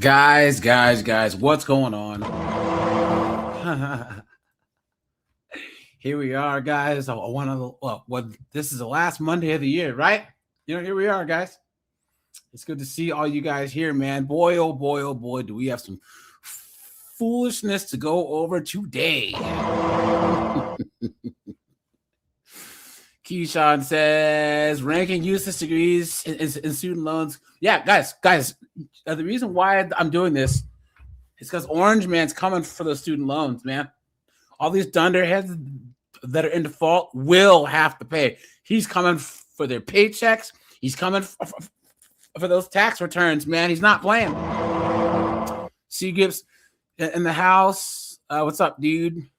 Guys, what's going on? Here we are, guys. This is the last Monday of the year, right? Here we are, guys. It's good to see all you guys here, man. Boy, oh boy, do we have some foolishness to go over today. Keyshawn says ranking useless degrees in student loans. Yeah, guys, the reason why I'm doing this is because Orange Man's coming for those student loans, man. All these dunderheads that are in default will have to pay. He's coming for their paychecks. He's coming for those tax returns, man. He's not playing. C. Gibbs in the house. What's up, dude?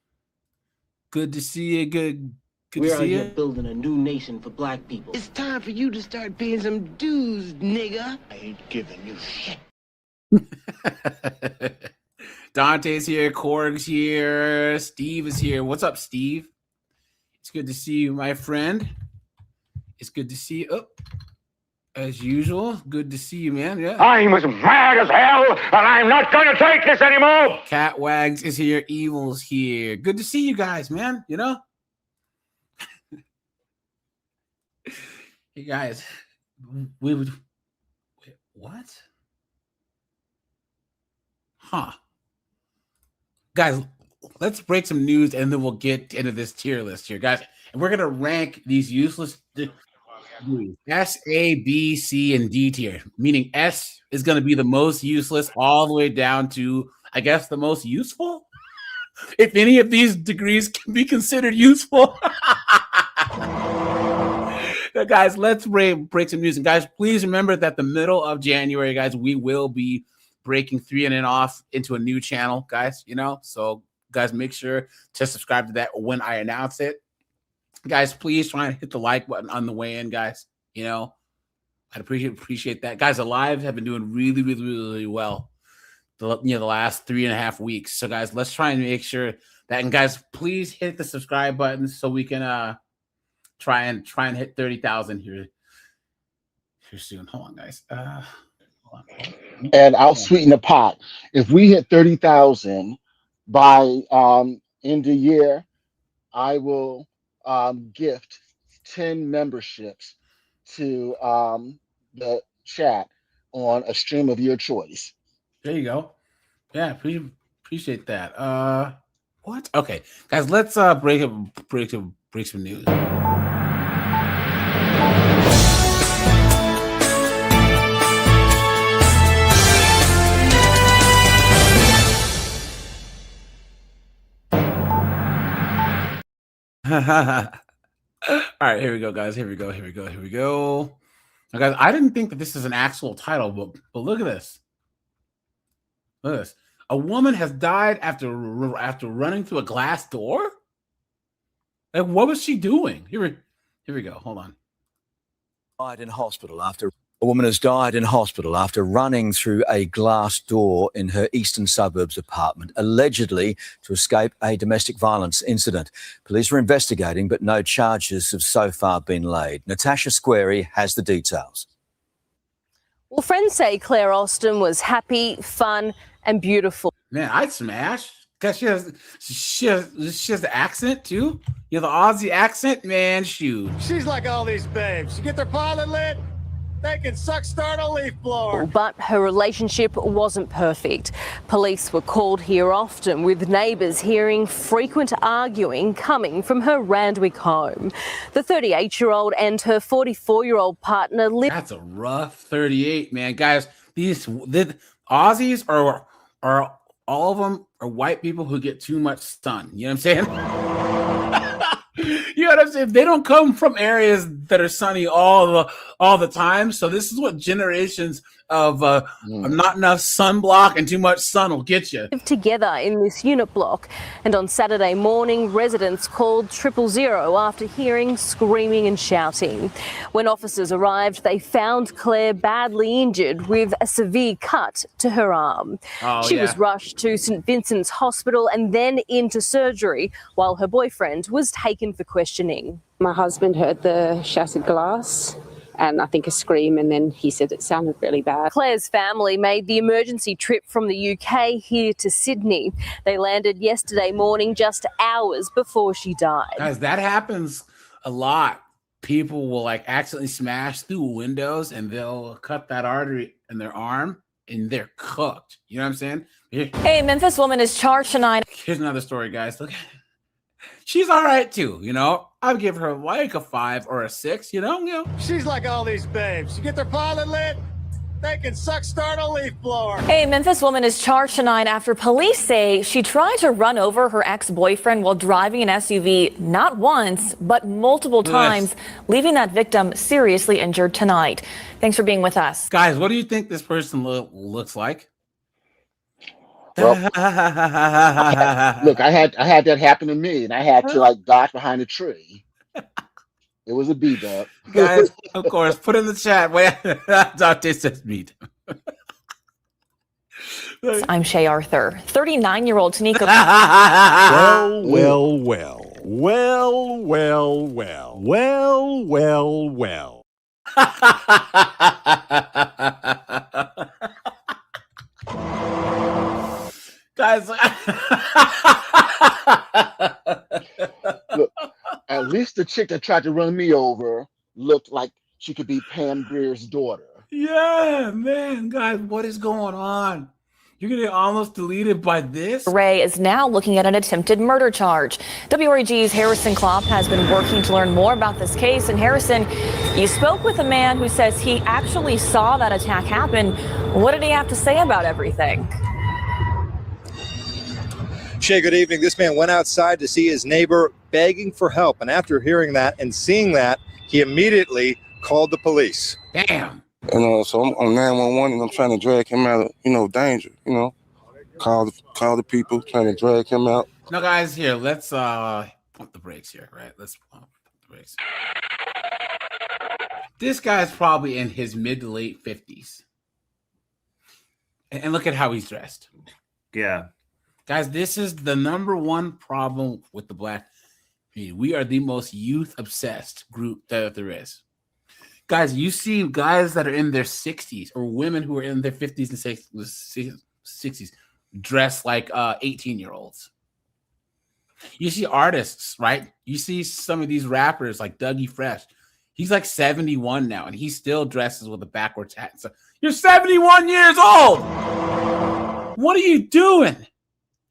Good to see you. Good We're to out see here you. building a new nation for black people. It's time for you to start paying some dues, nigga. I ain't giving you shit. Dante's here, Korg's here, Steve is here. What's up, Steve? It's good to see you, my friend. It's good to see you. Oh, as usual, good to see you, man. Yeah. I'm as mad as hell, and I'm not going to take this anymore. Cat Wags is here. Evil's here. Good to see you guys, man. Hey, guys. Wait, what? Huh. Guys, let's break some news and then we'll get into this tier list here, guys. And we're going to rank these useless S, A, B, C, and D tier, meaning S is going to be the most useless all the way down to, I guess, the most useful. If any of these degrees can be considered useful. Guys, let's break some news. And guys, please remember that the middle of January, guys, we will be breaking 3 and in off into a new channel, guys, so guys, make sure to subscribe to that when I announce it. Guys, please try and hit the like button on the way in, guys. I'd appreciate that. Guys, the lives have been doing really well the last 3.5 weeks. So guys, let's try and make sure that, and guys, please hit the subscribe button so we can try and hit 30,000 here soon. Hold on, guys. And I'll sweeten the pot. If we hit 30,000 by end of year, I will gift 10 memberships to the chat on a stream of your choice. There you go. Yeah, appreciate that. What? Okay, guys, let's break some news. All right, here we go, guys. Here we go. Now, guys, I didn't think that this is an actual title, but look at this. Look at this. A woman has died after running through a glass door. Like, what was she doing? Here we go. Hold on. A woman has died in hospital after running through a glass door in her eastern suburbs apartment, allegedly to escape a domestic violence incident. Police are investigating, but no charges have so far been laid. Natasha Squarey has the details. Well, friends say Claire Austin was happy, fun, and beautiful. Man, I'd smash. Because she has the accent too. The Aussie accent, man. Shoot. She's like all these babes. You get their pilot lit, they can start a leaf blower. But her relationship wasn't perfect. Police were called here often, with neighbours hearing frequent arguing coming from her Randwick home. The 38-year-old and her 44-year-old partner lived. That's a rough 38, man. Guys, the Aussies are all of them are white people who get too much sun. You know what I'm saying? You know what I'm saying? They don't come from areas that are sunny all the time. So this is what generations of not enough sunblock and too much sun will get you. Together in this unit block, and on Saturday morning residents called 000 after hearing screaming and shouting. When officers arrived, they found Claire badly injured with a severe cut to her arm. She was rushed to St Vincent's Hospital and then into surgery, while her boyfriend was taken for questioning. My husband heard the shattered glass and I think a scream, and then he said it sounded really bad. Claire's family made the emergency trip from the UK here to Sydney. They landed yesterday morning, just hours before she died. Guys, that happens a lot. People will like accidentally smash through windows and they'll cut that artery in their arm and they're cooked. You know what I'm saying? A Memphis woman is charged tonight. Here's another story, guys. Look, she's all right too. You know, I'd give her like a 5 or a 6. You know. She's like all these babes. You get their pilot lit, they can start a leaf blower. A Memphis woman is charged tonight after police say she tried to run over her ex-boyfriend while driving an SUV not once, but multiple times, leaving that victim seriously injured tonight. Thanks for being with us. Guys, what do you think this person looks like? Well, look, I had that happen to me, and I had to like dodge behind a tree. It was a B-dub. Guys, of course, put in the chat. Wait, Dr. says meet. I'm Shay Arthur. 39-year-old Tanika. Well. Guys, look, at least the chick that tried to run me over looked like she could be Pam Grier's daughter. yeah, man, guys, what is going on? You're gonna get almost deleted by this? Ray is now looking at an attempted murder charge. WREG's Harrison Klopp has been working to learn more about this case. And Harrison, you spoke with a man who says he actually saw that attack happen. What did he have to say about everything? Shay, good evening. This man went outside to see his neighbor begging for help. And after hearing that and seeing that, he immediately called the police. Damn. So I'm on 911 and I'm trying to drag him out of, danger, call the people, trying to drag him out. Now, guys, here, let's pump the brakes here, right? Let's pump the brakes. This guy's probably in his mid to late 50s. And look at how he's dressed. Yeah. Guys, this is the number one problem with the Black community. We are the most youth-obsessed group that there is. Guys, you see guys that are in their 60s or women who are in their 50s and 60s dressed like 18-year-olds. You see artists, right? You see some of these rappers like Dougie Fresh. He's like 71 now, and he still dresses with a backwards hat. So you're 71 years old. What are you doing?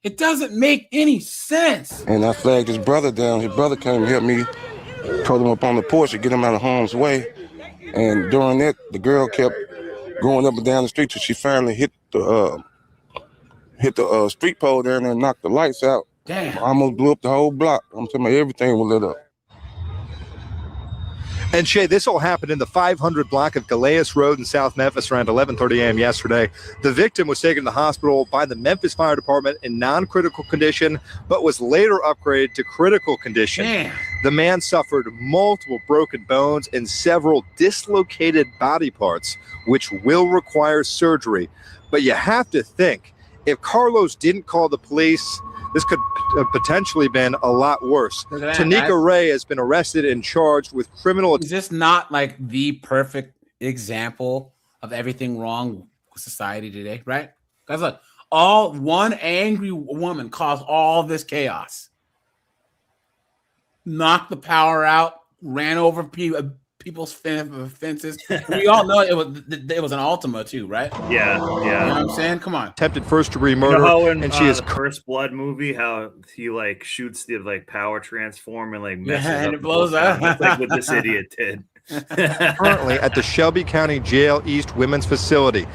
It doesn't make any sense. And I flagged his brother down. His brother came and helped me, pulled him up on the porch to get him out of harm's way. And during that, the girl kept going up and down the street till she finally hit the street pole there and knocked the lights out. Damn. Almost blew up the whole block. I'm telling you, everything was lit up. And Shay, this all happened in the 500 block of Galeas Road in South Memphis around 11:30 a.m. yesterday. The victim was taken to the hospital by the Memphis Fire Department in non-critical condition, but was later upgraded to critical condition. Damn. The man suffered multiple broken bones and several dislocated body parts, which will require surgery. But you have to think, if Carlos didn't call the police, this could have potentially been a lot worse. Tanika Ray has been arrested and charged with criminal. Is this not like the perfect example of everything wrong with society today, right? Guys, look, one angry woman caused all this chaos. Knocked the power out, ran over people's fences. We all know it was an Altima too, right? Yeah. You know what I'm saying? Come on. Attempted first-degree murder, You know how in, and she is the First Blood movie, how he like shoots the like power transform and like messes and up it blows the whole up. town. That's like what this idiot did. currently at the Shelby County Jail East Women's Facility.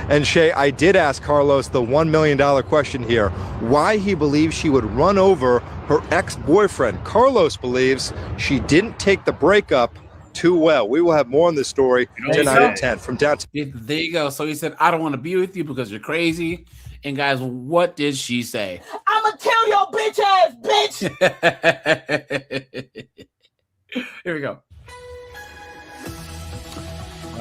And Shay, I did ask Carlos the $1 million question here, why he believes she would run over her ex-boyfriend. Carlos believes she didn't take the breakup too well. We will have more on this story tonight at 10 from downtown. There you go. So he said, I don't want to be with you because you're crazy. And guys, what did she say? I'ma kill your bitch ass, bitch! Here we go.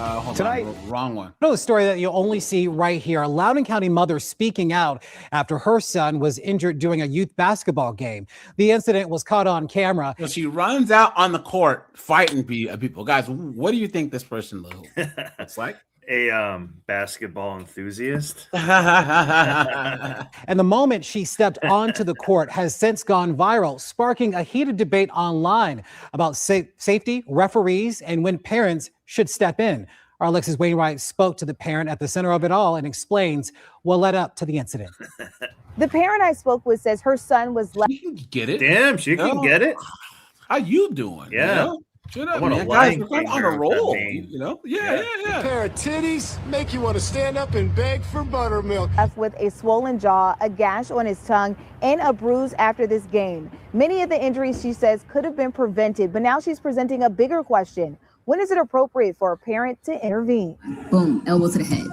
Hold Tonight- on, wrong one. A story that you'll only see right here. A Loudoun County mother speaking out after her son was injured during a youth basketball game. The incident was caught on camera. So she runs out on the court fighting people. Guys, what do you think this person looks like? A basketball enthusiast. And the moment she stepped onto the court has since gone viral, sparking a heated debate online about safety, referees, and when parents should step in. Our Alexis Wainwright spoke to the parent at the center of it all and explains what led up to the incident. The parent I spoke with says her son was left. You can get it. Damn, she can get it. How you doing? Yeah. You know? Shut up, I want a man. Guys, Lion we're King on a haircut, roll. man. You know? Yeah. A pair of titties make you want to stand up and beg for buttermilk. With a swollen jaw, a gash on his tongue, and a bruise after this game. Many of the injuries, she says, could have been prevented, but now she's presenting a bigger question. When is it appropriate for a parent to intervene? Boom, elbow to the head.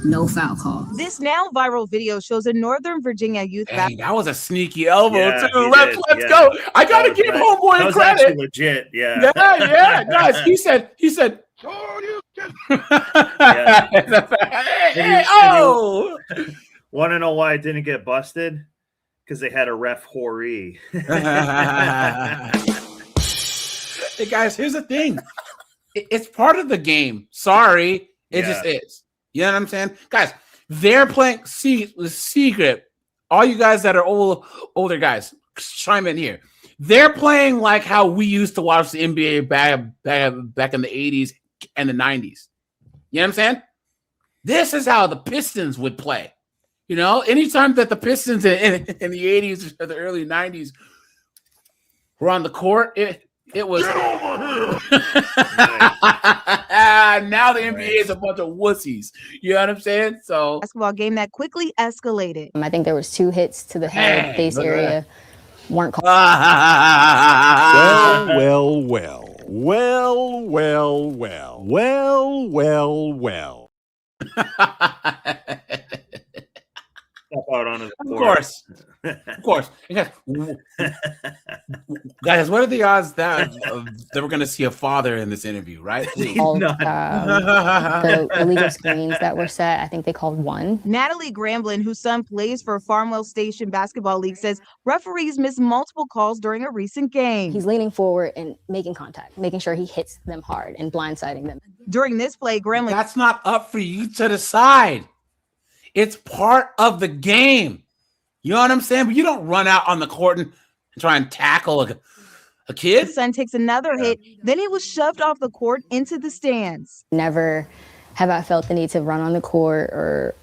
No foul call. This now viral video shows a Northern Virginia youth Hey, that was a sneaky elbow, Yeah, too. he Let's did, go. I That got to was give nice. homeboy That was credit. actually legit. Yeah. Yeah. Guys, he said, hey, oh. Want to know why it didn't get busted? Because they had a ref horee. Hey, guys, here's the thing. It's part of the game. Sorry. It just is. You know what I'm saying? Guys, they're playing secret. All you guys that are older guys, chime in here. They're playing like how we used to watch the NBA back in the 80s and the 90s. You know what I'm saying? This is how the Pistons would play. You know, anytime that the Pistons in the 80s or the early 90s were on the court, it was. Get over here. Now the NBA is a bunch of wussies. You know what I'm saying? So Basketball game that quickly escalated. I think there was 2 hits to the head, face look at area. Weren't called. Well. Step out on his Of court. course. Of course. Guys, what are the odds that we're going to see a father in this interview, right? Called, the illegal screens that were set, I think they called 1. Natalie Gramblin, whose son plays for Farmwell Station Basketball League, says referees missed multiple calls during a recent game. He's leaning forward and making contact, making sure he hits them hard and blindsiding them. During this play, Gramblin. That's not up for you to decide. It's part of the game. You know what I'm saying? But you don't run out on the court and try and tackle a kid. His son takes another hit. Then he was shoved off the court into the stands. Never have I felt the need to run on the court or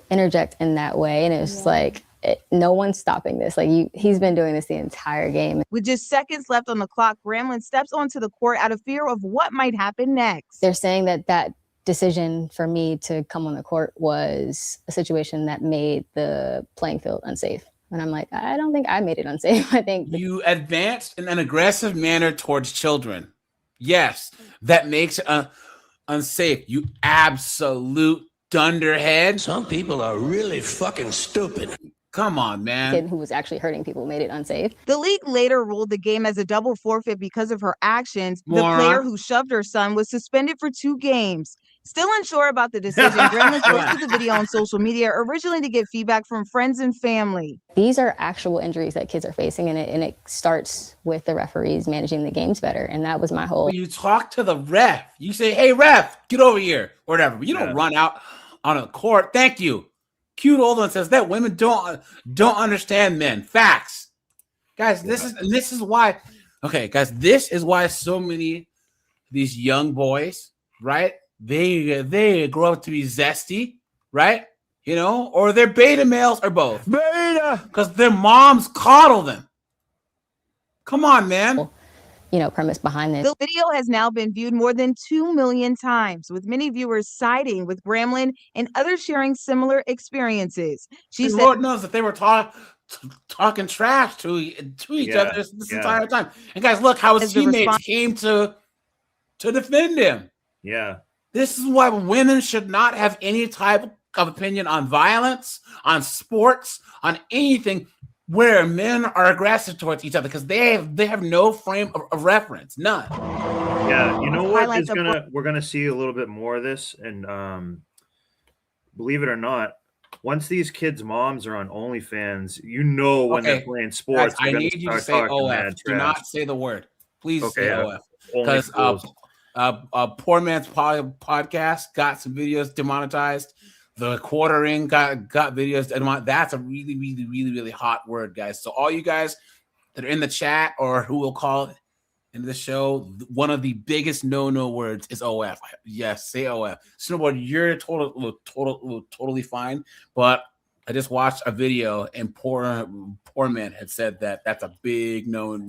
interject in that way. And it was like, no one's stopping this. Like he's been doing this the entire game. With just seconds left on the clock, Gramblin steps onto the court out of fear of what might happen next. They're saying that decision for me to come on the court was a situation that made the playing field unsafe. And I'm like, I don't think I made it unsafe. I think you advanced in an aggressive manner towards children. Yes, that makes it unsafe. You absolute dunderhead. Some people are really fucking stupid. Come on, man. kid who was actually hurting people made it unsafe. The league later ruled the game as a double forfeit because of her actions. Moron. The player who shoved her son was suspended for 2 games. Still unsure about the decision, Gremlins posted the video on social media originally to get feedback from friends and family. These are actual injuries that kids are facing, and it starts with the referees managing the games better. And that was my whole. You talk to the ref. You say, "Hey, ref, get over here," or whatever. But you don't run out on a court. Thank you. Cute old one says that women don't understand men. Facts, guys. This is why. Okay, guys, this is why so many of these young boys, right? They grow up to be zesty, right? You know, or they're beta males or both. Beta, because their moms coddle them. Come on, man. Premise behind this. The video has now been viewed more than 2 million times, with many viewers siding with Gramblin and others sharing similar experiences. She said, Lord knows that they were talking trash to each other this entire time. And guys, look how his teammates came to defend him. Yeah. This is why women should not have any type of opinion on violence, on sports, on anything where men are aggressive towards each other, because they have no frame of reference, none. Yeah, you know what? Highlights of We're gonna see a little bit more of this, and believe it or not, once these kids' moms are on OnlyFans, you know when they're playing sports. Guys, I need you to say OF. Do not say the word. Please say OF. Because Poor Man's Podcast got some videos demonetized. The Quartering got videos demonetized. That's a really, really, really, really hot word, guys. So all you guys that are in the chat or who will call it in the show, one of the biggest no words is OF. Yes, say OF. Snowboard, you're totally fine. But I just watched a video and Poor Man had said that that's a big no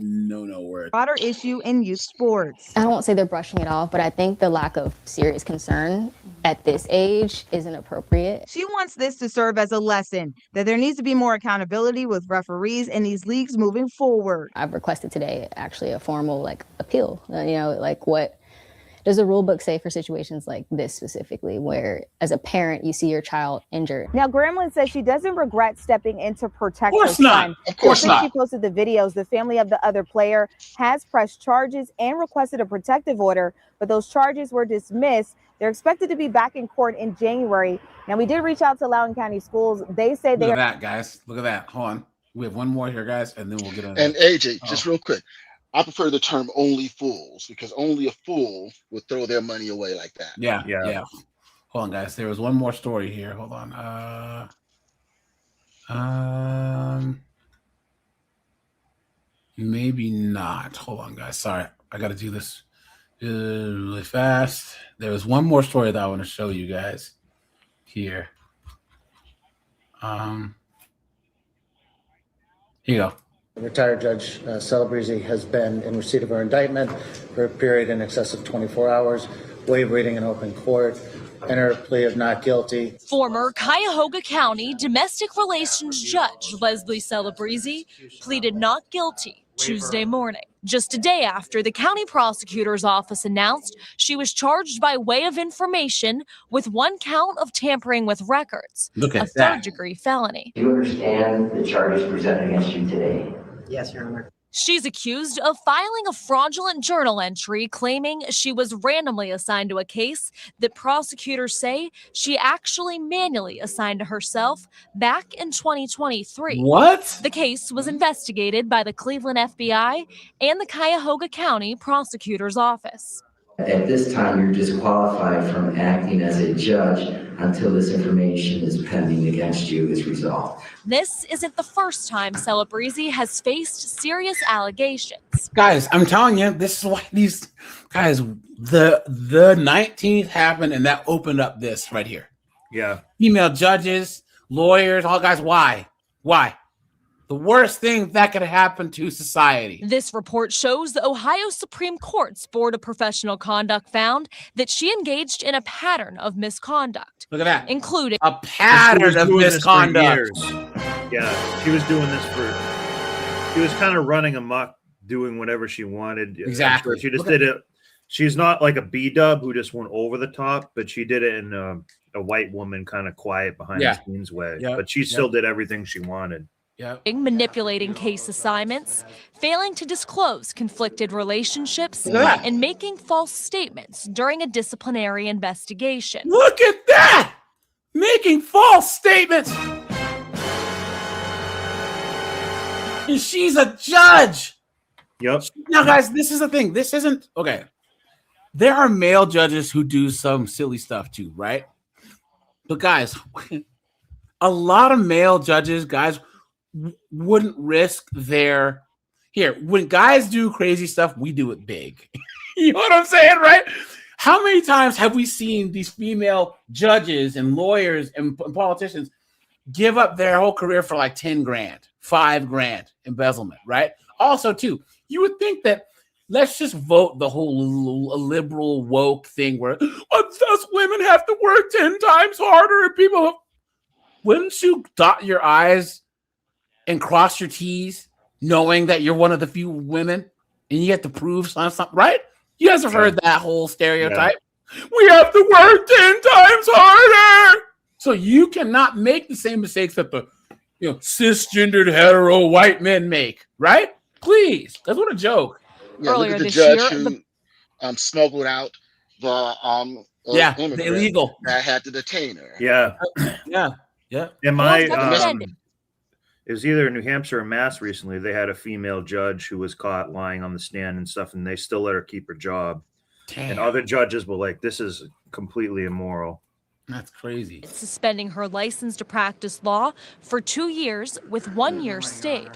word. broader issue in youth sports. I won't say they're brushing it off, but I think the lack of serious concern at this age isn't appropriate. She wants this to serve as a lesson that there needs to be more accountability with referees in these leagues moving forward. I've requested today actually a formal appeal. What does the rule book say for situations like this specifically, where as a parent you see your child injured? Now, Gremlin says she doesn't regret stepping in to protect her Of course not. son. Of course Since not. she posted the videos, the family of the other player has pressed charges and requested a protective order, but those charges were dismissed. They're expected to be back in court in January. Now, we did reach out to Loudoun County Schools. They say Look they at are. that, guys. Look at that. Hold on. We have one more here, guys, and then we'll get on. And AJ, just real quick, I prefer the term only fools because only a fool would throw their money away like that. Yeah. Hold on, guys. There was one more story here. Hold on. Maybe not. Hold on, guys. Sorry, I got to do this really fast. There was one more story that I want to show you guys here. Here you go. Retired Judge Celebrezzi has been in receipt of her indictment for a period in excess of 24 hours, waive reading in open court, enter a plea of not guilty. Former Cuyahoga County domestic relations judge Leslie Celebrezzi pleaded not guilty Tuesday morning, just a day after the county prosecutor's office announced she was charged by way of information with one count of tampering with records, Look at a that. third-degree felony. Do you understand the charges presented against you today? Yes, Your Honor. She's accused of filing a fraudulent journal entry claiming she was randomly assigned to a case that prosecutors say she actually manually assigned to herself back in 2023. What? The case was investigated by the Cleveland FBI and the Cuyahoga County Prosecutor's Office. At this time, you're disqualified from acting as a judge until this information is pending against you is resolved. This isn't the first time Celebrezzi has faced serious allegations. Guys, I'm telling you, this is why these guys, the 19th happened and that opened up this right here. Yeah. Female judges, lawyers, all guys. Why? The worst thing that could happen to society. This report shows the Ohio Supreme Court's Board of Professional Conduct found that she engaged in a pattern of misconduct. Look at that. Including a pattern of misconduct. Yeah, she was doing this she was kind of running amok, doing whatever she wanted. Exactly. She just did it. She's not like a B-dub who just went over the top, but she did it in a white woman kind of quiet behind the scenes way. Yeah. But she still did everything she wanted. Manipulating case assignments, failing to disclose conflicted relationships, Yeah. and making false statements during a disciplinary investigation. Look at that! Making false statements. And she's a judge. Yep. Now, guys, this is the thing. This isn't okay. There are male judges who do some silly stuff too, right? But guys, a lot of male judges, guys, wouldn't risk their when guys do crazy stuff, we do it big. You know what I'm saying, right? How many times have we seen these female judges and lawyers and politicians give up their whole career for like 10 grand, 5 grand embezzlement, right? Also, too, you would think that let's just vote the whole liberal woke thing where us women have to work 10 times harder and people. Wouldn't you dot your I's and cross your T's knowing that you're one of the few women and you have to prove something, right? You guys have heard that whole stereotype. Yeah. We have to work 10 times harder. So you cannot make the same mistakes that the cisgendered hetero white men make, right? Please. That's what a joke. Yeah, Earlier look at the this judge year, who smuggled out the the immigrant illegal that had to detain her. Yeah. Yeah. In my recommended. it was either New Hampshire or Mass recently. They had a female judge who was caught lying on the stand and stuff, and they still let her keep her job. Damn. And other judges were like, "This is completely immoral." That's crazy. Suspending her license to practice law for 2 years with 1 year stayed.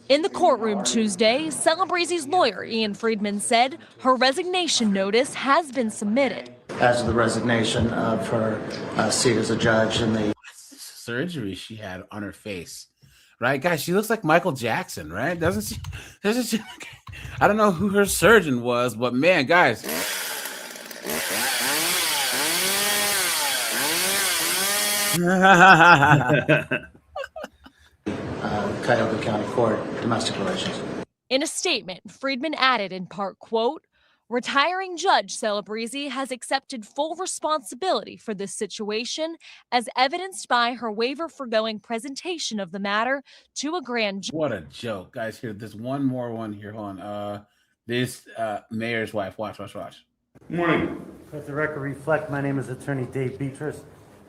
In the courtroom Tuesday, Celebrezze's lawyer, Ian Friedman, said her resignation notice has been submitted. As the resignation of her seat as a judge in the Surgery she had on her face, right, guys? She looks like Michael Jackson, right? Doesn't she? I don't know who her surgeon was, but man, guys. Cuyahoga County Court, domestic relations. In a statement, Friedman added in part, quote, "Retiring Judge Celebrezze has accepted full responsibility for this situation as evidenced by her waiver forgoing presentation of the matter to a grand jury." What a joke, guys. Here, there's one more one here. Hold on. This mayor's wife. Watch. Morning. Let the record reflect, my name is Attorney Dave Beatrice.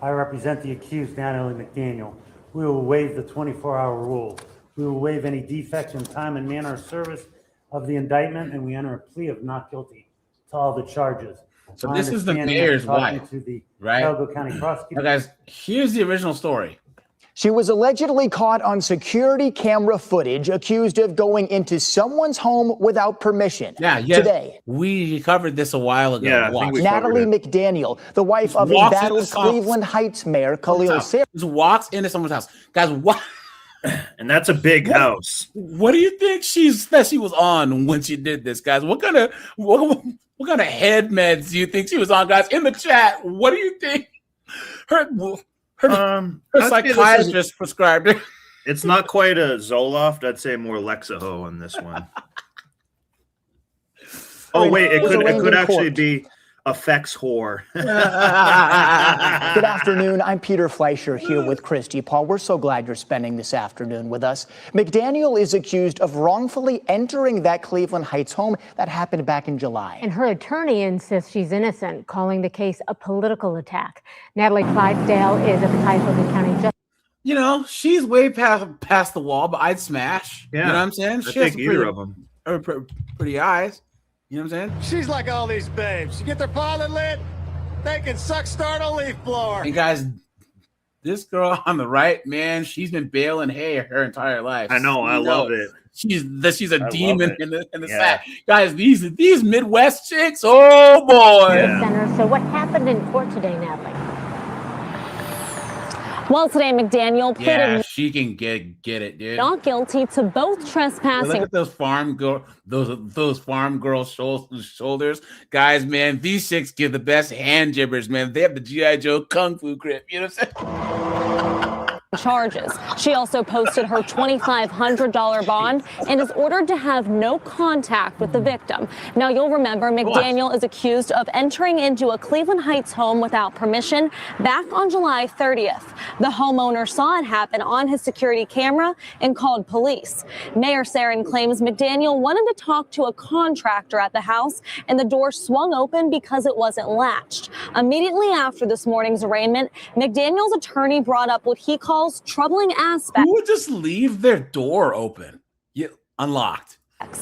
I represent the accused Natalie McDaniel. We will waive the 24-hour rule. We will waive any defect in time and manner of service of the indictment, and we enter a plea of not guilty to all the charges. So My this is the understanding mayor's after talking wife, to the right? Cuyahoga County prosecutor. Now, guys, here's the original story. She was allegedly caught on security camera footage, accused of going into someone's home without permission. Yeah. Today, we covered this a while ago. Yeah, I think we Natalie covered it. McDaniel, the wife of Walks embattled into someone's Cleveland Heights Mayor Khalil Sarah, Just walks into someone's house, guys. What? And that's a big house. What do you think she was on when she did this, guys? What kind of head meds do you think she was on, guys? In the chat, what do you think her psychiatrist prescribed her? It's not quite a Zoloft. I'd say more Lexaho on this one. Oh wait, it could actually be Effects whore. Good afternoon. I'm Peter Fleischer here with Christy Paul. We're so glad you're spending this afternoon with us. McDaniel is accused of wrongfully entering that Cleveland Heights home that happened back in July. And her attorney insists she's innocent, calling the case a political attack. Natalie Clydesdale is at the Cuyahoga County Justice. You know, she's way past the wall, but I'd smash. Yeah, you know what I'm saying? I She has think either of them. Pretty eyes. You know what I'm saying? She's like all these babes. You get their pilot lit, they can start a leaf blower. And guys, this girl on the right, man, she's been baling hay her entire life. I know, I love it. She's a demon in the Yeah. sack. Guys, these Midwest chicks, oh boy. Yeah. Center. So what happened in court today, Natalie? Well, today McDaniel pleaded Yeah, she can get it, dude. not guilty to both Look trespassing. at those farm girl shoulders, guys. Man, these chicks give the best hand jibbers, man. They have the GI Joe kung fu grip. You know what I'm saying? charges. She also posted her $2,500 bond and is ordered to have no contact with the victim. Now, you'll remember McDaniel is accused of entering into a Cleveland Heights home without permission back on July 30th. The homeowner saw it happen on his security camera and called police. Mayor Sarin claims McDaniel wanted to talk to a contractor at the house and the door swung open because it wasn't latched. Immediately after this morning's arraignment, McDaniel's attorney brought up what he calls troubling aspects. Who would just leave their door open? Unlocked.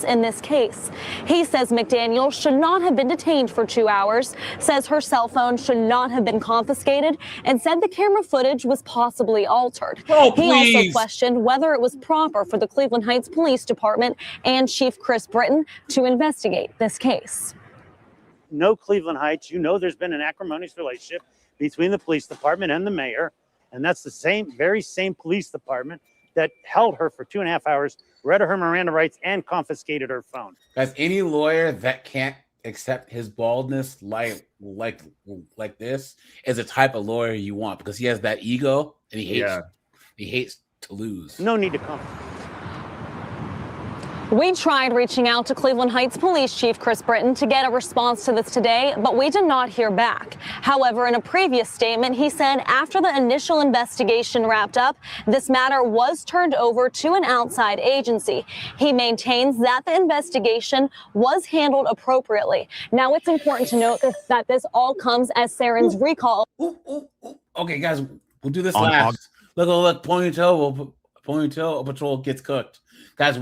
In this case, he says McDaniel should not have been detained for 2 hours, says her cell phone should not have been confiscated, and said the camera footage was possibly altered. He also questioned whether it was proper for the Cleveland Heights Police Department and Chief Chris Britton to investigate this case. No Cleveland Heights, you know there's been an acrimonious relationship between the police department and the mayor, and that's the very same police department that held her for 2.5 hours, read her Miranda rights, and confiscated her phone. Guys, any lawyer that can't accept his baldness like this is a type of lawyer you want, because he has that ego and he hates to lose. No need to come. We tried reaching out to Cleveland Heights Police Chief Chris Britton to get a response to this today, but we did not hear back. However, in a previous statement, he said after the initial investigation wrapped up, this matter was turned over to an outside agency. He maintains that the investigation was handled appropriately. Now, it's important to note that this all comes as Saren's recall. Okay, guys, we'll do this last. Look, Ponytail Patrol gets cooked. Guys,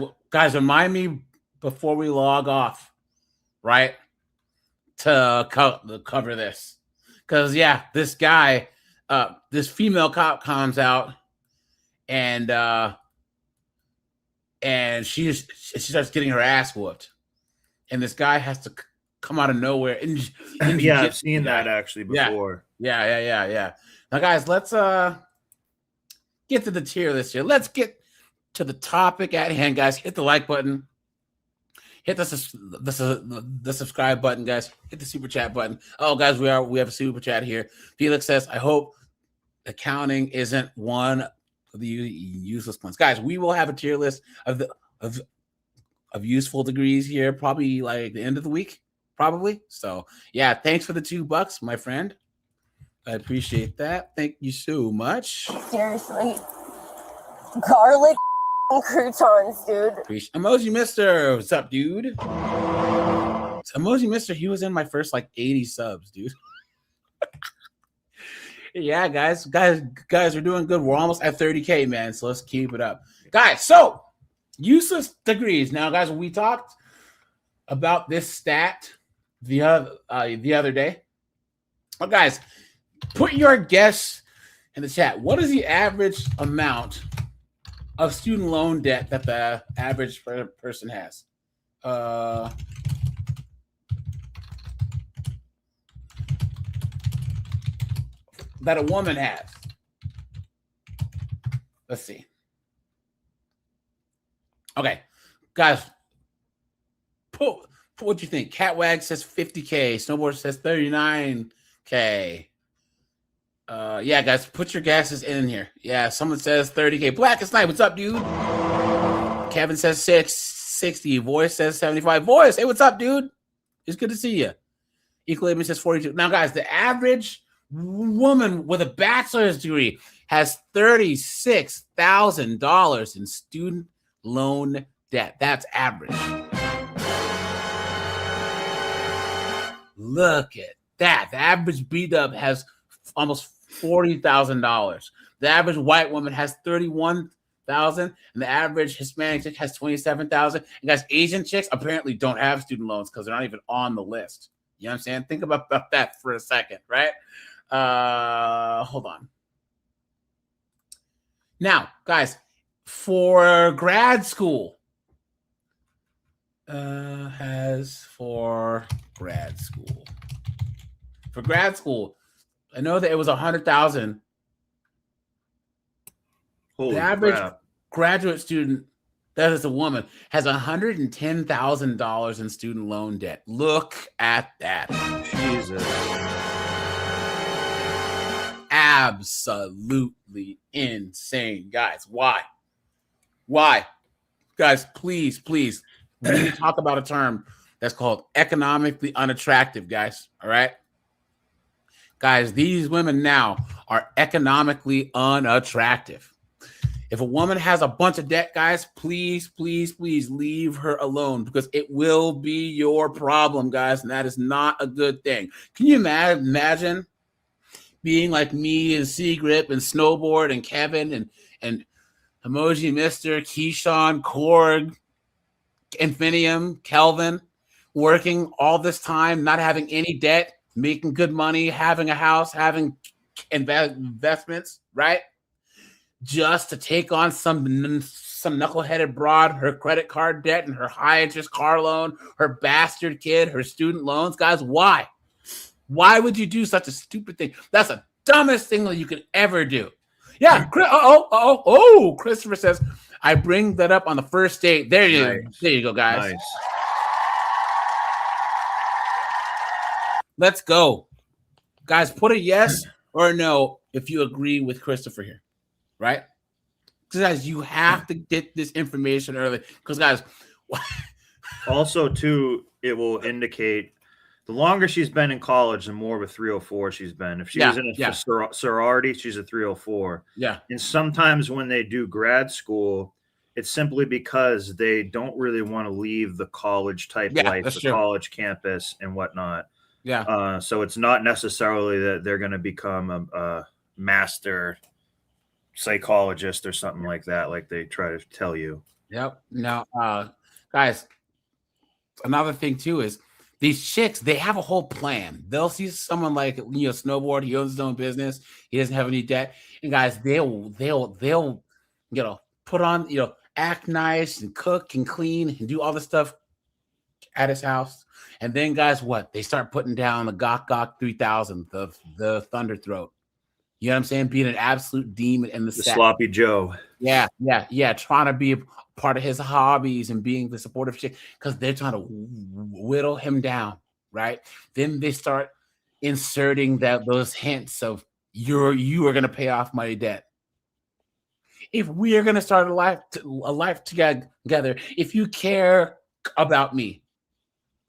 remind me before we log off, right, to cover this. Because, yeah, this guy, this female cop comes out and she starts getting her ass whooped. And this guy has to come out of nowhere. And yeah, I've seen that actually before. Yeah. Now, guys, let's get to the tier list here. Let's get to the topic at hand, guys. Hit the like button. Hit the subscribe button, guys. Hit the super chat button. Oh, guys, we have a super chat here. Felix says, I hope accounting isn't one of the useless ones. Guys, we will have a tier list of useful degrees here, probably like the end of the week, probably. So yeah, thanks for the $2, my friend. I appreciate that. Thank you so much. Seriously. Garlic croutons, dude. Emoji Mister, what's up, dude? Emoji Mister, he was in my first like 80 subs, dude. Yeah, guys, we're doing good. We're almost at 30K, man. So let's keep it up, guys. So useless degrees. Now, guys, we talked about this stat the other day. Oh, guys, put your guess in the chat. What is the average amount of student loan debt that the average person has? That a woman has. Let's see. Okay, guys, put what you think. Catwag says 50K. Snowboard says 39K. Yeah, guys, put your guesses in here. Yeah, someone says 30K. Blackest Night, what's up, dude? Kevin says 660. Voice says 75. Voice, hey, what's up, dude? It's good to see you. Equilibrium says 42. Now, guys, the average woman with a bachelor's degree has $36,000 in student loan debt. That's average. Look at that. The average B-dub has almost $40,000. The average white woman has $31,000, and the average Hispanic chick has $27,000. And guys, Asian chicks apparently don't have student loans because they're not even on the list. You know what I'm saying? Think about that for a second, right? Hold on. Now, guys, for grad school, for grad school, I know that it was 100,000. The average graduate student, that is a woman, has $110,000 in student loan debt. Look at that. Jesus. Absolutely insane, guys. Why? Guys, please, we need to talk about a term that's called economically unattractive, guys. All right? Guys, these women now are economically unattractive. If a woman has a bunch of debt, guys, please leave her alone because it will be your problem, guys, and that is not a good thing. Can you imagine being like me and C-Grip and Snowboard and Kevin and Emoji Mister, Keyshawn, Korg, Infinium, Kelvin, working all this time, not having any debt, making good money, having a house, having investments, right? Just to take on some knuckleheaded broad, her credit card debt and her high interest car loan, her bastard kid, her student loans. Guys, why? Why would you do such a stupid thing? That's the dumbest thing that you could ever do. Yeah. Christopher says, I bring that up on the first date. There you go, guys. Nice. Let's go. Guys, put a yes or a no if you agree with Christopher here, right? Because, guys, you have to get this information early. Because, guys, Also, too, it will indicate the longer she's been in college, the more of a 304 she's been. If she was in a sorority, she's a 304. Yeah. And sometimes when they do grad school, it's simply because they don't really want to leave the college type life, the college campus and whatnot. Yeah. So it's not necessarily that they're going to become a master psychologist or something like that, like they try to tell you. Yep. Now, guys, another thing too is these chicks, they have a whole plan. They'll see someone like, snowboard, he owns his own business, he doesn't have any debt, and guys, they'll put on, act nice and cook and clean and do all the stuff at his house. And then guys, what? They start putting down the Gok 3000, the Thunder Throat. You know what I'm saying? Being an absolute demon in the sloppy Joe. Yeah. Trying to be a part of his hobbies and being the supportive chick because they're trying to whittle him down, right? Then they start inserting those hints of you are going to pay off my debt. If we are going to start a life together, if you care about me,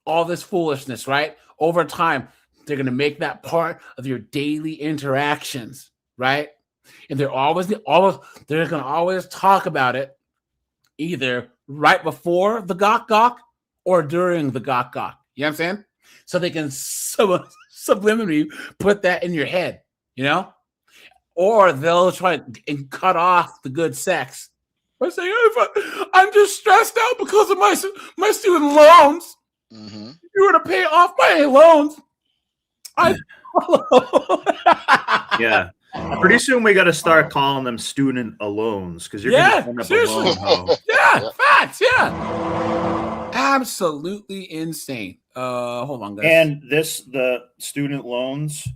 all this foolishness, right? Over time, they're going to make that part of your daily interactions, right? And they're going to always talk about it either right before the Gok or during the Gok. You know what I'm saying? So they can subliminally put that in your head, Or they'll try and cut off the good sex by saying, I'm just stressed out because of my student loans. Mm-hmm. You were to pay off my loans. Yeah. Pretty soon we got to start calling them student alones because you're going to end up alone. Yeah, facts. Yeah, absolutely insane. Hold on, guys. And the student loans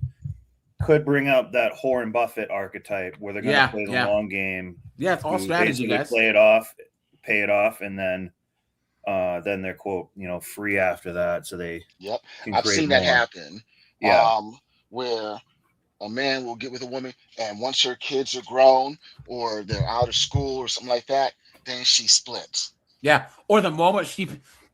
could bring up that Warren Buffett archetype where they're going to play the long game. Yeah, it's all strategy, guys. Play it off, pay it off, and then they're quote free after that. So they I've seen that happen. Yeah. Where a man will get with a woman, and once her kids are grown or they're out of school or something like that, then she splits. Yeah, or the moment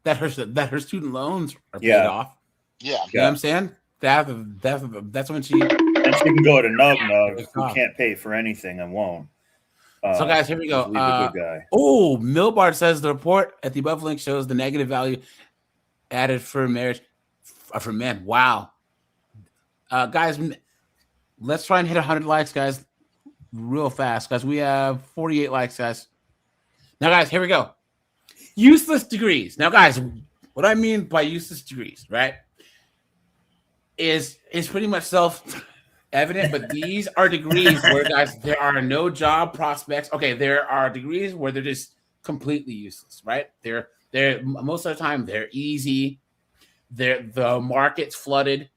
that her student loans are paid off. Yeah, you know what I'm saying? That's when she can go to Nub who can't pay for anything and won't. So guys, here we go. Leave a good guy. Oh, Milbard says the report at the above link shows the negative value added for marriage for men. Wow. Guys, let's try and hit 100 likes, guys, real fast, guys. We have 48 likes, guys. Now, guys, here we go. Useless degrees. Now, guys, what I mean by useless degrees, right, is pretty much self-evident, but these are degrees where, guys, there are no job prospects. Okay, there are degrees where they're just completely useless, right? They're most of the time they're easy. The market's flooded.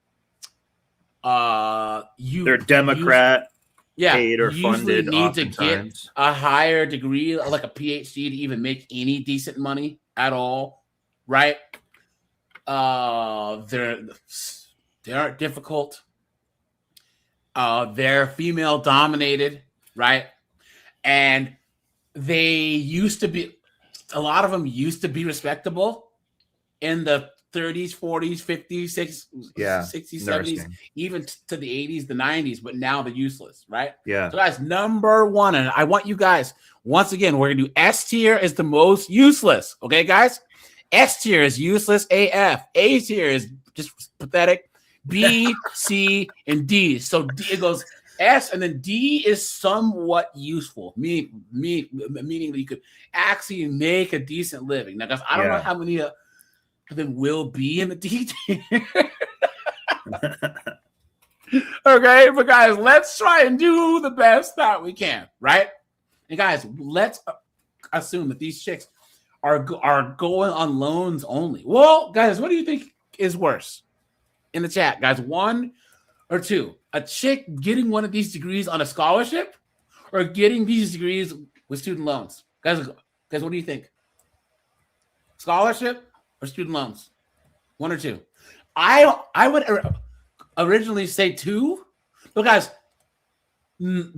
They're Democrat, paid or funded. Need to get a higher degree, like a PhD, to even make any decent money at all, right? They aren't difficult. They're female dominated, right? And they used to be, a lot of them used to be respectable in the 30s, 40s, 50s, 60s, 70s, even to the 80s, the 90s, but now they're useless, right? Yeah. So guys, number one, and I want you guys, once again, we're going to do S tier is the most useless. Okay, guys? S tier is useless AF. A tier is just pathetic. B, C, and D. So D, it goes S, and then D is somewhat useful, meaning that you could actually make a decent living. Now, guys, I don't know how many of them will be in the D tier. Okay, but guys, let's try and do the best that we can, right? And guys, let's assume that these chicks are going on loans only. Well, guys, what do you think is worse? In the chat, guys, 1 or 2, a chick getting one of these degrees on a scholarship or getting these degrees with student loans? Guys, what do you think? Scholarship or student loans? 1 or 2? I would originally say 2, but guys,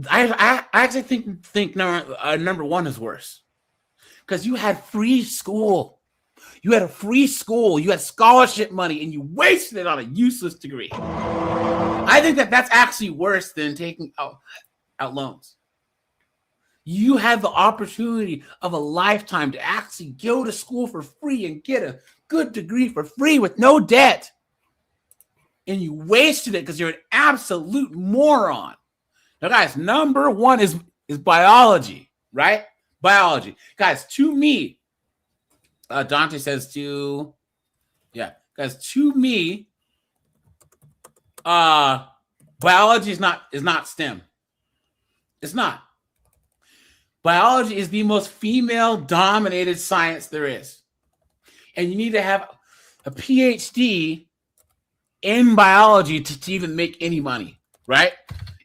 I actually think number 1 is worse because you had free school You had a free school, you had scholarship money, and you wasted it on a useless degree. I think that that's actually worse than taking out loans. You had the opportunity of a lifetime to actually go to school for free and get a good degree for free with no debt. And you wasted it because you're an absolute moron. Now, guys, number one is biology, right? Biology. Guys, to me, Dante says to me, biology is not STEM. It's not. Biology is the most female-dominated science there is. And you need to have a PhD in biology to even make any money, right?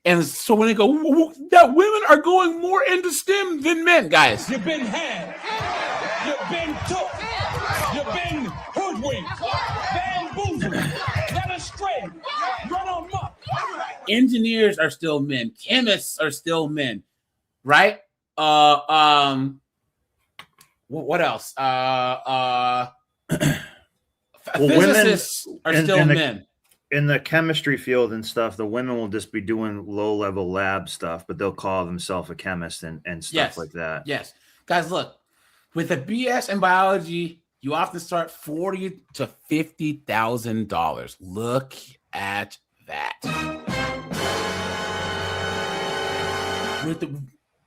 And so when they go, that women are going more into STEM than men, guys. You've been had. You've been took. You've been hoodwinked. Bamboozled. Led astray. Run on muck. Engineers are still men. Chemists are still men, right? What else? Physicists are still men. In the chemistry field and stuff, the women will just be doing low-level lab stuff, but they'll call themselves a chemist and stuff like that. Yes. Guys, look, with a BS in biology, you often start $40,000 to $50,000. Look at that.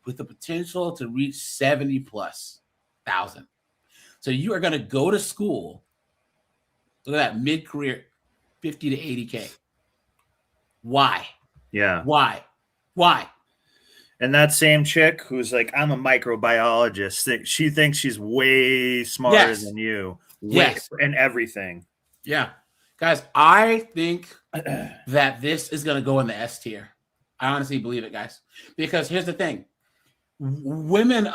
With the potential to reach 70+ thousand. So you are going to go to school. Look at that, mid-career, 50 to 80K. Why? Yeah. Why? And that same chick who's like, I'm a microbiologist, she thinks she's way smarter than you. And everything. Yeah. Guys, I think that this is going to go in the S tier. I honestly believe it, guys. Because here's the thing. Women,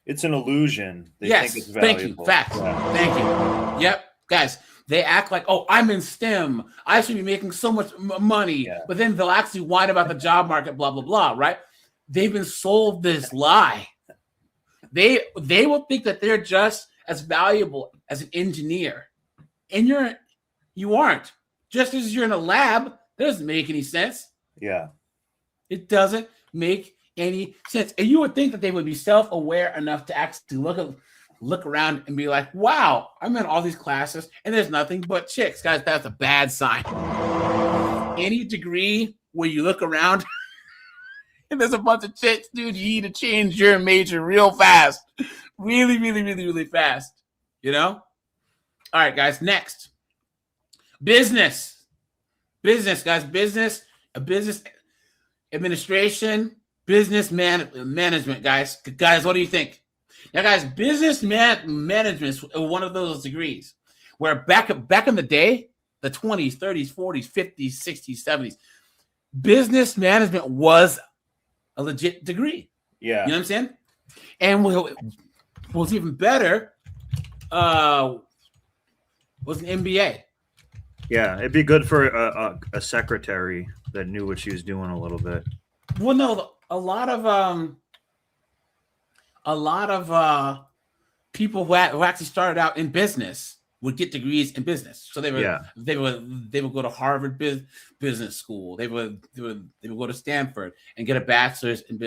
it's an illusion. They think it's valuable. Thank you. Fact. Yeah. Thank you. Yep. Guys, they act like, oh, I'm in STEM. I should be making so much money. Yeah. But then they'll actually whine about the job market, blah, blah, blah, right? They've been sold this lie. They will think that they're just as valuable as an engineer. And you aren't. Just as you're in a lab, that doesn't make any sense. Yeah. It doesn't make any sense. And you would think that they would be self-aware enough to actually look around and be like, wow, I'm in all these classes and there's nothing but chicks. Guys, that's a bad sign. Any degree where you look around and there's a bunch of chicks, dude, you need to change your major real fast. Really, really, really, really fast. You know? All right, guys, next. Business, guys, business administration, business management, guys. Guys, what do you think? Now, guys, business management is one of those degrees where back in the day, the 20s, 30s, 40s, 50s, 60s, 70s, business management was a legit degree. Yeah. You know what I'm saying? And what's even better was an MBA. Yeah, it'd be good for a secretary that knew what she was doing a little bit. Well, no, a lot of people who actually started out in business would get degrees in business. So they would go to Harvard Business School. They would go to Stanford and get a bachelor's in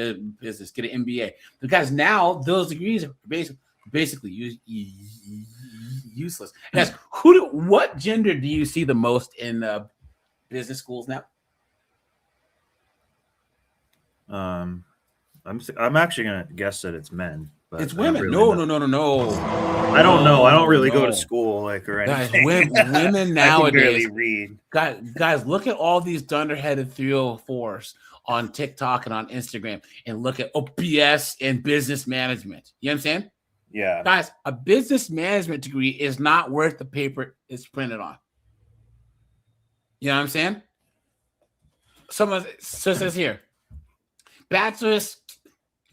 business, get an MBA. Because now those degrees are basically useless. Guys, what gender do you see the most in business schools now? I'm actually gonna guess that it's men. But it's women. Really No. I don't know. I don't really go to school or anything. Guys, women nowadays. I can barely read. Guys, look at all these dunderheaded 304s on TikTok and on Instagram, and look at OPS and business management. You know what I'm saying? Yeah. Guys, a business management degree is not worth the paper it's printed on. You know what I'm saying? Someone says here, bachelor's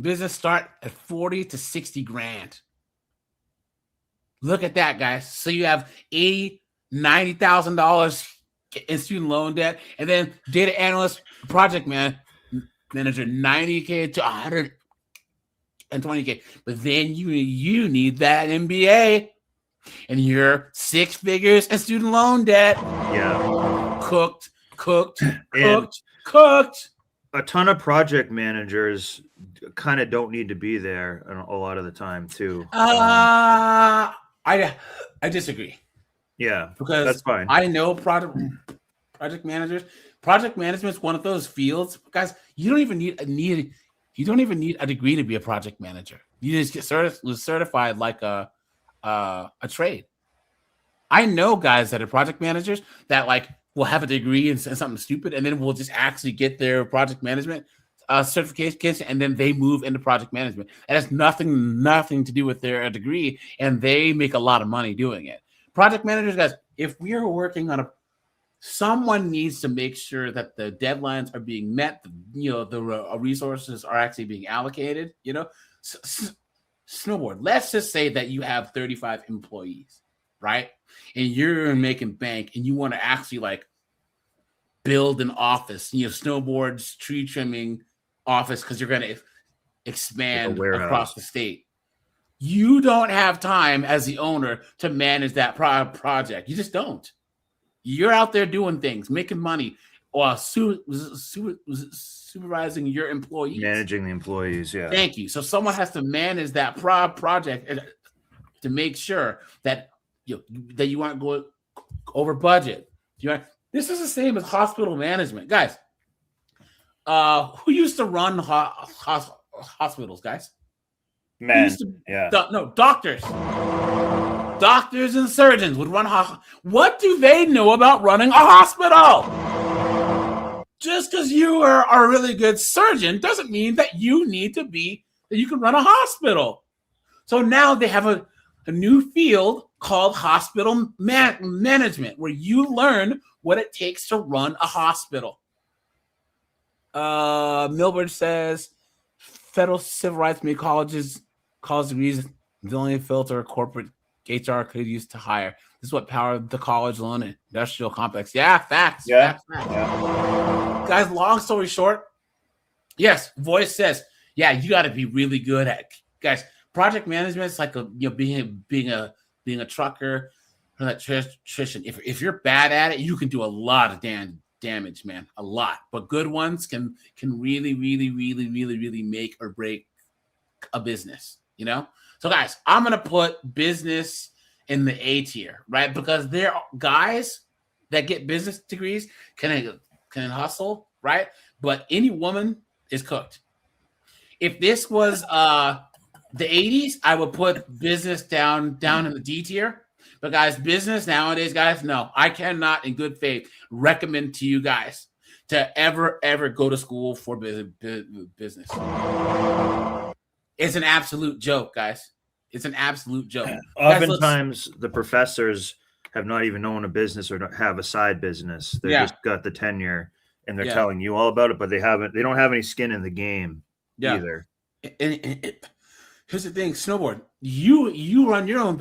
business start at 40 to 60 grand. Look at that, guys. So you have $90,000 in student loan debt, and then data analyst, project manager, 90K to and 20K. But then you need that MBA, and you're 6 figures and student loan debt. Yeah. Cooked. A ton of project managers kind of don't need to be there a lot of the time too. I disagree. Yeah, because that's fine. I know project managers. Project management is one of those fields, guys. You don't even need a degree to be a project manager. You just get certified like a trade. I know guys that are project managers that like will have a degree in something stupid, and then will just actually get their project management certification, and then they move into project management. And it's nothing to do with their degree, and they make a lot of money doing it. Project managers, guys, if we are working on someone needs to make sure that the deadlines are being met, the resources are actually being allocated, Snowboard, let's just say that you have 35 employees, right? And you're making bank and you want to actually like build an office, snowboards, tree trimming office, because you're going to expand across the state. You don't have time as the owner to manage that project. You just don't. You're out there doing things, making money, or supervising your employees. Managing the employees, yeah. Thank you. So someone has to manage that project to make sure that that you aren't going over budget. This is the same as hospital management, guys. Who used to run hospitals, guys? Men, doctors. Doctors and surgeons would run what do they know about running a hospital? Just because you are a really good surgeon doesn't mean that you can run a hospital. So now they have a new field called hospital management, where you learn what it takes to run a hospital. Milbert says federal civil rights made college degrees the only filter corporate HR could use to hire. This is what powered the college loan and industrial complex. Yeah, facts. Yeah. Facts. Guys, long story short, yes, Voice says, yeah, you got to be really good at, guys, project management is like being a trucker, an electrician. If you're bad at it, you can do a lot of damage, man, a lot. But good ones can really make or break a business, So guys, I'm gonna put business in the A tier, right? Because there are guys that get business degrees can hustle, right? But any woman is cooked. If this was the 80s, I would put business down in the D tier. But guys, business nowadays, guys, no, I cannot in good faith recommend to you guys to ever go to school for business. It's an absolute joke, guys. It's an absolute joke. Oftentimes, the professors have not even known a business or have a side business. They just got the tenure, and they're telling you all about it, but they don't have any skin in the game either. And here's the thing, Snowboard. You run your own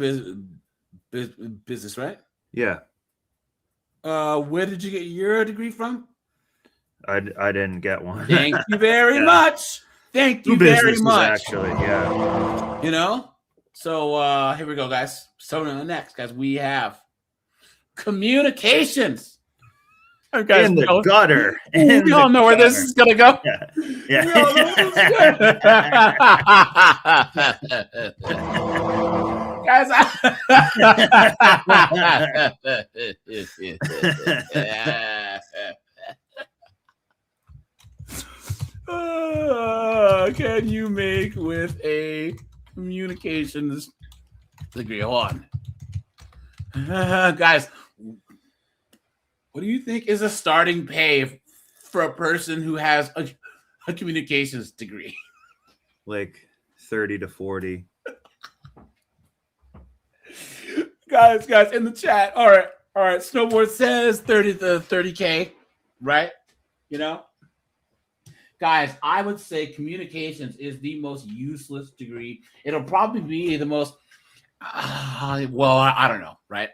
business, right? Yeah. Where did you get your degree from? I didn't get one. Thank you very much. Thank you very much. Actually, yeah. So here we go, guys. So next, guys, we have communications. Guys, in the gutter. We all know where this is gonna go. Guys, can you make with a communications degree? Hold on. Guys, what do you think is a starting pay for a person who has a communications degree? Like 30 to 40. Guys, in the chat. All right. Snowboard says 30 to 30K, right? Guys, I would say communications is the most useless degree. It'll probably be the most, I don't know, right?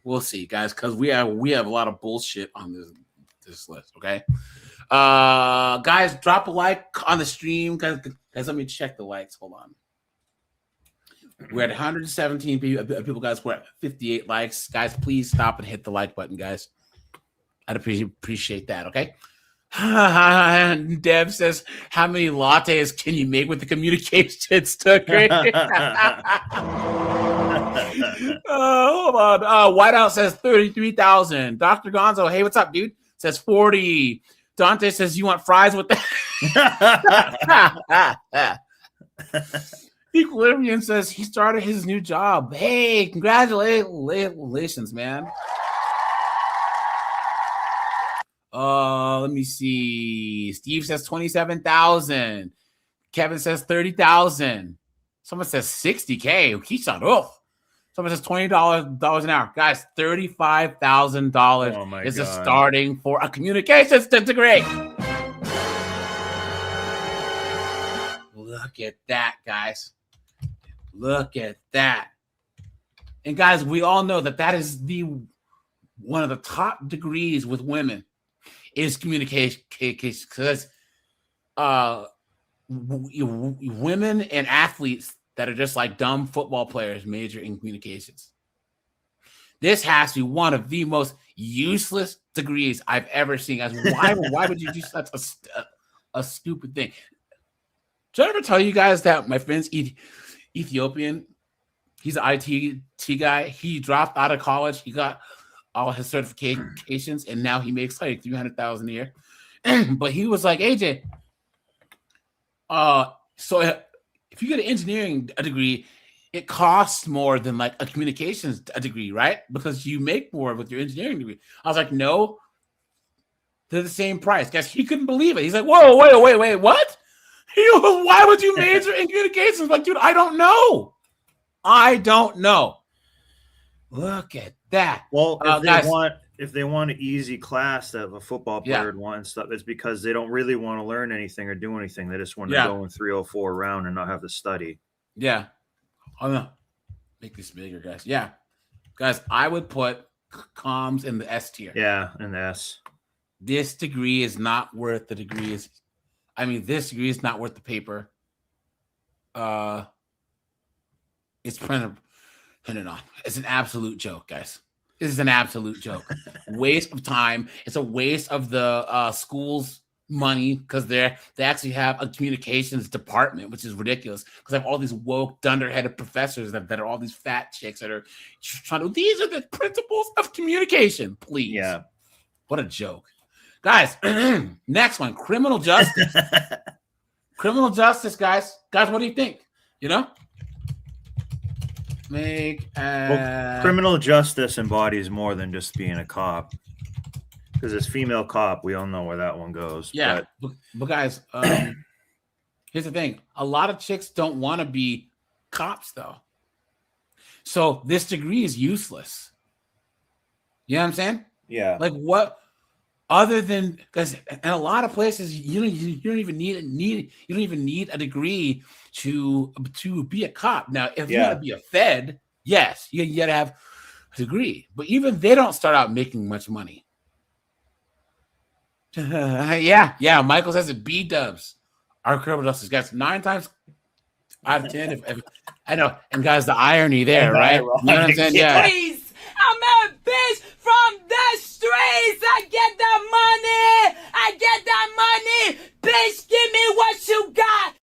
We'll see, guys, because we have a lot of bullshit on this list, okay? Guys, drop a like on the stream, guys. Guys, let me check the likes. Hold on. We're at 117 people, guys. We're at 58 likes. Guys, please stop and hit the like button, guys. I'd appreciate that, okay? Deb says, how many lattes can you make with the communications degree? Hold on. Whiteout says 33,000. Dr. Gonzo, hey, what's up, dude? Says 40. Dante says, you want fries with that? Equilibrium says he started his new job. Hey, congratulations, man. Let me see. Steve says 27,000. Kevin says 30,000. Someone says 60K. Keyshawn, oh. Someone says $20 an hour. Guys, $35,000 is the starting for a communications degree. Look at that, guys. Look at that. And guys, we all know that is one of the top degrees with women is communication, because women and athletes that are just like dumb football players major in communications. This has to be one of the most useless degrees I've ever seen, guys. Why would you do such a stupid thing? Did I ever tell you guys that my friend's Ethiopian? He's an IT guy. He dropped out of college. He got all his certifications, and now he makes like $300,000 a year. But he was like, AJ, so if you get an engineering degree, it costs more than like a communications degree, right? Because you make more with your engineering degree. I was like, no, they're the same price. Guys, he couldn't believe it. He's like, whoa, wait, what? Why would you major in communications? Like, dude, I don't know. Look at that. Well, if they want an easy class that a football player would want and stuff, it's because they don't really want to learn anything or do anything. They just want to go in 304 round and not have to study. Yeah. I'm gonna make this bigger, guys. Yeah. Guys, I would put comms in the S tier. Yeah, in the S. This degree is not worth the degrees. I mean, this degree is not worth the paper. It's printed on. It's an absolute joke, guys. This is an absolute joke. Waste of time. It's a waste of the school's money because they actually have a communications department, which is ridiculous because they have all these woke, dunderheaded professors that are all these fat chicks that are trying to. These are the principles of communication, please. Yeah. What a joke. Guys, next one, criminal justice. Criminal justice, guys. Guys, what do you think? You know? Criminal justice embodies more than just being a cop. Because this female cop, we all know where that one goes. Yeah. But guys, here's the thing. A lot of chicks don't want to be cops, though. So this degree is useless. You know what I'm saying? Yeah. Like what? Other than because in a lot of places you don't even need a degree to be a cop. Now, if you want to be a Fed, yes, you got to have a degree. But even they don't start out making much money. Yeah. Michael says it. B-dubs are criminal justice guys 9 times out of 10. If I know, and guys, the irony there, right? You know what I'm saying? Yeah. Please, I'm a bitch from the streets. I get that money. Bitch, give me what you got.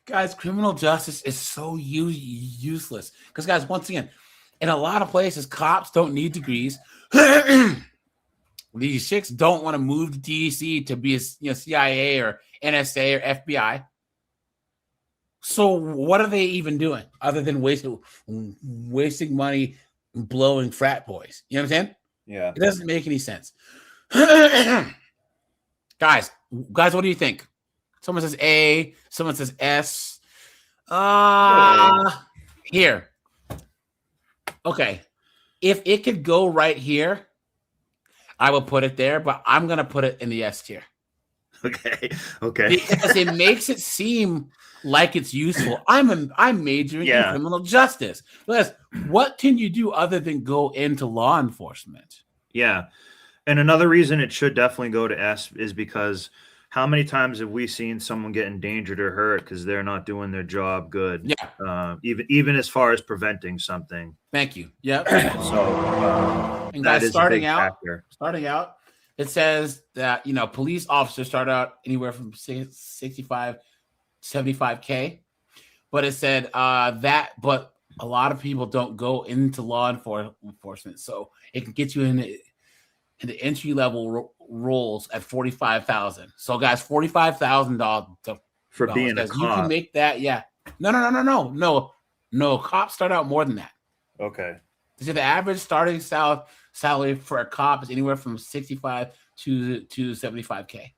Guys, criminal justice is so useless. Because, guys, once again, in a lot of places, cops don't need degrees. These chicks don't want to move to DC to be a CIA or NSA or FBI. So what are they even doing other than wasting money and blowing frat boys? You know what I'm saying? Yeah. It doesn't make any sense. Guys, what do you think? Someone says A, someone says S. Here. Okay. If it could go right here, I will put it there, but I'm going to put it in the S tier. Okay. Because it makes it seem like it's useful. I'm majoring in criminal justice. Because what can you do other than go into law enforcement? Yeah. And another reason it should definitely go to S is because how many times have we seen someone get endangered or hurt because they're not doing their job good? Yeah. Even as far as preventing something. Thank you. Yep. So and that guys, is a starting big out, factor. it says that police officers start out anywhere from 65 to 75K, but it said but a lot of people don't go into law enforcement, so it can get you in the entry level roles at $45,000. So guys, $45,000 for being a cop. You can make that. Yeah. No. Cops start out more than that. Okay. So the average starting salary for a cop is anywhere from 65 to 75K.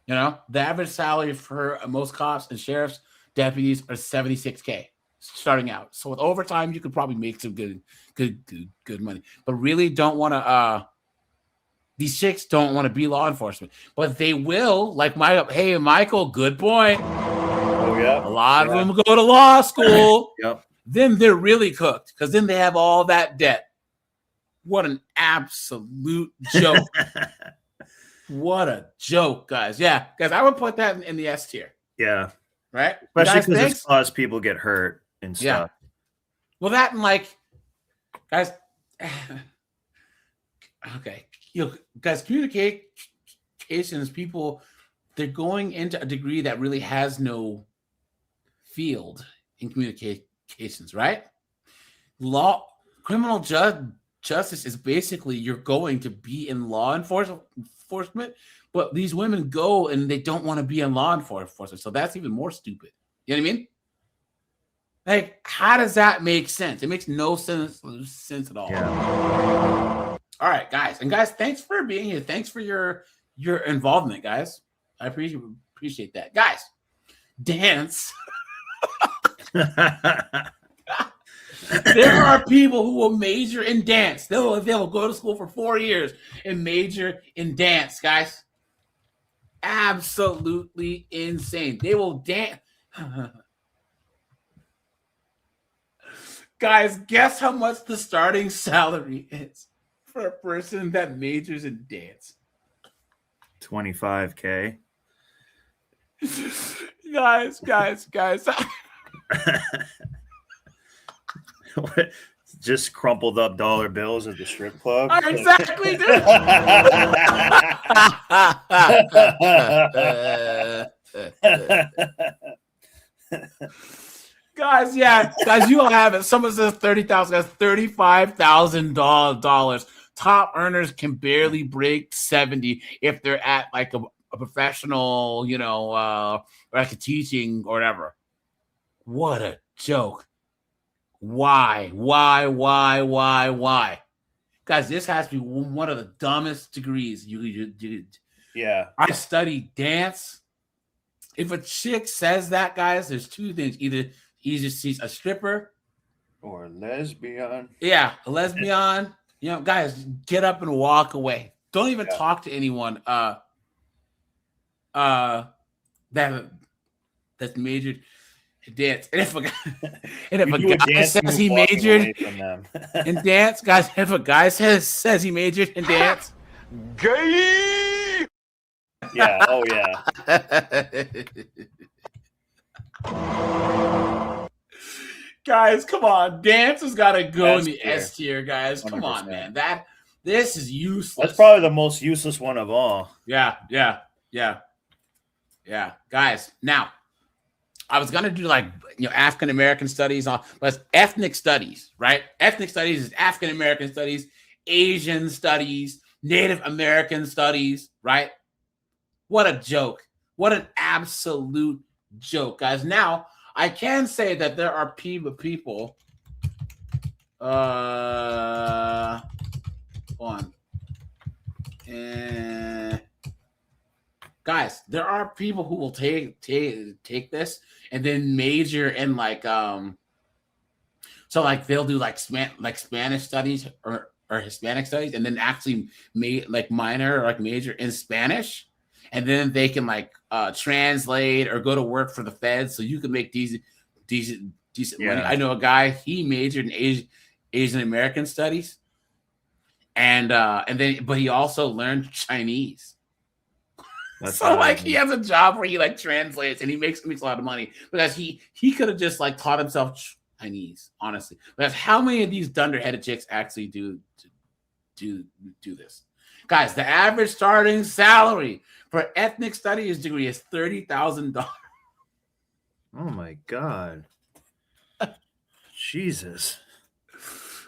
The average salary for most cops and sheriffs, deputies are 76K starting out. So with overtime, you could probably make some good money. But really don't want to. These chicks don't want to be law enforcement, but they will. Like Michael, good point. Oh yeah, a lot of them go to law school. Yep. Then they're really cooked because then they have all that debt. What an absolute joke. What a joke, guys. Yeah, guys, I would put that in the S tier. Yeah. Right? Especially because it's caused people get hurt and stuff. Yeah. Well, that and guys, okay. Guys, communications people, they're going into a degree that really has no field in communications, right? Criminal justice is basically you're going to be in law enforcement, but these women go and they don't want to be in law enforcement, so that's even more stupid. You know what I mean? Like, how does that make sense? It makes no sense at all. Yeah. All right, guys. And guys, thanks for being here. Thanks for your involvement, guys. I appreciate that. Guys, dance. There are people who will major in dance. They'll go to school for 4 years and major in dance, guys. Absolutely insane. They will dance. Guys, guess how much the starting salary is for a person that majors in dance? $25K. Guys. Just crumpled up dollar bills at the strip club. Exactly, dude. Guys, you all have it. Someone says $30,000. That's $35,000. Top earners can barely break 70 if they're at a professional, like a teaching or whatever. What a joke. Why? Guys, this has to be one of the dumbest degrees you did. Yeah. I study dance. If a chick says that, guys, there's two things. Either she's a stripper or a lesbian. Yeah, a lesbian. Guys, get up and walk away. Don't even talk to anyone that's majored in dance. And if a guy says he majored in dance, guys, if a guy says he majored in dance, gay. Yeah. Oh yeah. Guys, come on. Dance has got to go in the S-tier. S tier, guys. Come 100%. on, man. This is useless. That's probably the most useless one of all. Yeah. Guys, now, I was going to do African American studies, but it's ethnic studies, right? Ethnic studies is African American studies, Asian studies, Native American studies, right? What a joke. What an absolute joke, guys. Now, I can say that there are people guys, there are people who will take this and then major in they'll do Spanish studies or Hispanic studies and then actually minor or major in Spanish, and then they can translate or go to work for the feds so you can make decent money. I know a guy, he majored in Asian American studies, and then but he also learned Chinese. So like he has a job where he like translates and he makes a lot of money because he could have just like taught himself Chinese, honestly. But how many of these dunderheaded chicks actually do this? Guys, the average starting salary for ethnic studies degree is $30,000. Oh my God. Jesus.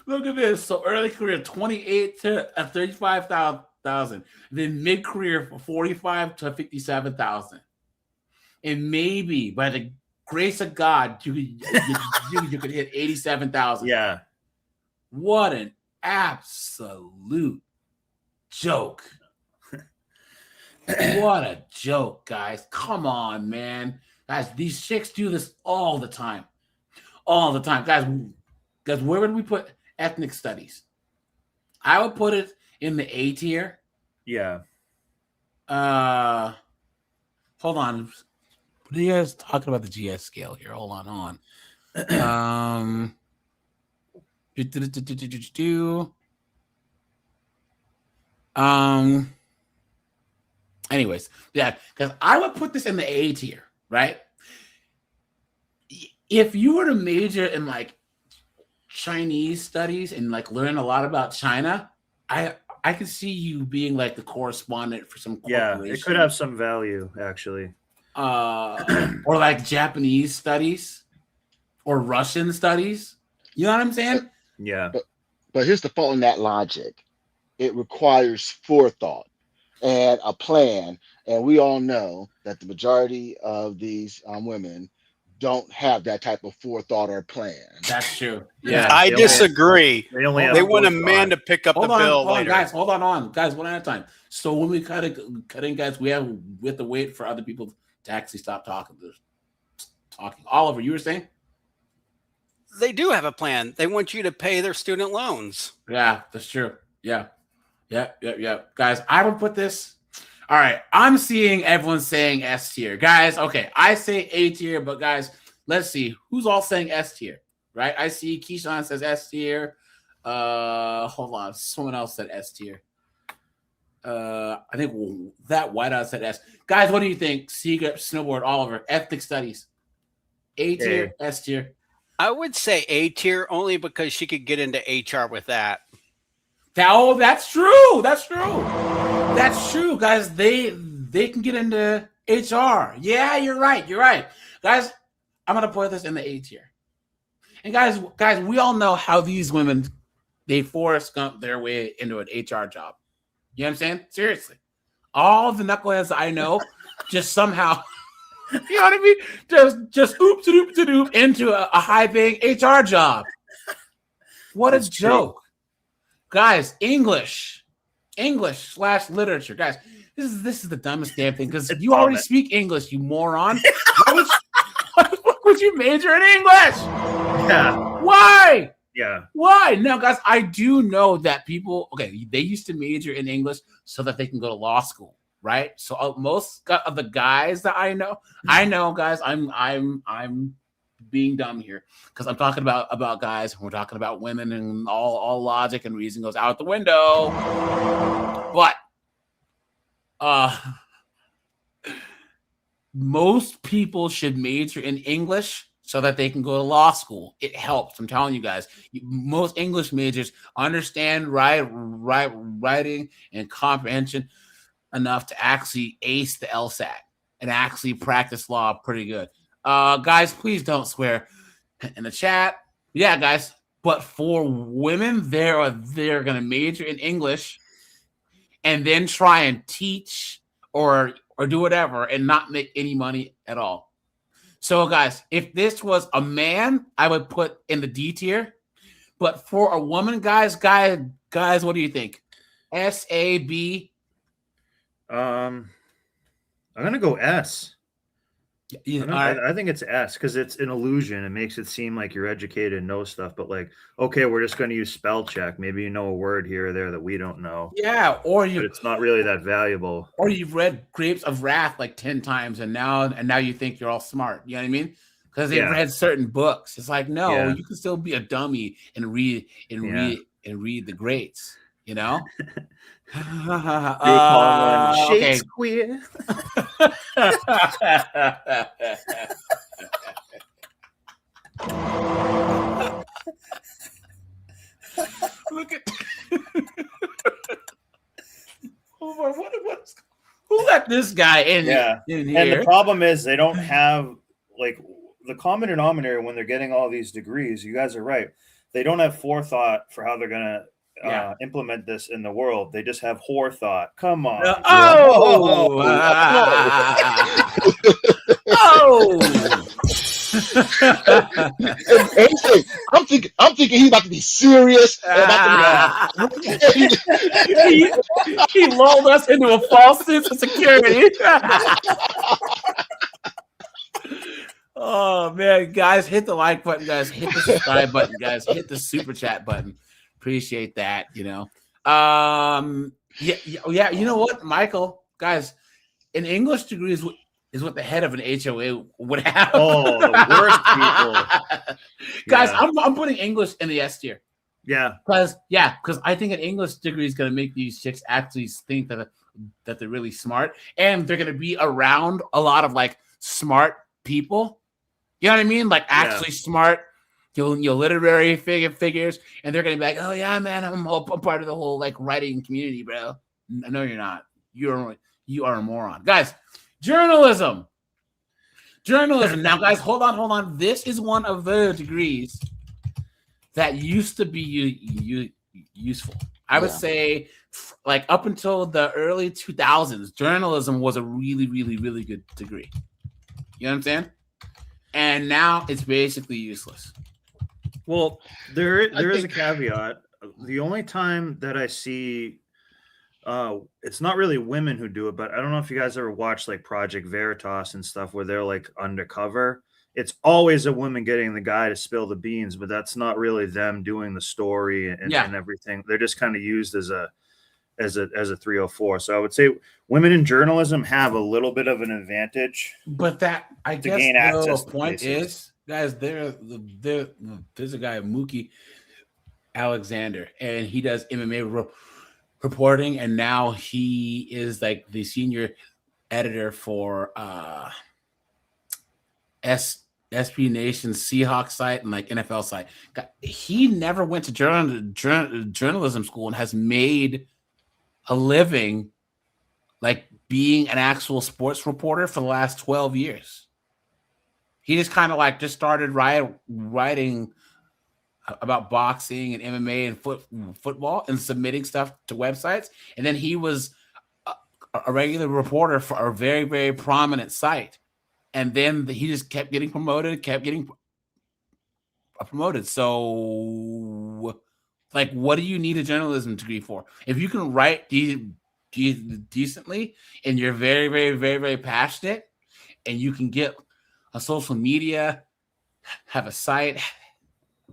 Look at this. So early career, 28 to 35,000. Then mid career, 45 to 57,000. And maybe by the grace of God, you could hit 87,000. Yeah. What an absolute joke. What a joke, guys. Come on, man. Guys, these chicks do this all the time. All the time. Guys, where would we put ethnic studies? I would put it in the A tier. Yeah. Hold on. What are you guys talking about the GS scale here? Hold on. Anyways, yeah, because I would put this in the A tier, right? If you were to major in like Chinese studies and like learn a lot about China, I could see you being like the correspondent for some corporation. Yeah, it could have some value actually. Or like Japanese studies or Russian studies. You know what I'm saying? Yeah. But here's the fault in that logic. It requires forethought and a plan. And we all know that the majority of these women don't have that type of forethought or plan. That's true. Yeah, I disagree. They only they want a man to pick up the bill later. Hold on, guys, one at a time. So when we cut in, guys, we have to wait for other people to actually stop talking. Oliver, you were saying? They do have a plan. They want you to pay their student loans. Yeah, that's true. Yeah. Guys, I would put this. All right, I'm seeing everyone saying S tier. Guys, okay, I say A tier, but guys, let's see. Who's all saying S tier, right? I see Keyshawn says S tier. Hold on. Someone else said S tier. I think that Whiteout said S. Guys, what do you think? Secret, Snowboard, Oliver, ethnic studies. A tier, S tier. I would say A tier only because she could get into HR with that. Oh, that's true. That's true, guys. They can get into HR. Yeah, you're right. Guys, I'm gonna put this in the A tier. And guys, we all know how these women they force their way into an HR job. You know what I'm saying? Seriously. All the knuckleheads I know just somehow, you know what I mean? Just oop into a high-paying HR job. What a joke. Guys, English/literature. Guys, this is the dumbest damn thing because you already speak English, you moron. Why would you major in English? Yeah. Why? Yeah. Why? No, guys, I do know that people, they used to major in English so that they can go to law school, right? So most of the guys that I know, guys, I'm being dumb here because I'm talking about guys. We're talking about women, and all logic and reason goes out the window. But most people should major in English so that they can go to law school. It helps. I'm telling you guys. Most English majors understand writing and comprehension enough to actually ace the LSAT and actually practice law pretty good. Guys, please don't swear in the chat. Yeah, guys. But for women, they're gonna major in English and then try and teach or do whatever and not make any money at all. So, guys, if this was a man, I would put in the D tier. But for a woman, guys, what do you think? S, A, B? I'm gonna go S. I think it's S because it's an illusion. It makes it seem like you're educated and know stuff, but like, okay, we're just going to use spell check. Maybe you know a word here or there that we don't know. Yeah, but it's not really that valuable. Or you've read Grapes of Wrath like 10 times, and now you think you're all smart. You know what I mean? Because they've read certain books. It's like, no, you can still be a dummy and read the greats. You know. Okay. Shakespeare. Look at who let this guy in? Yeah, in here? And the problem is they don't have like the common denominator when they're getting all these degrees. You guys are right. They don't have forethought for how they're gonna implement this in the world. They just have whore-thought. Come on. I'm thinking he's about to be serious. He lulled us into a false sense of security. Oh man, guys, hit the like button, guys. Hit the subscribe button, guys. Hit the super chat button. Appreciate that. You know, yeah. You know what, Michael, guys, an English degree is what the head of an HOA would have. Oh, the worst people. Guys, I'm putting English in the S tier. Yeah. Because I think an English degree is going to make these chicks actually think that they're really smart, and they're going to be around a lot of like smart people. You know what I mean? Like actually smart, literary figures, and they're going to be like, oh yeah, man, I'm part of the whole like writing community, bro. No, you're not. You are a moron, guys. Journalism. Now, guys, hold on. This is one of the degrees that used to be useful. I would say, like up until the early 2000s, journalism was a really, really, really good degree. You know what I'm saying? And now it's basically useless. Well, there is a caveat. The only time that I see, it's not really women who do it, but I don't know if you guys ever watched like Project Veritas and stuff where they're like undercover. It's always a woman getting the guy to spill the beans, but that's not really them doing the story and everything. They're just kind of used as a 304. So I would say women in journalism have a little bit of an advantage. But that, I guess, the point is, guys, there's a guy, Mookie Alexander, and he does MMA reporting, and now he is like the senior editor for SB Nation's Seahawks site and like NFL site. He never went to journalism school and has made a living like being an actual sports reporter for the last 12 years. He just kind of like just started writing about boxing and MMA and football and submitting stuff to websites. And then he was a regular reporter for a very, very prominent site. And then he just kept getting promoted. So like, what do you need a journalism degree for? If you can write decently and you're very, very, very, very passionate and you can get a social media, have a site,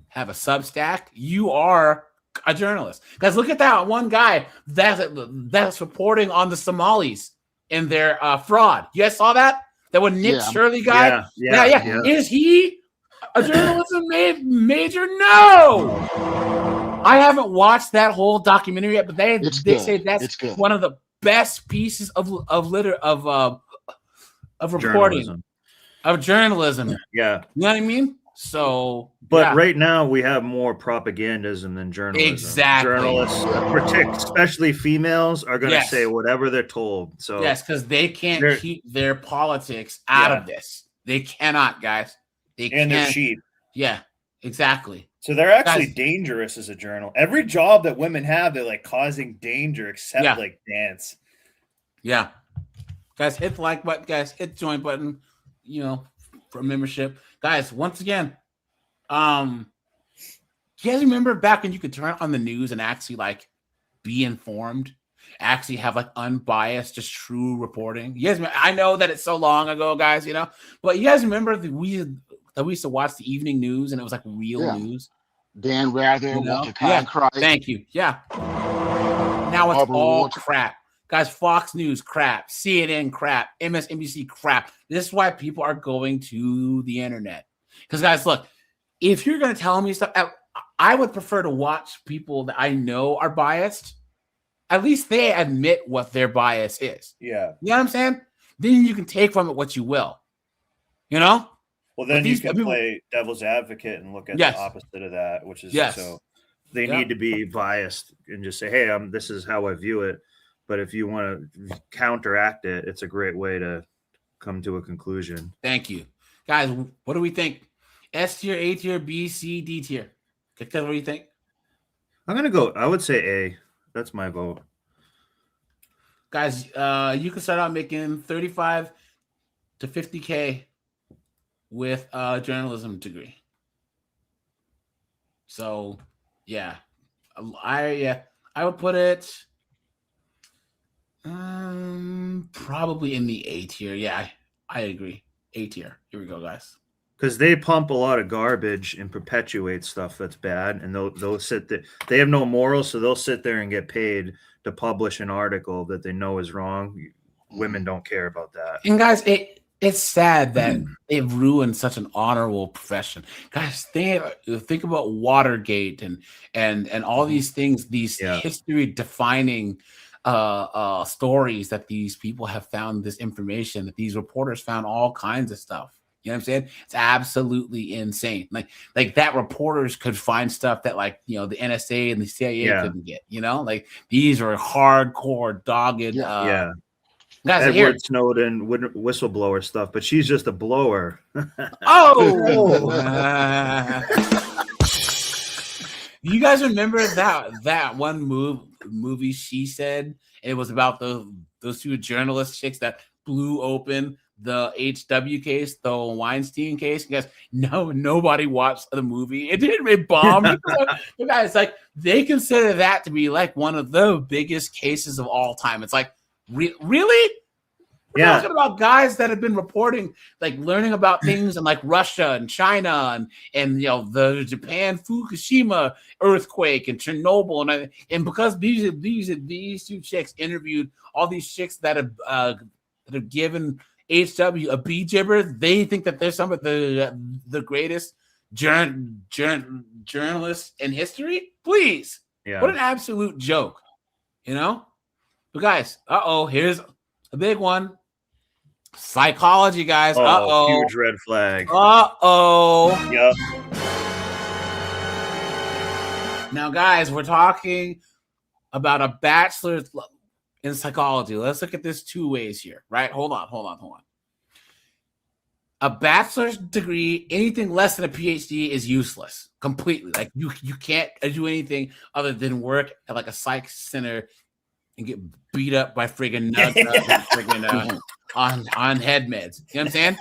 have a Substack, you are a journalist. Guys, look at that one guy that's reporting on the Somalis and their fraud. You guys saw that? That one Nick Shirley guy? Yeah. Is he a journalism major? No. I haven't watched that whole documentary yet, but they say that's one of the best pieces of reporting, of journalism. Yeah. You know what I mean? So, but right now we have more propagandism than journalism. Exactly. Journalists, especially females, are going to say whatever they're told. So because they can't keep their politics out of this. They cannot, guys. They're cheap. Yeah, exactly. So they're actually dangerous as a journal. Every job that women have, they're like causing danger, except like dance. Yeah, guys, hit the like button. Guys, hit the join button. You know, for membership. Guys, once again, do you guys remember back when you could turn on the news and actually like be informed, actually have like unbiased, just true reporting? You guys, I know that it's so long ago, guys, you know, but you guys remember that we used to watch the evening news and it was like real news. Dan Rather, Walter Cronkite. Thank you. Yeah. Now it's all crap. Guys, Fox News crap, CNN crap, MSNBC crap. This is why people are going to the internet. Because, guys, look, if you're going to tell me stuff, I would prefer to watch people that I know are biased at least they admit what their bias is. Yeah. You know what I'm saying? Then you can take from it what you will. You know? Well, then you can play devil's advocate and look at the opposite of that, which is so they need to be biased and just say, hey, this is how I view it. But if you want to counteract it, it's a great way to come to a conclusion. Thank you. Guys, what do we think? S tier, A tier, B, C, D tier. What do you think? I'm going to go, I would say A. That's my vote. Guys, you can start out making 35 to 50K with a journalism degree. So, yeah. I would put it probably in the A tier. Yeah, I agree. A tier. Here we go, guys. Because they pump a lot of garbage and perpetuate stuff that's bad, and they'll sit there. They have no morals, so they'll sit there and get paid to publish an article that they know is wrong. Women don't care about that. And guys, it's sad that they've ruined such an honorable profession. Guys, think about Watergate and all these things, these history-defining stories that these people have found this information, that these reporters found all kinds of stuff. You know what I'm saying? It's absolutely insane. Like that reporters could find stuff that like, the NSA and the CIA couldn't get, like these are hardcore dogged. Guys, Edward Snowden whistleblower stuff, but she's just a blower. You guys remember that one movie She Said? It was about those two journalist chicks that blew open the HW case, the Weinstein case. Guys, nobody watched the movie. It bombed. But guys, like they consider that to be like one of the biggest cases of all time. It's like, really? We're talking about guys that have been reporting, like learning about things in like Russia and China and the Japan Fukushima earthquake and Chernobyl and because these two chicks interviewed all these chicks that have given HW a B jibber, they think that they're some of the greatest journalists in history. Please, what an absolute joke, But guys, here's a big one. Psychology, guys. Huge red flag. Yep. Now, guys, we're talking about a bachelor's in psychology. Let's look at this two ways here, right? Hold on. A bachelor's degree, anything less than a PhD is useless completely. Like you can't do anything other than work at like a psych center and get beat up by friggin' nuts on head meds. You know what I'm saying?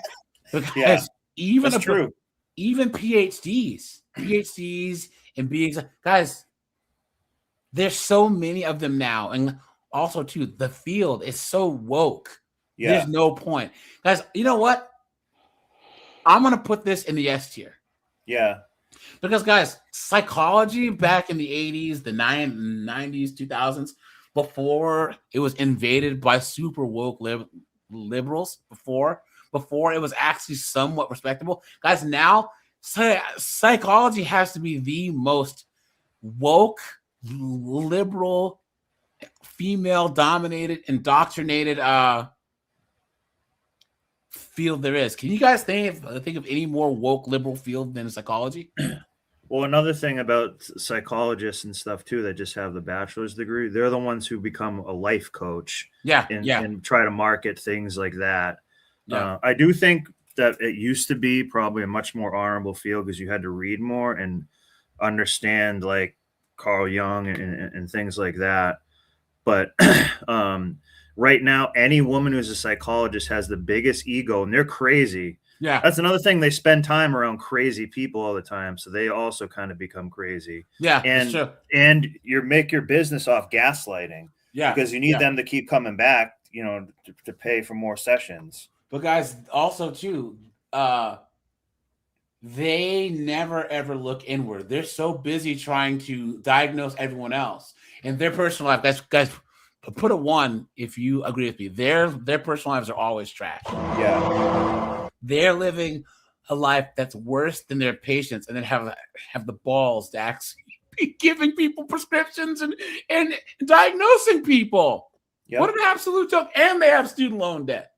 Because even PhDs and being guys, there's so many of them now, and also too, the field is so woke. There's no point, guys. You know what? I'm gonna put this in the S tier. Because guys, psychology back in the 80s, the 90s, 2000s, before it was invaded by super woke liberals, before it was actually somewhat respectable. Guys, now psychology has to be the most woke, liberal, female-dominated, indoctrinated field there is. Can you guys think of any more woke liberal field than psychology? Well, another thing about psychologists and stuff too that just have the bachelor's degree, they're the ones who become a life coach and try to market things like that. I do think that it used to be probably a much more honorable field because you had to read more and understand like Carl Jung and things like that. But right now, any woman who's a psychologist has the biggest ego and they're crazy. Yeah. That's another thing. They spend time around crazy people all the time. So they also kind of become crazy. Yeah. And you make your business off gaslighting. Yeah. Because you need them to keep coming back, to pay for more sessions. But guys, also too, they never ever look inward. They're so busy trying to diagnose everyone else in their personal life. Guys, put a 1 if you agree with me. Their personal lives are always trash. Yeah. They're living a life that's worse than their patients, and then have the balls to giving people prescriptions and diagnosing people. Yep. What an absolute joke. And they have student loan debt.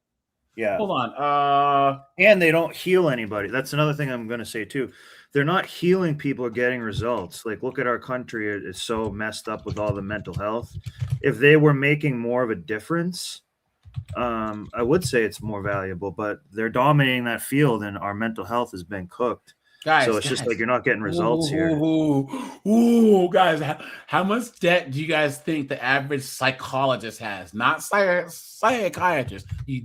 Yeah. Hold on. And they don't heal anybody. That's another thing I'm going to say too. They're not healing people or getting results. Like, look at our country. It's so messed up with all the mental health. If they were making more of a difference, I would say it's more valuable, but they're dominating that field and our mental health has been cooked. Guys, so it's just like you're not getting results here. Ooh, guys, how much debt do you guys think the average psychologist has? Not psychiatrist. You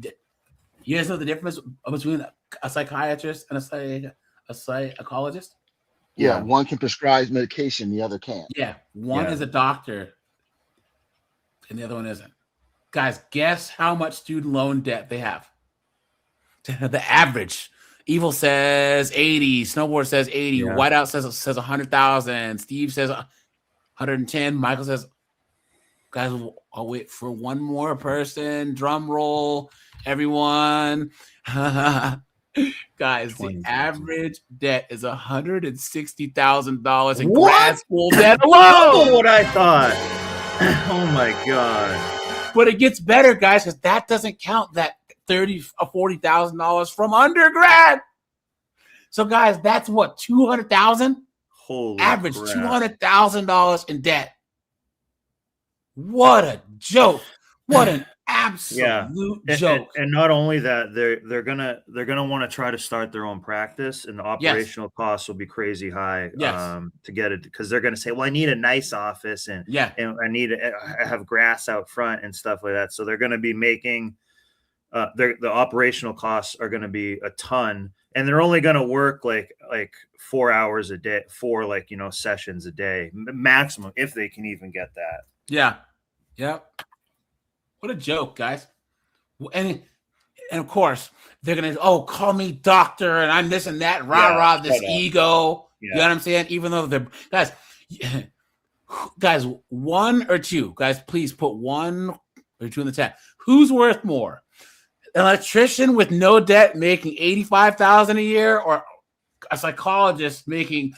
guys know the difference between a psychiatrist and a psychologist? Yeah, one can prescribe medication, the other can't. Yeah, one is a doctor and the other one isn't. Guys, guess how much student loan debt they have? The average. Evil says 80. Snowboard says 80. Yeah. Whiteout says 100,000. Steve says 110. Michael says, guys, I'll wait for one more person. Drum roll, everyone. Guys, the average debt is $160,000 in grad school debt alone. What I thought. Oh my God. But it gets better, guys, because that doesn't count that $30,000 or $40,000 from undergrad. So, guys, that's what, $200,000? Holy average crap. $200,000 in debt. What a joke! What an absolute joke! And not only that, they're gonna want to try to start their own practice, and the operational costs will be crazy high. To get it, because they're gonna say, "Well, I need a nice office, and I have grass out front and stuff like that." So they're gonna be making the operational costs are gonna be a ton, and they're only gonna work like 4 hours a day, 4 sessions a day maximum, if they can even get that. Yeah. What a joke, guys. And of course, they're going to, call me doctor and I'm this and that, this ego. You know what I'm saying? Even though they're, guys, one or two. Guys, please put one or two in the chat. Who's worth more? An electrician with no debt making $85,000 a year, or a psychologist making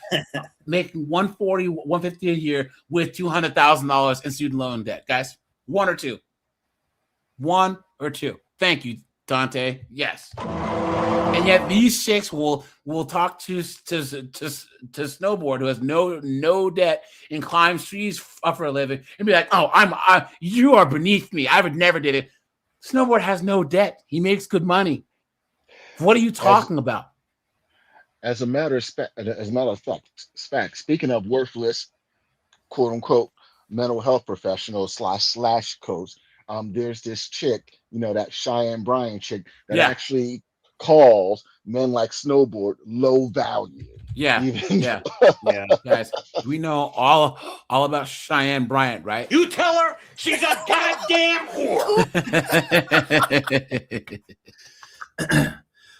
$140,000, $150,000 a year with $200,000 in student loan debt? Guys, one or two. One or two. Thank you, Dante. Yes. And yet these chicks will talk to Snowboard, who has no debt and climbs trees for a living, and be like, "Oh, you are beneath me. I would never did it." Snowboard has no debt. He makes good money. What are you talking about? As a matter of fact, speaking of worthless, quote unquote, mental health professionals slash coach, there's this chick, that Cheyenne Bryan chick that actually calls men like Snowboard low value. Yeah. Guys, we know all about Cheyenne Bryant, right? You tell her she's a goddamn whore.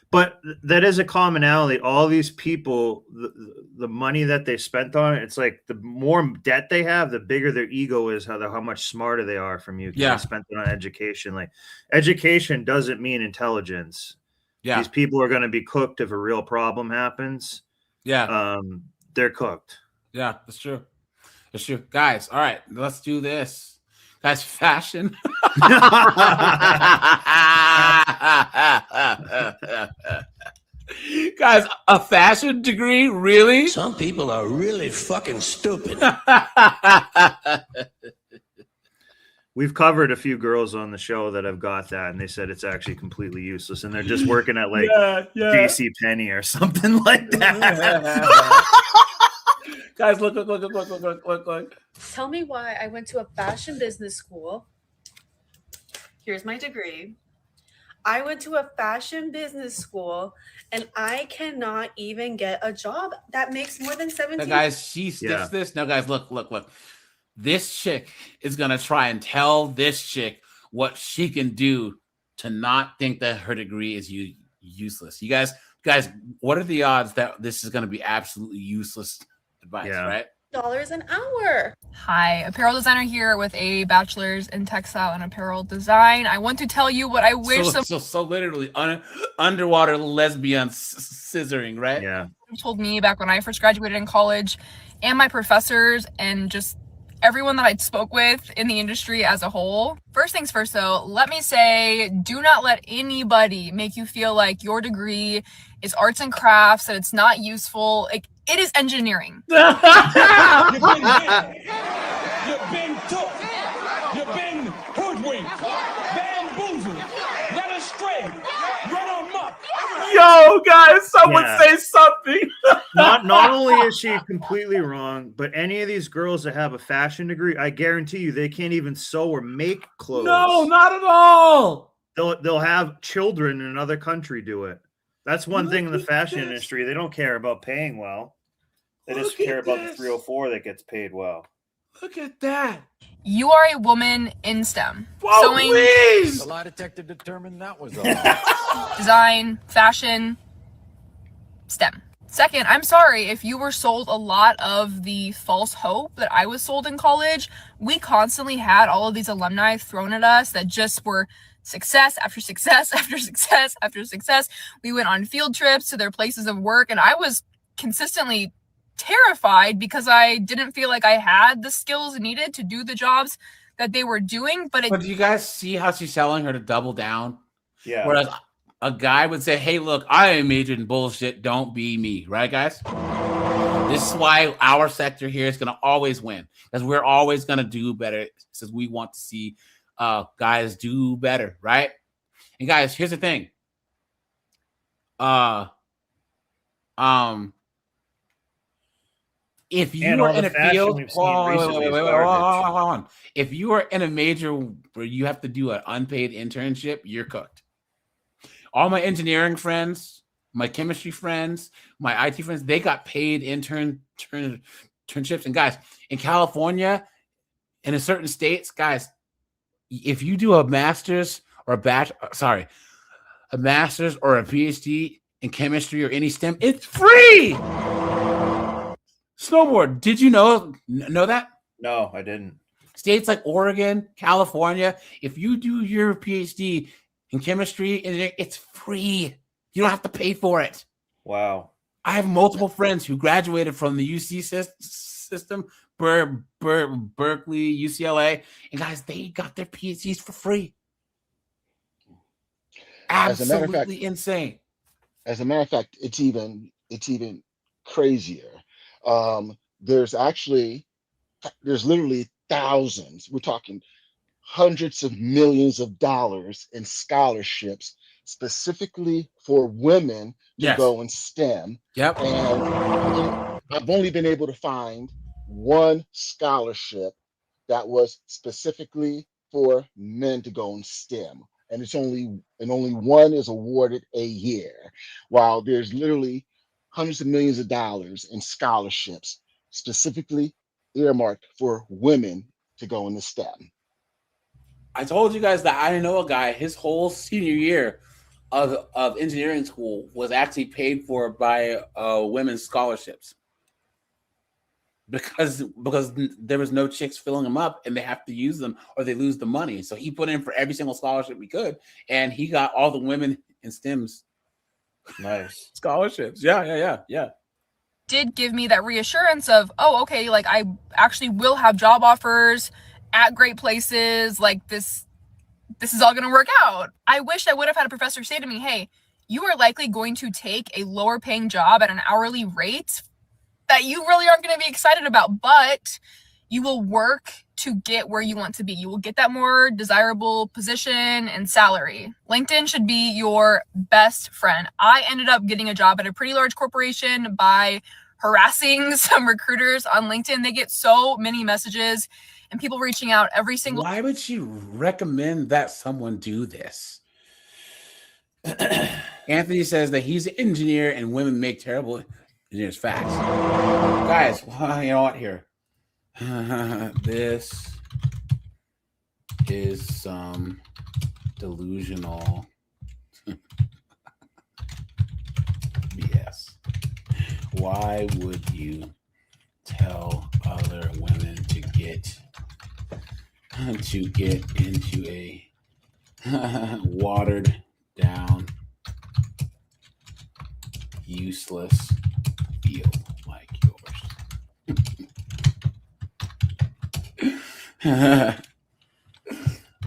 But that is a commonality. All these people, the money that they spent on it, it's like the more debt they have, the bigger their ego is, how much smarter they are from you. They spent it on education. Like, education doesn't mean intelligence. Yeah. These people are going to be cooked if a real problem happens. Yeah. They're cooked. Yeah, that's true. That's true. Guys, all right, let's do this. Guys, fashion. Guys, a fashion degree? Really? Some people are really fucking stupid. We've covered a few girls on the show that have got that, and they said it's actually completely useless, and they're just working at JC Penney or something like that. Guys, look. Tell me why I went to a fashion business school. Here's my degree. I went to a fashion business school and I cannot even get a job that makes more than 17. Now, guys, she sticks this. Now, guys, look. This chick is going to try and tell this chick what she can do to not think that her degree is useless. You guys, what are the odds that this is going to be absolutely useless advice, right? $1 an hour. Hi, apparel designer here with a bachelor's in textile and apparel design. I want to tell you what I wish so literally underwater lesbian scissoring, right? Yeah. told me back when I first graduated in college and my professors and just everyone that I spoke with in the industry as a whole. First things first though, let me say, do not let anybody make you feel like your degree is arts and crafts, that it's not useful. It is engineering. You've been hit. You've been took. You've been hoodwinked, bamboozled, led astray, run amok. Yo, guys, someone say something. Not only is she completely wrong, but any of these girls that have a fashion degree, I guarantee you they can't even sew or make clothes. No, not at all. They'll have children in another country do it. That's one thing in the fashion industry. They don't care about paying well. They just care about the 304 that gets paid well. Look at that. You are a woman in STEM. Whoa, Sewing, please. The lie detector determined that was all. design, fashion, STEM. Second, I'm sorry if you were sold a lot of the false hope that I was sold in college. We constantly had all of these alumni thrown at us that just were success after success after success after success. We went on field trips to their places of work, and I was consistently terrified because I didn't feel like I had the skills needed to do the jobs that they were doing. But do you guys see how she's telling her to double down? Yeah. Whereas a guy would say, hey, look, I majored in bullshit. Don't be me. Right, guys? This is why our sector here is going to always win, because we're always going to do better, since we want to see guys do better, right? And guys, here's the thing. If you are in a field, hold on. If you are in a major where you have to do an unpaid internship, you're cooked. All my engineering friends, my chemistry friends, my IT friends, they got paid internships. And guys, in California, and in certain states, guys, if you do a master's or a master's or a PhD in chemistry or any STEM, it's free. Snowboard. Did you know that? No, I didn't. States like Oregon, California, if you do your PhD in chemistry, it's free. You don't have to pay for it. Wow. I have multiple friends who graduated from the UC system, Berkeley, UCLA, and guys, they got their PhDs for free. Absolutely insane. As a matter of fact, it's even crazier. There's literally thousands. We're talking hundreds of millions of dollars in scholarships specifically for women to go in STEM. Yep. And I've only been able to find one scholarship that was specifically for men to go in STEM. And only one is awarded a year, while there's literally hundreds of millions of dollars in scholarships specifically earmarked for women to go into STEM. I told you guys that I know a guy, his whole senior year of engineering school was actually paid for by women's scholarships. Because there was no chicks filling them up, and they have to use them or they lose the money. So he put in for every single scholarship he could, and he got all the women in STEMs. Nice. Scholarships. Yeah. Did give me that reassurance of, oh, okay, like I actually will have job offers at great places. Like this is all going to work out. I wish I would have had a professor say to me, hey, you are likely going to take a lower paying job at an hourly rate that you really aren't going to be excited about, but you will work to get where you want to be. You will get that more desirable position and salary. LinkedIn should be your best friend. I ended up getting a job at a pretty large corporation by harassing some recruiters on LinkedIn. They get so many messages and people reaching out every single. Why would she recommend that someone do this? Anthony says that he's an engineer and women make terrible engineers. Facts. Guys, well, you know what? Here. This is some delusional BS. Why would you tell other women to get into a watered down, useless field like yours?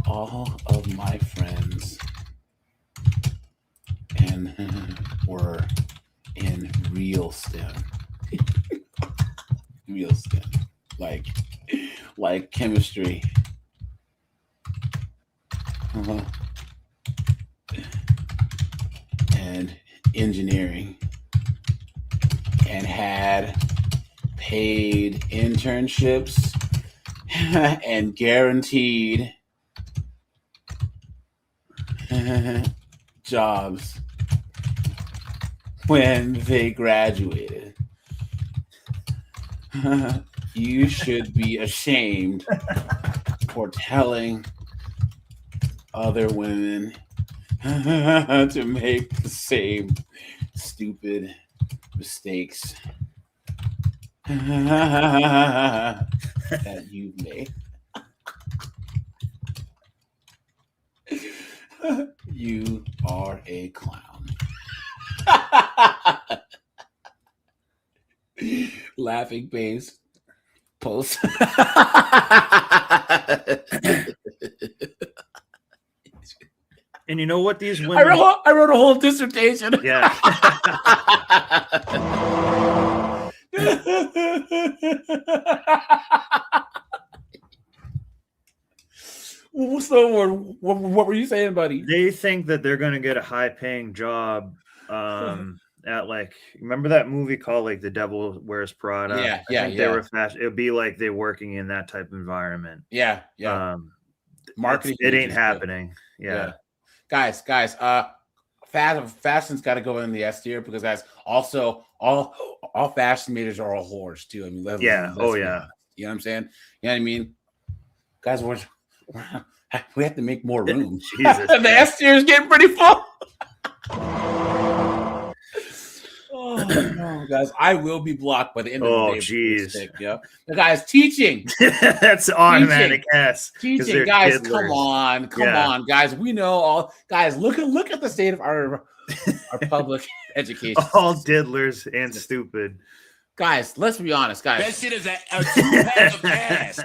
All of my friends were in real STEM. Real STEM. Like chemistry. And engineering. And had paid internships and guaranteed jobs when they graduated. You should be ashamed for telling other women to make the same stupid mistakes that you've made. You are a clown. Laughing face post. And you know what these women... I wrote a whole dissertation. Yeah. So what were you saying, buddy? They think that they're going to get a high-paying job at like, remember that movie called like The Devil Wears Prada? Yeah. They were fast. It would be like they're working in that type of environment. Yeah. Marketing. It ain't happening. Yeah. Guys. Fashion's got to go in the S tier because guys, also all fashion majors are all whores too. I mean, let's yeah. You know what I'm saying? You know what I mean? Guys, we have to make more room. Jesus. The S tier is getting pretty full. Oh no, guys, I will be blocked by the end of the day. Jeez. Yeah, guys, teaching. That's automatic S. Teaching, guys, come on, guys. We know all guys. Look at the state of our public education. All diddlers and stupid. Guys, let's be honest, guys. That shit is a two-pack of ass.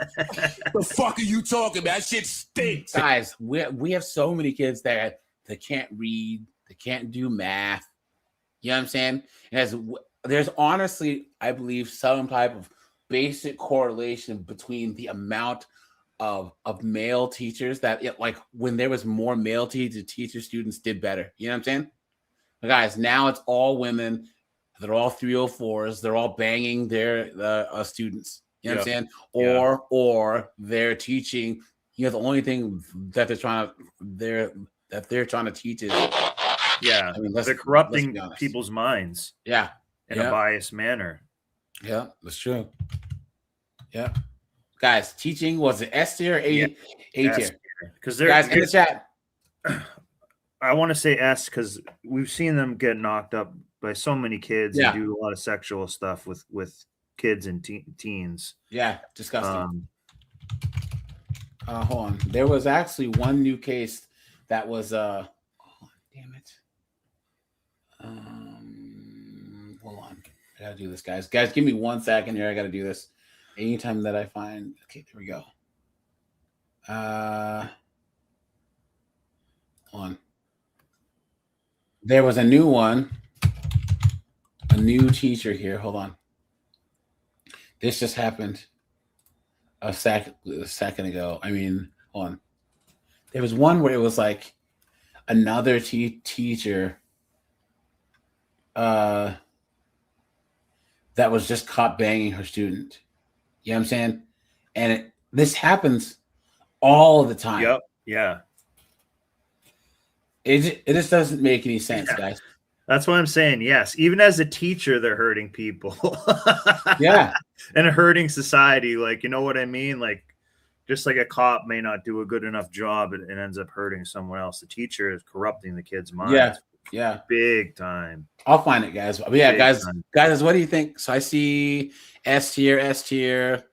The fuck are you talking about? That shit stinks. Guys, we have so many kids that can't read, they can't do math. You know what I'm saying? There's honestly, I believe, some type of basic correlation between the amount of male teachers that like when there was more male teachers, students did better. You know what I'm saying? But guys, now it's all women. They're all 304s. They're all banging their students. You know what I'm saying? Or they're teaching. You know, the only thing that they're trying to teach is I mean, they're corrupting people's minds. Yeah, in a biased manner. Yeah, that's true. Yeah, guys, teaching was it S tier or A tier? Because they're guys in the chat. I want to say S because we've seen them get knocked up by so many kids and do a lot of sexual stuff with kids and teens. Yeah, disgusting. Hold on. There was actually one new case that was damn it. Hold on. I gotta do this, guys. Guys, give me 1 second here. I gotta do this. Anytime that I find there we go. Hold on. There was a new one. A new teacher here. Hold on. This just happened a second ago. I mean, hold on. There was one where it was like another teacher that was just caught banging her student. You know what I'm saying? And this happens all the time. Yep. Yeah. It just doesn't make any sense, guys. That's what I'm saying. Yes. Even as a teacher, they're hurting people. Yeah. And hurting society. Like, you know what I mean? Like, just like a cop may not do a good enough job and ends up hurting someone else. The teacher is corrupting the kid's mind. Yeah. Yeah. Big time. I'll find it, guys. But yeah, Big guys, time. guys, what do you think? So I see S tier.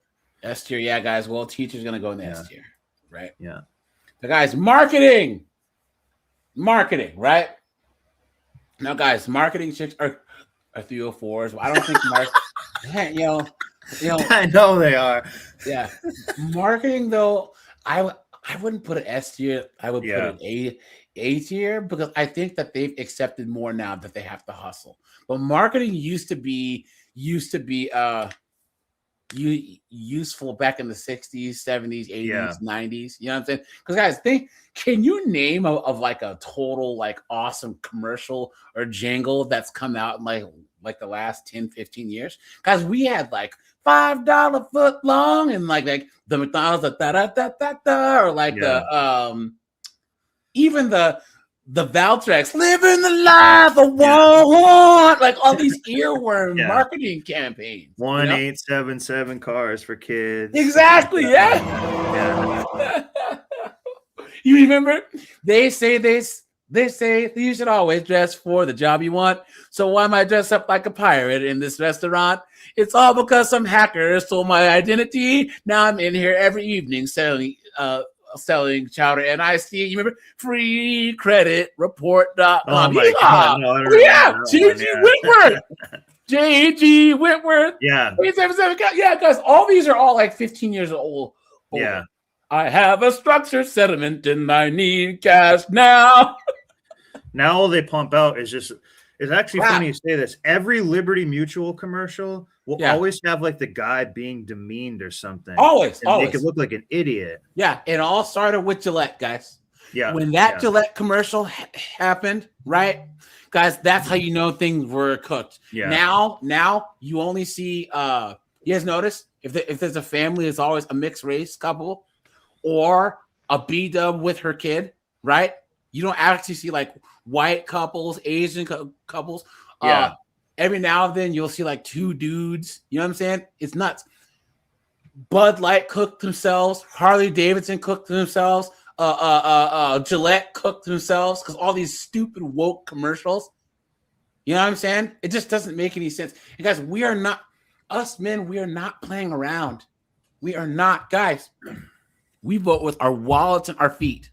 Yeah, guys. Well, teacher's going to go in the S tier, right? Yeah. The guys, marketing, right? Now, guys, marketing chicks are 304s. I don't think You know, I know they are. Yeah. Marketing though, I wouldn't put it S tier. I would put it A tier because I think that they've accepted more now that they have to hustle. But marketing used to be useful back in the 60s, 70s, 80s, 90s. You know what I'm saying? Because guys, can you name of like a total like awesome commercial or jingle that's come out in like the last 10, 15 years? Guys, we had like $5 foot long and like the McDonald's or like the even the Valtrex living the life of want, like all these earworm marketing campaigns. 1877 cars for kids. Exactly. Yeah. You remember? They say you should always dress for the job you want. So why am I dressed up like a pirate in this restaurant? It's all because some hacker stole my identity. Now I'm in here every evening selling chowder, and I see, you remember, freecreditreport.com. Oh my God. No, J.G. Whitworth. J.G. Whitworth. Yeah. 877. Yeah, guys, all these are all like 15 years old. Yeah. I have a structured settlement and I need cash now. Now all they pump out is just, it's actually funny you say this. Every Liberty Mutual commercial will always have like the guy being demeaned or something. Always. Make it look like an idiot. Yeah, it all started with Gillette, guys. Yeah. When that Gillette commercial happened, right? Guys, that's how you know things were cooked. Yeah. Now you only see you guys notice if there's a family, it's always a mixed race couple or a B-dub with her kid, right? You don't actually see like white couples, Asian couples. Yeah. Every now and then you'll see like two dudes. You know what I'm saying? It's nuts. Bud Light cooked themselves. Harley Davidson cooked themselves. Gillette cooked themselves because all these stupid woke commercials. You know what I'm saying? It just doesn't make any sense. And guys, we are not playing around. We are not, guys. We vote with our wallets and our feet.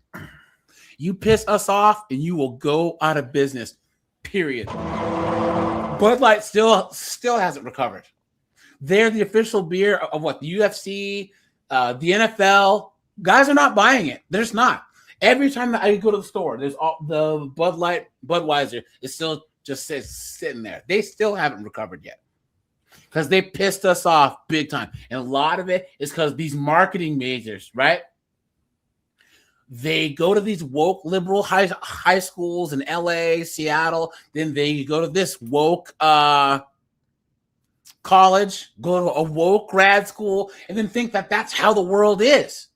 You piss us off and you will go out of business. Period. Bud Light still hasn't recovered. They're the official beer of what? The UFC, the NFL. Guys are not buying it. They're just not. Every time that I go to the store, there's all the Bud Light, Budweiser is still just sitting there. They still haven't recovered yet because they pissed us off big time. And a lot of it is because these marketing majors, right? They go to these woke liberal high schools in LA, Seattle. Then they go to this woke college, go to a woke grad school, and then think that that's how the world is.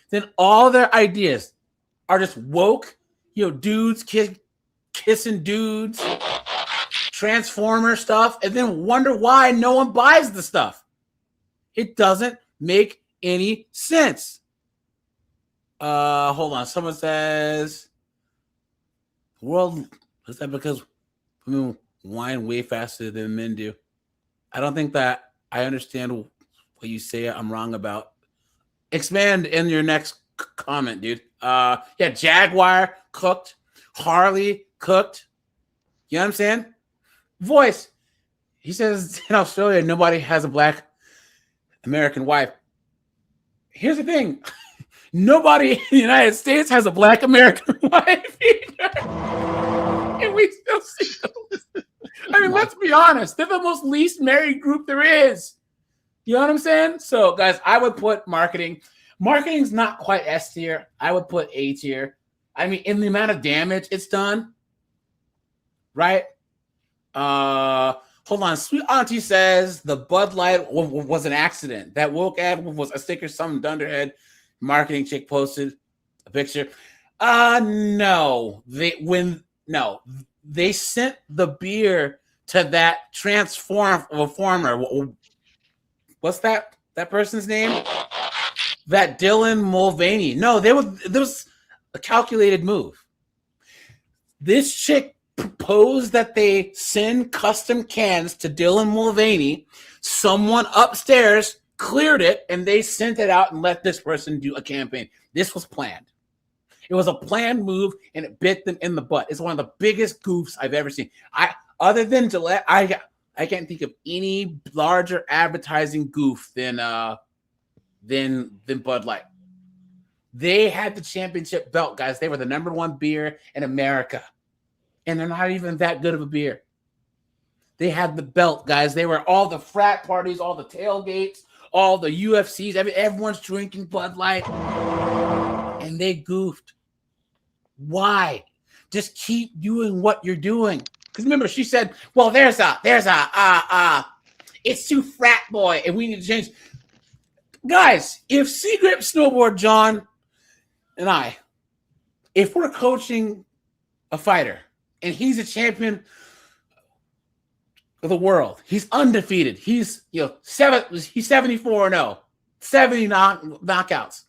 Then all their ideas are just woke, dudes kissing dudes, Transformer stuff, and then wonder why no one buys the stuff. It doesn't make any sense. Hold on. Someone says, "World is that because women whine way faster than men do?" I don't think that I understand what you say. I'm wrong about. Expand in your next comment, dude. Jaguar cooked, Harley cooked. You know what I'm saying? Voice. He says in Australia nobody has a black American wife. Here's the thing. Nobody in the United States has a black American wife either. And we still see those. I mean, let's be honest. They're the most least married group there is. You know what I'm saying? So, guys, I would put marketing. Marketing's not quite S tier. I would put A tier. I mean, in the amount of damage it's done, right? Hold on. Sweet Auntie says the Bud Light was an accident. That woke ad was a sticker some dunderhead marketing chick posted a picture. No. They sent the beer to that transformer. What's that person's name? That Dylan Mulvaney. No, there was a calculated move. This chick proposed that they send custom cans to Dylan Mulvaney. Someone upstairs cleared it, and they sent it out and let this person do a campaign. This was planned. It was a planned move, and it bit them in the butt. It's one of the biggest goofs I've ever seen. Other than Gillette, I can't think of any larger advertising goof than Bud Light. They had the championship belt, guys. They were the number one beer in America, and they're not even that good of a beer. They had the belt, guys. They were all the frat parties, all the tailgates, all the UFCs. Everyone's drinking Bud Light, and they goofed. Why? Just keep doing what you're doing. Because remember, she said, well, it's too frat boy, and we need to change. Guys, if Seagrip Snowboard John and I, if we're coaching a fighter and he's a champion of the world, he's undefeated, he's 74-0, 70 knockouts,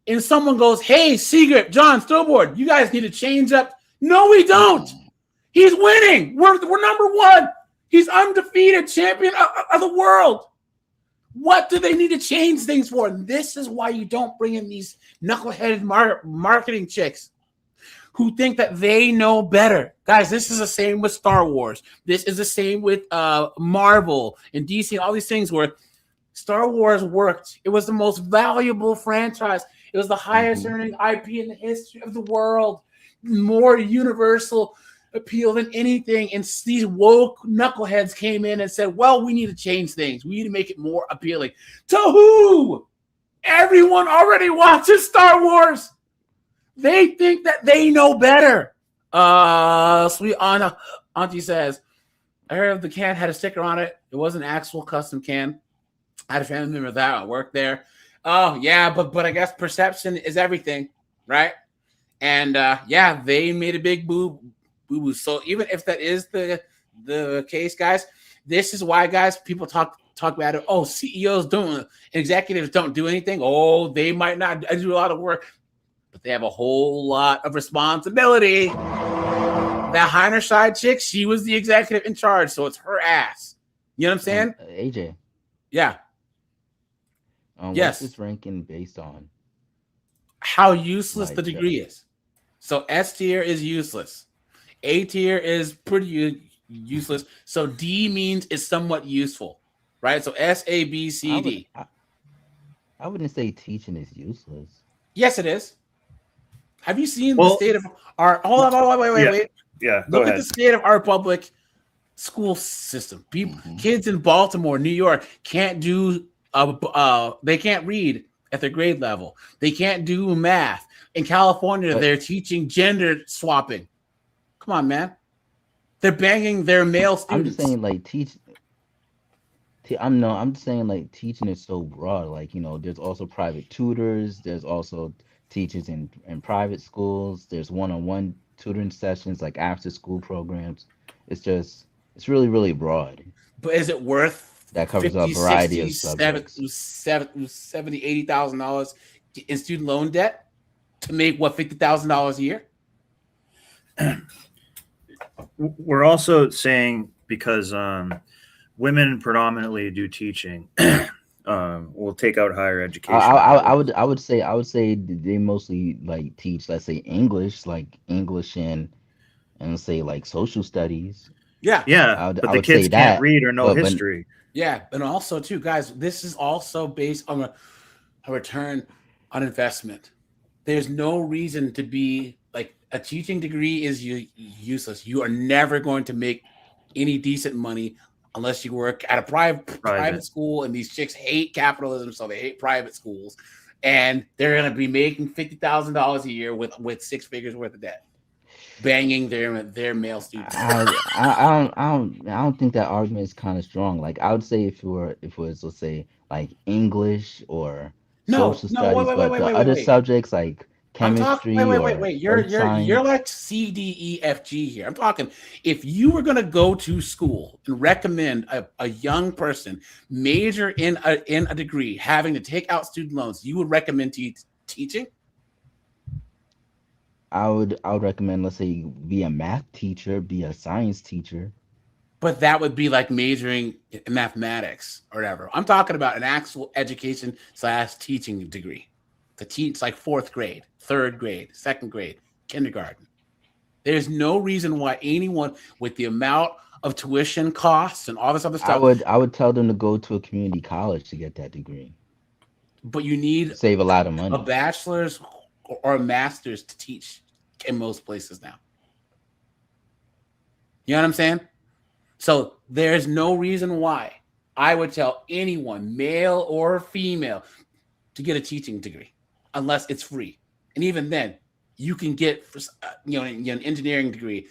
and someone goes, hey, Seagrip, John, Snowboard, you guys need to change up. No, we don't. He's winning. We're number one. He's undefeated champion of the world. What do they need to change things for? And this is why you don't bring in these knuckleheaded marketing chicks who think that they know better. Guys, this is the same with Star Wars. This is the same with Marvel and DC and all these things where Star Wars worked. It was the most valuable franchise. It was the highest earning IP in the history of the world. More universal appeal than anything. And these woke knuckleheads came in and said, well, we need to change things. We need to make it more appealing. To who? Everyone already watches Star Wars. They think that they know better. Sweet Anna, Auntie says, I heard the can had a sticker on it. It was an actual custom can. I had a family member that worked there. Oh, yeah, but I guess perception is everything, right? And yeah, they made a big boo-boo. So even if that is the case, guys, this is why, guys, people talk about it. Oh, CEOs don't, executives don't do anything. Oh, they might not do a lot of work, but they have a whole lot of responsibility. That Heinerside chick, she was the executive in charge, so it's her ass. You know what I'm saying? AJ. Yeah. Yes. What's this ranking based on? How useless the degree is. So S tier is useless. A tier is pretty useless. So D means it's somewhat useful, right? So S, A, B, C, D. I wouldn't say teaching is useless. Yes, it is. Have you seen the state of our? Hold on, wait. Yeah, look at the state of our public school system. People, kids in Baltimore, New York, can't do. They can't read at their grade level. They can't do math. In California, they're teaching gender swapping. Come on, man. They're banging their male students. I'm just saying, like, I'm just saying, like, teaching is so broad. Like, you know, there's also private tutors. There's also teachers in private schools. There's one-on-one tutoring sessions, like after-school programs. It's really, really broad. But is it worth that covers a variety of subjects? $70,000, $80,000 in student loan debt to make what, $50,000 a year? We're also saying because women predominantly do teaching, we'll take out higher education. I would say they mostly like teach, let's say English and say like social studies. Yeah. But the kids can't read or know history. Yeah, and also too, guys, this is also based on a return on investment. There's no reason to be like a teaching degree is useless. You are never going to make any decent money unless you work at a private school. And these chicks hate capitalism, so they hate private schools, and they're going to be making $50,000 a year with 6 figures worth of debt, banging their male students. I don't think that argument is kind of strong. Like I would say if it was let's say like English or social studies, but other subjects like chemistry. Wait. You're like C, D, E, F, G here. I'm talking if you were gonna go to school and recommend a young person major in a degree having to take out student loans, you would recommend teaching? I would recommend, let's say, be a math teacher, be a science teacher. But that would be like majoring in mathematics or whatever. I'm talking about an actual education / teaching degree. To teach like 4th grade, 3rd grade, 2nd grade, kindergarten. There's no reason why anyone with the amount of tuition costs and all this other stuff. I would tell them to go to a community college to get that degree. But you need save a lot of money. A bachelor's or a master's to teach in most places now. You know what I'm saying? So there's no reason why I would tell anyone, male or female, to get a teaching degree unless it's free. And even then, you can get an engineering degree,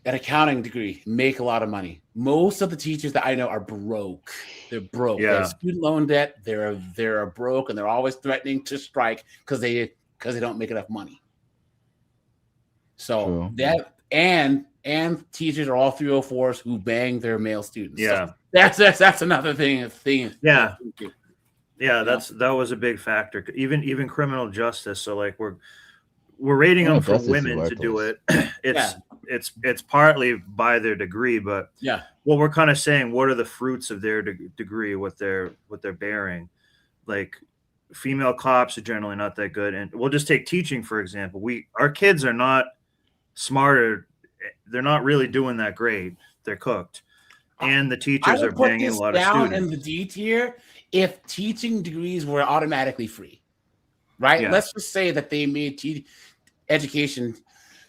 an accounting degree, make a lot of money. Most of the teachers that I know are broke. They're broke. They have student loan debt. They're broke, and they're always threatening to strike because they don't make enough money. So that and teachers are all 304s who bang their male students. Yeah, so that's another thing. Yeah, that was a big factor. Even criminal justice. So like we're rating them for women to do it. It's partly by their degree, but what we're kind of saying, what are the fruits of their degree, what they're bearing? Like female cops are generally not that good, and we'll just take teaching for example. Our kids are not smarter. They're not really doing that great. They're cooked, and the teachers are banging a lot of students. In the D tier, if teaching degrees were automatically free, right? Let's just say that they made education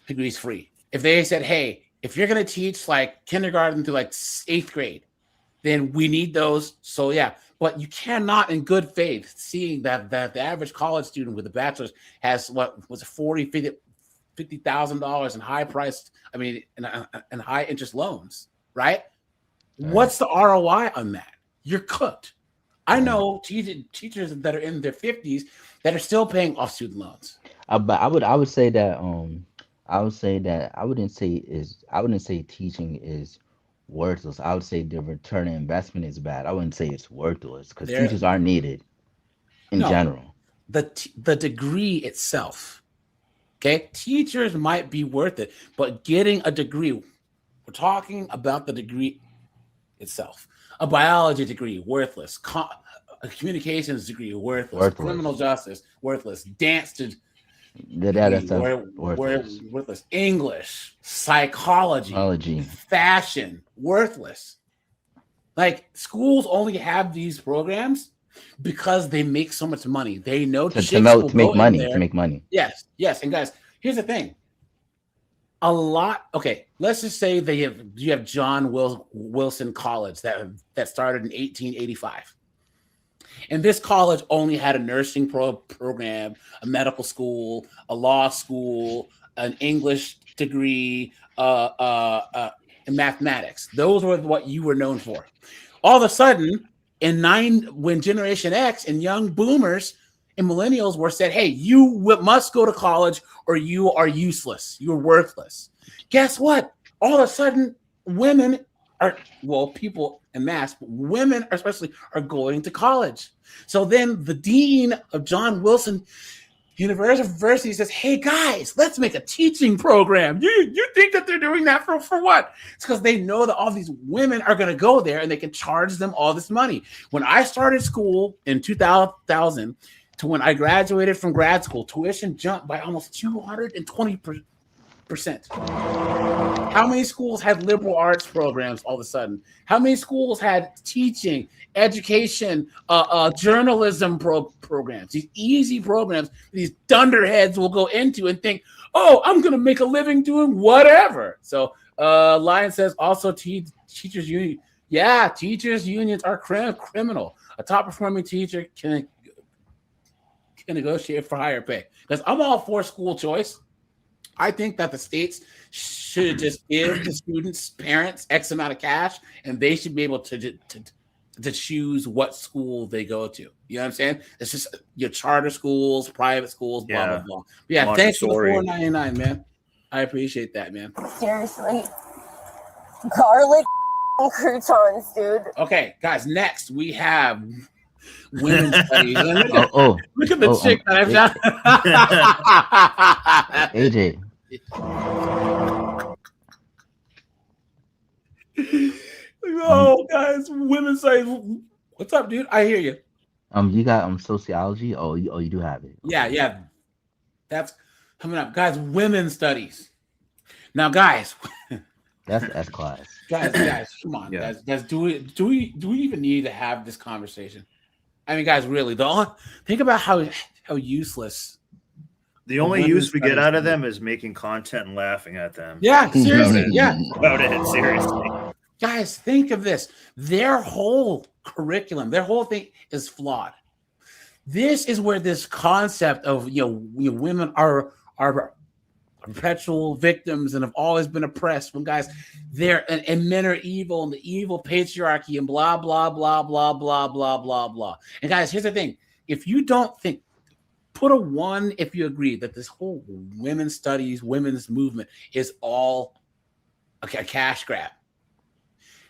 degrees free. If they said, hey, if you're going to teach like kindergarten to like 8th grade, then we need those. So but you cannot in good faith, seeing that the average college student with a bachelor's has what was it, $50,000 in high priced, and high interest loans, right? What's the ROI on that? You're cooked. I know teachers that are in their 50s that are still paying off student loans. But I would say that I wouldn't say teaching is worthless. I would say the return on investment is bad. I wouldn't say it's worthless because teachers are needed in general. The degree itself, okay? Teachers might be worth it, but getting a degree, we're talking about the degree itself. A biology degree, worthless. A communications degree, worthless. Criminal justice, worthless. Dance to worthless. English, psychology, fashion, worthless. Like schools only have these programs because they make so much money. They know to make money. Yes. And guys, here's the thing. Let's just say you have John Wilson College that started in 1885. And this college only had a nursing program, a medical school, a law school, an English degree, and mathematics. Those were what you were known for. All of a sudden, when Generation X and young boomers and millennials were said, hey, you must go to college or you are useless. You're worthless. Guess what? All of a sudden, people en masse, but women especially are going to college. So then the dean of John Wilson University says, hey guys, let's make a teaching program. You think that they're doing that for what? It's because they know that all these women are going to go there and they can charge them all this money. When I started school in 2000 to when I graduated from grad school, tuition jumped by almost 220%. How many schools had liberal arts programs all of a sudden? How many schools had teaching, education, journalism programs? These easy programs these dunderheads will go into and think, oh, I'm going to make a living doing whatever. So Lion says also teachers union. Yeah, teachers unions are criminal. A top performing teacher can negotiate for higher pay. Because I'm all for school choice. I think that the states should just give the students' parents X amount of cash, and they should be able to choose what school they go to. You know what I'm saying? It's just your charter schools, private schools, blah, blah, blah. But yeah, thanks for the $4.99, man. I appreciate that, man. Seriously. Garlic croutons, dude. Okay, guys, next we have women's studies. Look at the chick that I've done. AJ. Oh, guys, women's studies. What's up, dude? I hear you. You got sociology. Oh, you do have it. Yeah. That's coming up, guys. Women's studies. Now, guys, That's S class. Guys, come on, Yeah. guys. Do we even need to have this conversation? I mean, guys, really, think about how useless. The only women's use we get studies out of can be. them is making content and laughing at them. Yeah, seriously, yeah. About it, seriously. Guys, think of this. Their whole curriculum, their whole thing is flawed. This is where this concept of women are perpetual victims and have always been oppressed. When guys, and men are evil and the evil patriarchy and blah blah blah blah blah blah blah blah. And guys, here's the thing: if you don't think, put a 1 if you agree that this whole women's studies, women's movement is all a cash grab.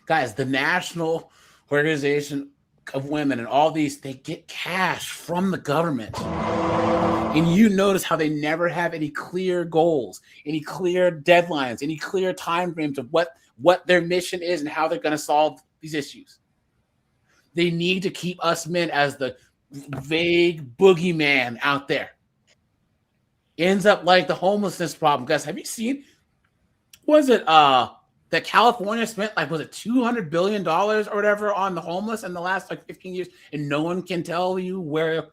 Guys, the National Organization of Women and all these, they get cash from the government. And you notice how they never have any clear goals, any clear deadlines, any clear time frames of what their mission is and how they're going to solve these issues. They need to keep us men as the vague boogeyman out there. Ends up like the homelessness problem. Guys, have you seen, was it that California spent was it $200 billion or whatever on the homeless in the last 15 years, and no one can tell you where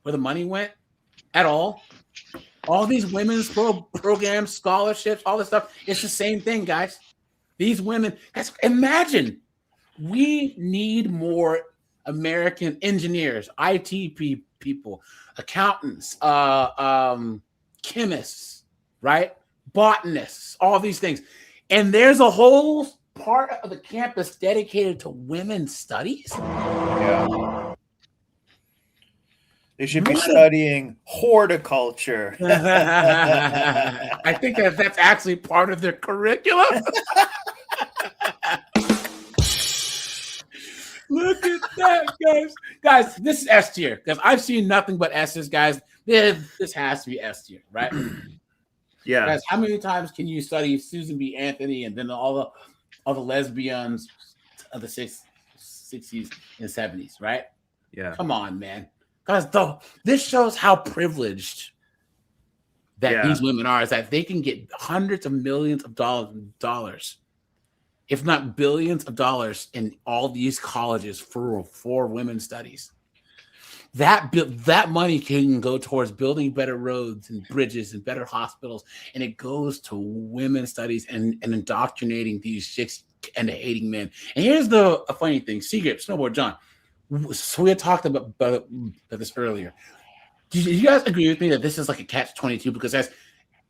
the money went at all? All these women's programs, scholarships, all this stuff, it's the same thing, guys. These women, guys, imagine, we need more American engineers, IT people, accountants, chemists, right? Botanists, all these things. And there's a whole part of the campus dedicated to women's studies. Yeah. They should be studying horticulture. I think that's actually part of their curriculum. Look at that, guys. Guys, this is S tier because I've seen nothing but S's, guys. This has to be S tier, right? Yeah. Guys, how many times can you study Susan B. Anthony and then all the lesbians of the 60s and 70s, right? Yeah. Come on, man. Guys, this shows how privileged that these women are, is that they can get hundreds of millions of dollars, if not billions of dollars, in all these colleges for women's studies. That money can go towards building better roads and bridges and better hospitals, and it goes to women's studies and indoctrinating these chicks and hating men. And here's a funny thing: Secret Snowboard John. So we had talked about this earlier. Do you guys agree with me that this is like a catch-22? Because guys,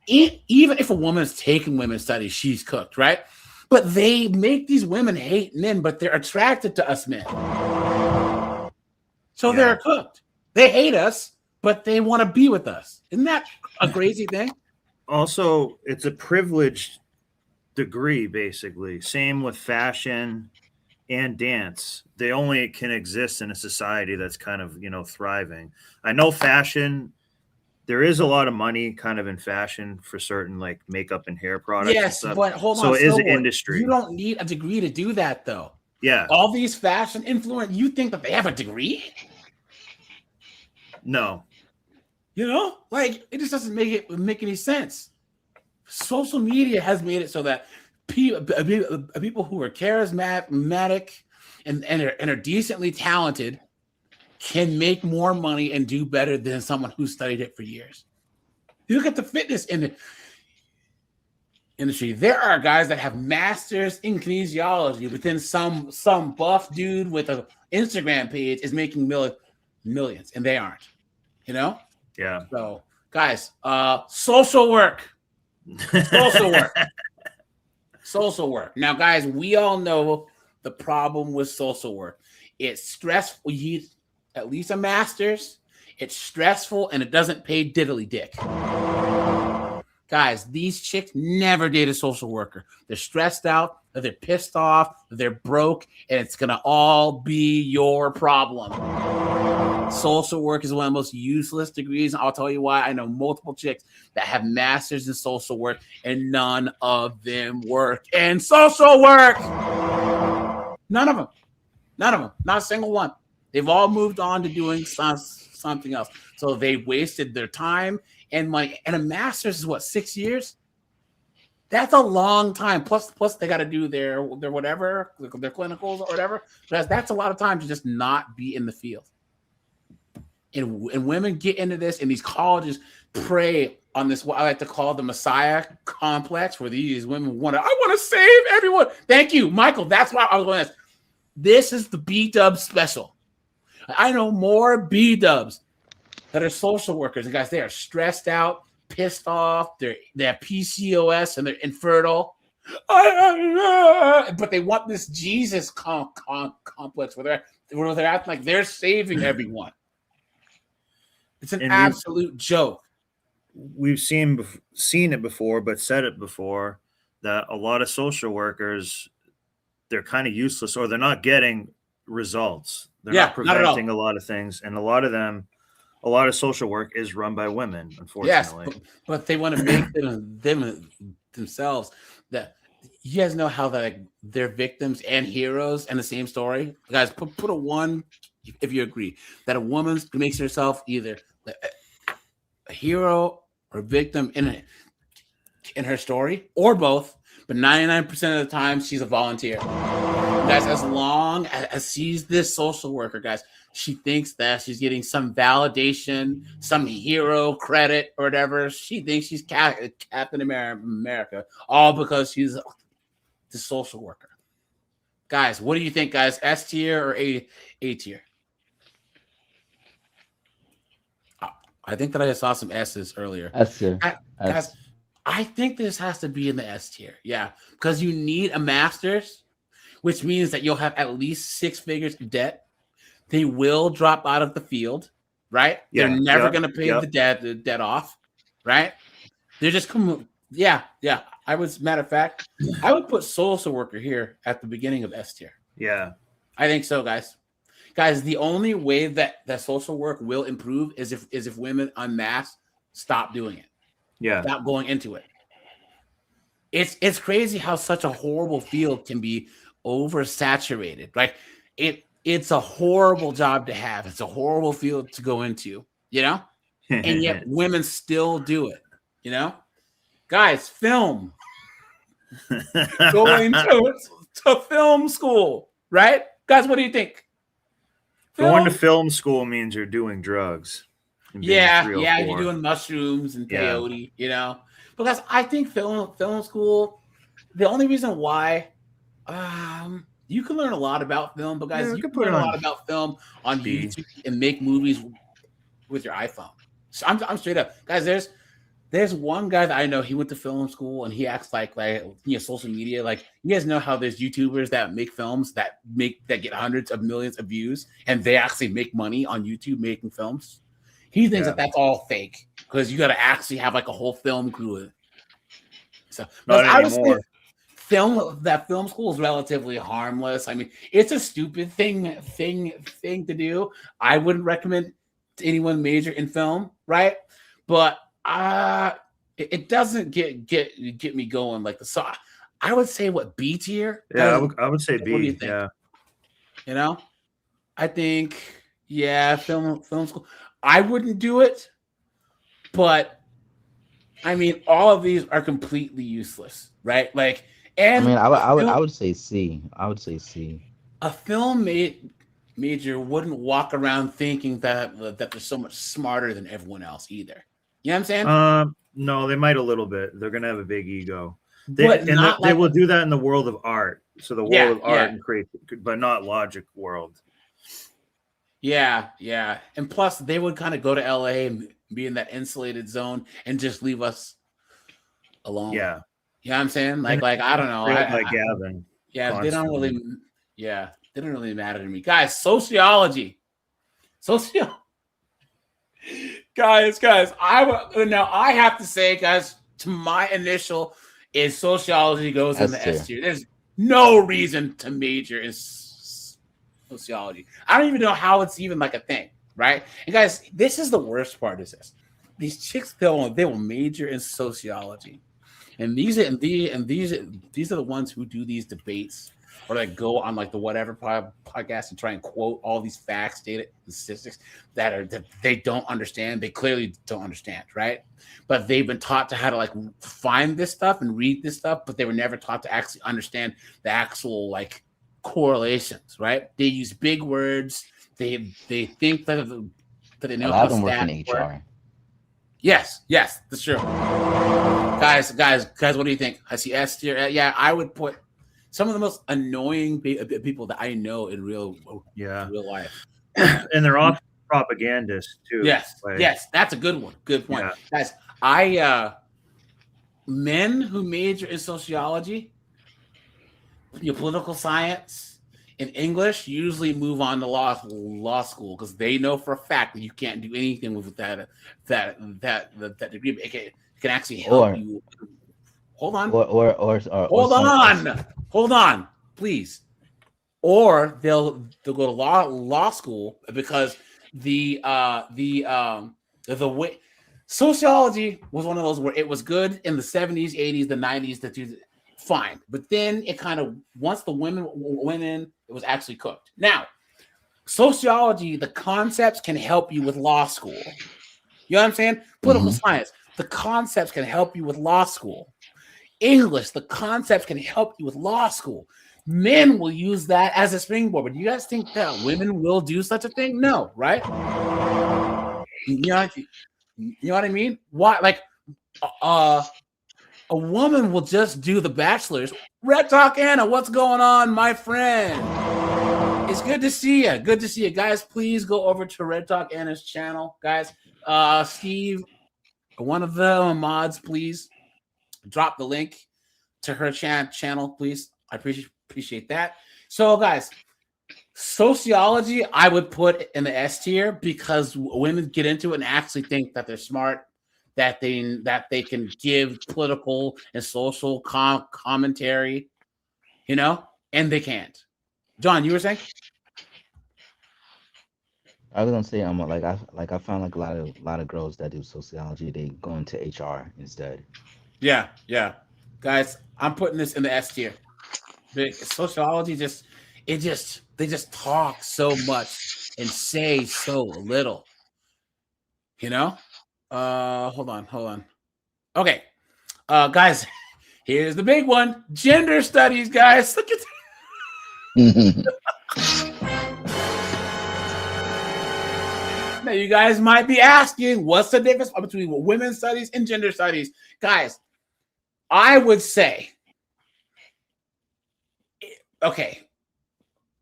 even if a woman's taking women's studies, she's cooked, right? But they make these women hate men, but they're attracted to us men. So they're cooked. They hate us, but they want to be with us. Isn't that a crazy thing? Also, it's a privileged degree, basically. Same with fashion and dance. They only can exist in a society that's kind of, thriving. I know fashion, there is a lot of money kind of in fashion for certain like makeup and hair products. Yes, and stuff. but hold on. So it is an industry. You don't need a degree to do that, though. Yeah. All these fashion influencers, you think that they have a degree? No. It just doesn't make any sense. Social media has made it so that people who are charismatic and are decently talented can make more money and do better than someone who studied it for years. You look at the fitness industry. There are guys that have masters in kinesiology, but then some buff dude with an Instagram page is making millions, and they aren't. Yeah. So, guys, social work. Social work. Now, guys, we all know the problem with social work. It's stressful. You need at least a master's. It's stressful, and it doesn't pay diddly dick. Guys, these chicks never date a social worker. They're stressed out, they're pissed off, they're broke, and it's going to all be your problem. Social work is one of the most useless degrees, and I'll tell you why. I know multiple chicks that have masters in social work, and none of them work in social work. None of them. Not a single one. They've all moved on to doing something else. So they wasted their time and money. And a master's is what, 6 years? That's a long time. Plus they got to do their whatever, their clinicals or whatever. That's a lot of time to just not be in the field. And women get into this, and these colleges prey on this, what I like to call the Messiah complex, where these women I want to save everyone. Thank you, Michael. That's why I was going to ask. This is the B-dub special. I know more B-dubs that are social workers. And guys, they are stressed out, pissed off. They have PCOS and they're infertile. But they want this Jesus complex where they're acting like they're saving everyone. It's an absolute joke. We've seen it before, but said it before, that a lot of social workers, they're kind of useless, or they're not getting results. They're not preventing a lot of things. And a lot of social work is run by women, unfortunately. Yes, but they want to make them themselves. That you guys know how they're victims and heroes in the same story. Guys, put a 1 if you agree that a woman makes herself either a hero or victim in her story, or both. But 99% of the time, she's a volunteer. Guys, as long as she's this social worker, guys, she thinks that she's getting some validation, some hero credit or whatever. She thinks she's Captain America, all because she's the social worker. Guys, what do you think, guys? S tier or A tier? I think that I saw some S's earlier. S tier. Guys, I think this has to be in the S tier. Yeah, because you need a master's, which means that you'll have at least 6 figures of debt. They will drop out of the field, right? Yeah, they're never going to pay the debt off, right? They're just yeah. I was, matter of fact, I would put social worker here at the beginning of S tier. Yeah, I think so, guys. Guys, the only way that social work will improve is if women en masse stop doing it. Yeah. Stop going into it. It's crazy how such a horrible field can be oversaturated. Like it's a horrible job to have. It's a horrible field to go into, you know? And yet women still do it, you know? Guys, film. Going to film school, right? Guys, what do you think? Going to film school means you're doing drugs. Yeah, you're doing mushrooms and peyote, you know. Because I think film school, the only reason why, you can learn a lot about film, but guys, you can learn a lot about film on YouTube and make movies with your iPhone. So I'm straight up, guys. There's one guy that I know. He went to film school and he acts like social media. Like, you guys know how there's YouTubers that make films that get hundreds of millions of views, and they actually make money on YouTube making films. He thinks that that's all fake because you got to actually have like a whole film crew. So, I would say film school is relatively harmless. I mean, it's a stupid thing to do. I wouldn't recommend to anyone major in film, right? But it doesn't get me going like the so. I would say what, B tier? Yeah, I would say B. What do you think? Yeah, you know, I think film school. I wouldn't do it, but I mean, all of these are completely useless, right? Like, and I mean, I would say C. I would say C. A film major wouldn't walk around thinking that they're so much smarter than everyone else either. You know what I'm saying? No, they might a little bit. They're gonna have a big ego. They will do that in the world of art. So the world of art and create, but not logic world. Yeah. And plus, they would kind of go to LA and be in that insulated zone and just leave us alone. Yeah. You know what I'm saying? Like I don't know. Like Gavin. Yeah, constantly. They don't really matter to me. Guys, sociology. Guys, I have to say, guys, to my initial is sociology goes in the S tier. There's no reason to major in sociology. I don't even know how it's even like a thing, right? And guys, this is the worst part of this. These chicks, they will major in sociology, and these are the ones who do these debates or like go on like the whatever podcast and try and quote all these facts, data, and statistics that they don't understand. They clearly don't understand, right? But they've been taught to how to like find this stuff and read this stuff, but they were never taught to actually understand the actual like correlations, right? They use big words. They think that they know A lot how of them work in stats HR. work. Yes, that's true. Guys, what do you think? I see S tier. Yeah, I would put some of the most annoying people that I know in real life. And they're often propagandists too. Yes, that's a good one. Good point. Guys, men who major in sociology, political science, and English usually move on to law school because they know for a fact that you can't do anything with that degree. It can actually help you. Hold on. Hold on, please. Or they'll go to law school because the way sociology was one of those where it was good in the 70s, 80s, the 90s, fine. But then it kind of, once the women went in, it was actually cooked. Now, sociology, the concepts can help you with law school. You know what I'm saying? Political science, the concepts can help you with law school. English, the concepts can help you with law school. Men will use that as a springboard. But do you guys think that women will do such a thing? No, right? You know what I mean? Why? Like, a woman will just do the bachelor's. Red Talk Anna, what's going on, my friend? It's good to see you. Good to see you. Guys, please go over to Red Talk Anna's channel. Guys, Steve, one of the mods, please drop the link to her channel, please. I appreciate that. So, guys, sociology, I would put in the S tier because women get into it and actually think that they're smart, that they can give political and social commentary, and they can't. John, you were saying? I was gonna say I found like a lot of girls that do sociology, they go into HR instead. Yeah. Guys, I'm putting this in the S tier. The sociology they just talk so much and say so little. Hold on. Okay. Guys, here's the big one. Gender studies, guys. Look at Now, you guys might be asking, what's the difference between women's studies and gender studies? Guys, I would say, okay,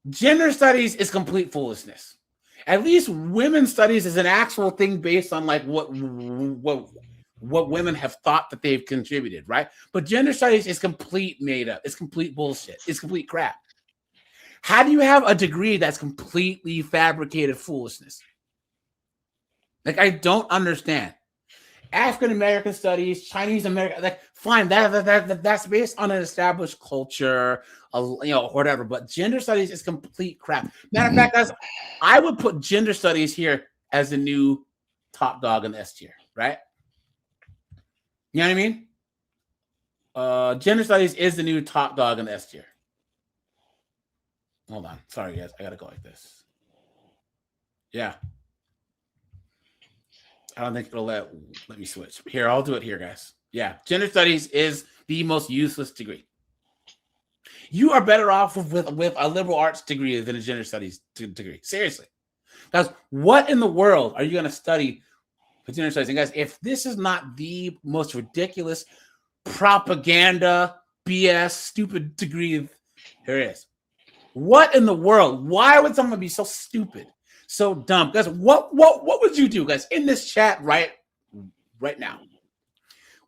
gender studies is complete foolishness. At least women's studies is an actual thing based on like what women have thought that they've contributed, right? But gender studies is complete made up. It's complete bullshit. It's complete crap. How do you have a degree that's completely fabricated foolishness? Like, I don't understand. African American studies, Chinese American, like, fine, that's based on an established culture, whatever. But gender studies is complete crap. Matter of fact, guys, I would put gender studies here as the new top dog in the S tier, right? You know what I mean? Gender studies is the new top dog in the S tier. Hold on, sorry guys, I gotta go like this. Yeah. I don't think it'll let me switch. Here, I'll do it here, guys. Yeah, gender studies is the most useless degree. You are better off with a liberal arts degree than a gender studies degree. Seriously. Guys, what in the world are you going to study with gender studies? And guys, if this is not the most ridiculous propaganda, BS, stupid degree, here it is. What in the world? Why would someone be so stupid? So dumb, guys. What would you do, guys, in this chat right now?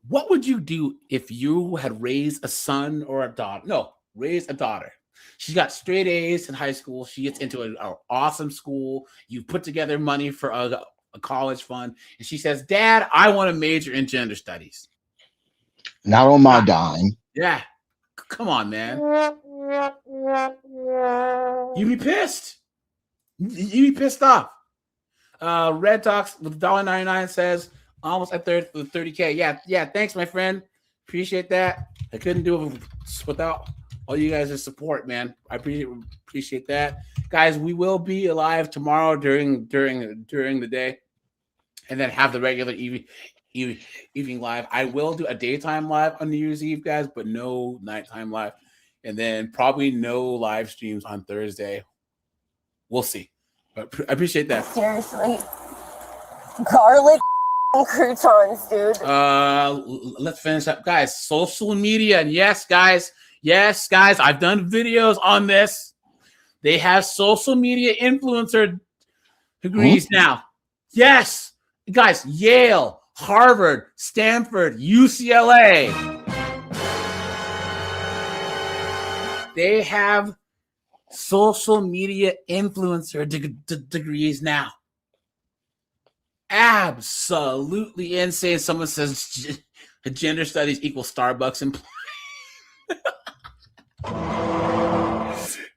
What would you do if you had raised a son or a daughter? No, raised a daughter. She got straight A's in high school. She gets into an awesome school. You put together money for a college fund, and she says, "Dad, I want to major in gender studies." Not on my dime. Yeah, come on, man. You'd be pissed. You'd be pissed off. Red Talks with $1.99 says almost at 30K. Yeah. Thanks, my friend. Appreciate that. I couldn't do it without all you guys' support, man. I appreciate that, guys. We will be live tomorrow during the day, and then have the regular evening live. I will do a daytime live on New Year's Eve, guys, but no nighttime live, and then probably no live streams on Thursday. We'll see, but I appreciate that. Seriously, garlic croutons, dude. Let's finish up, guys. Social media, and yes, guys, I've done videos on this. They have social media influencer degrees now. Yes, guys, Yale, Harvard, Stanford, UCLA. They have social media influencer degrees now. Absolutely insane. Someone says gender studies equals Starbucks employee.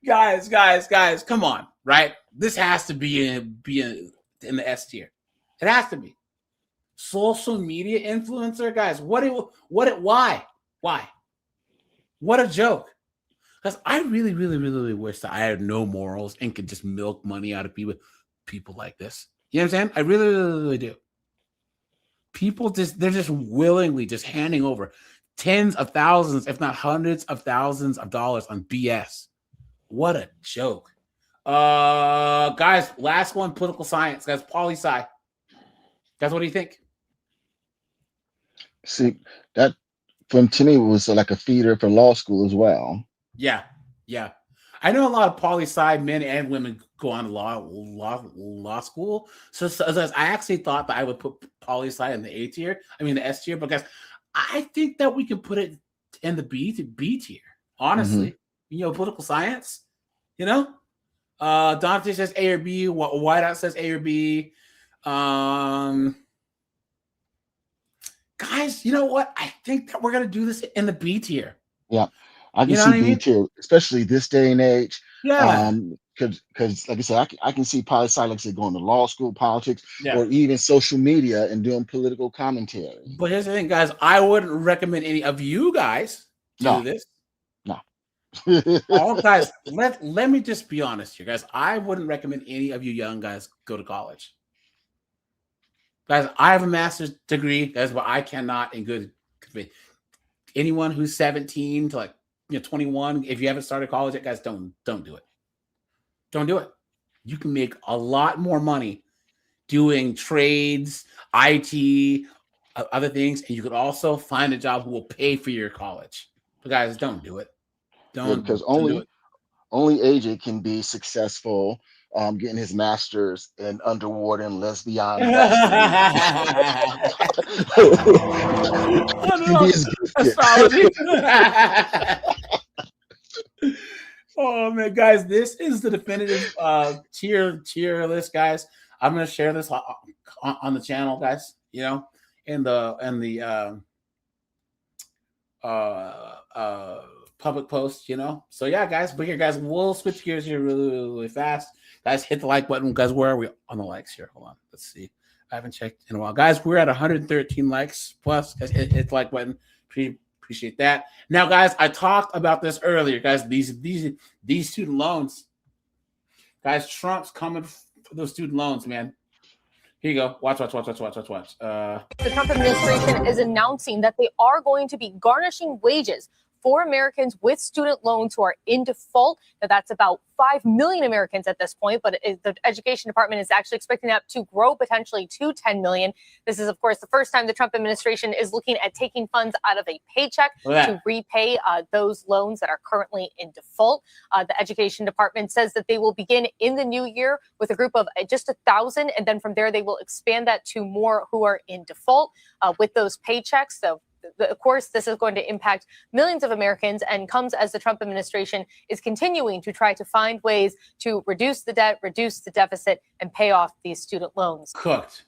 guys, come on, right? This has to be in the S tier. It has to be. Social media influencer, guys. Why? What a joke. Because I really wish that I had no morals and could just milk money out of people like this. You know what I'm saying? I really do. People they're just willingly just handing over tens of thousands, if not hundreds of thousands of dollars on BS. What a joke. Guys, last one, political science. Guys, poli-sci. Guys, what do you think? See, that to me was like a feeder for law school as well. Yeah. I know a lot of poli-sci men and women go on to law school. So I actually thought that I would put poli-sci in the the S tier, but guys, I think that we can put it in the B tier. Honestly, political science. Dante says A or B. Whiteout says A or B. Guys, you know what? I think that we're gonna do this in the B tier. Yeah, I can see B tier, especially this day and age. Yeah. Because like I said, I can see poli-sci, like I said, going to law school, politics, or even social media and doing political commentary. But here's the thing, guys. I wouldn't recommend any of you guys do this. No. Guys, let me just be honest here, guys. I wouldn't recommend any of you young guys go to college. Guys, I have a master's degree, guys, but I cannot in good faith. Anyone who's 17 to 21, if you haven't started college yet, guys, don't do it. Don't do it. You can make a lot more money doing trades, IT, other things, and you could also find a job who will pay for your college. But guys, don't do it. Because only AJ can be successful getting his master's in underwater and lesbian. Astrology. Oh man, guys, this is the definitive tier list, guys. I'm gonna share this on the channel, guys. In the public post, So yeah, guys, but here, guys, we'll switch gears here really fast. Guys, hit the like button. Guys, where are we on the likes here? Hold on, let's see. I haven't checked in a while, guys. We're at 113 likes plus. Guys, hit the like button. Appreciate that. Now, guys, I talked about this earlier, guys. These student loans, guys. Trump's coming for those student loans, man. Here you go. Watch. The Trump administration is announcing that they are going to be garnishing wages for Americans with student loans who are in default. Now, that's about 5 million Americans at this point, but the Education Department is actually expecting that to grow potentially to 10 million. This is, of course, the first time the Trump administration is looking at taking funds out of a paycheck to repay those loans that are currently in default. The Education Department says that they will begin in the new year with a group of just 1,000, and then from there they will expand that to more who are in default with those paychecks. So of course, this is going to impact millions of Americans and comes as the Trump administration is continuing to try to find ways to reduce the debt, reduce the deficit, and pay off these student loans. Cooked.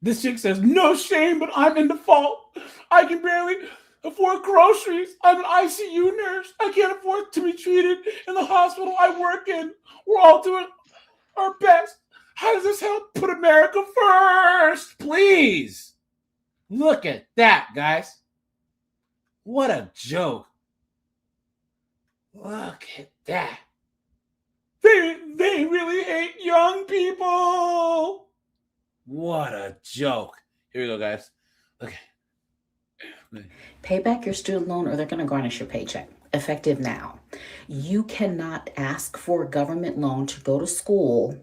This chick says, no shame, but I'm in default. I can barely afford groceries. I'm an ICU nurse. I can't afford to be treated in the hospital I work in. We're all doing our best. How does this help put America first? Please. Look at that, guys. What a joke. Look at that. They really hate young people. What a joke. Here we go, guys. Okay. Pay back your student loan or they're going to garnish your paycheck. Effective now. You cannot ask for a government loan to go to school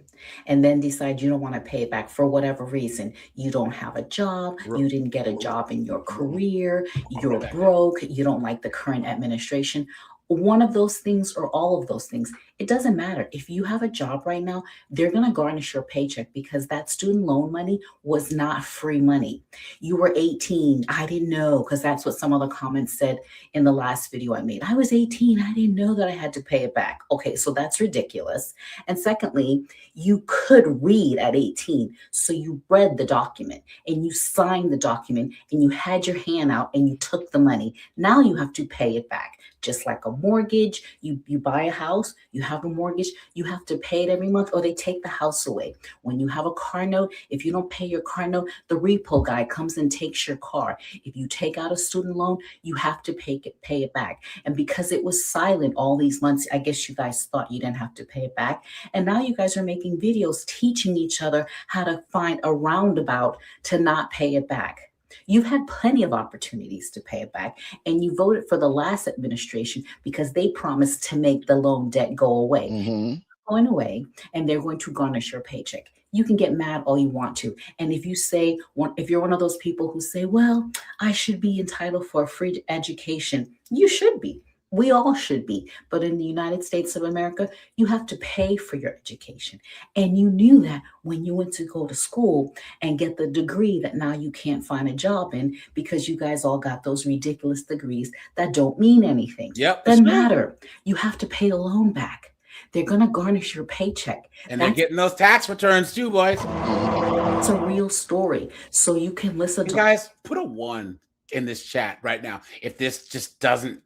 and then decide you don't want to pay it back for whatever reason. You don't have a job. You didn't get a job in your career. You're broke. You don't like the current administration. One of those things or all of those things. It doesn't matter. If you have a job right now, they're going to garnish your paycheck because that student loan money was not free money. You were 18. I didn't know, because that's what some of the comments said in the last video I made. I was 18. I didn't know that I had to pay it back. Okay, so that's ridiculous. And secondly, you could read at 18. So you read the document and you signed the document and you had your hand out and you took the money. Now you have to pay it back. Just like a mortgage, you buy a house, you have a mortgage, you have to pay it every month or they take the house away. When you have a car note, if you don't pay your car note, the repo guy comes and takes your car. If you take out a student loan, you have to pay it back. And because it was silent all these months, I guess you guys thought you didn't have to pay it back. And now you guys are making videos teaching each other how to find a roundabout to not pay it back. You've had plenty of opportunities to pay it back, and you voted for the last administration because they promised to make the loan debt go away. Going away, and they're going to garnish your paycheck. You can get mad all you want to. And if you're one of those people who say, well, I should be entitled for a free education, you should be. We all should be. But in the United States of America, you have to pay for your education. And you knew that when you went to go to school and get the degree that now you can't find a job in because you guys all got those ridiculous degrees that don't mean anything. Doesn't matter. You have to pay the loan back. They're going to garnish your paycheck. And they're getting those tax returns too, boys. It's a real story. So you can listen to... Guys, put a 1 in this chat right now if this just doesn't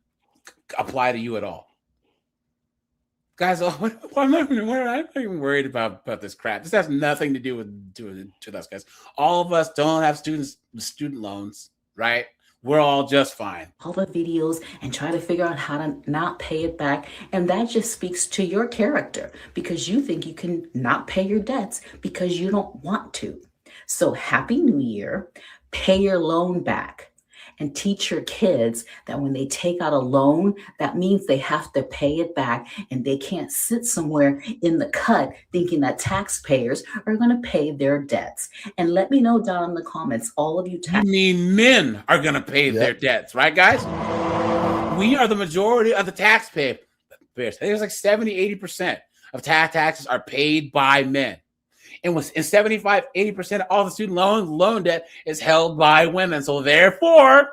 apply to you at all. Guys, I'm not even worried about this crap. This has nothing to do with us, guys. All of us don't have student loans, right? We're all just fine. All the videos and try to figure out how to not pay it back. And that just speaks to your character because you think you can not pay your debts because you don't want to. So Happy New Year. Pay your loan back. And teach your kids that when they take out a loan, that means they have to pay it back and they can't sit somewhere in the cut thinking that taxpayers are going to pay their debts. And let me know down in the comments, all of you. You mean men are going to pay their debts, right, guys? We are the majority of the taxpayers. I think it's like 70-80% of taxes are paid by men. And 75-80% of all the student loan debt is held by women. So therefore,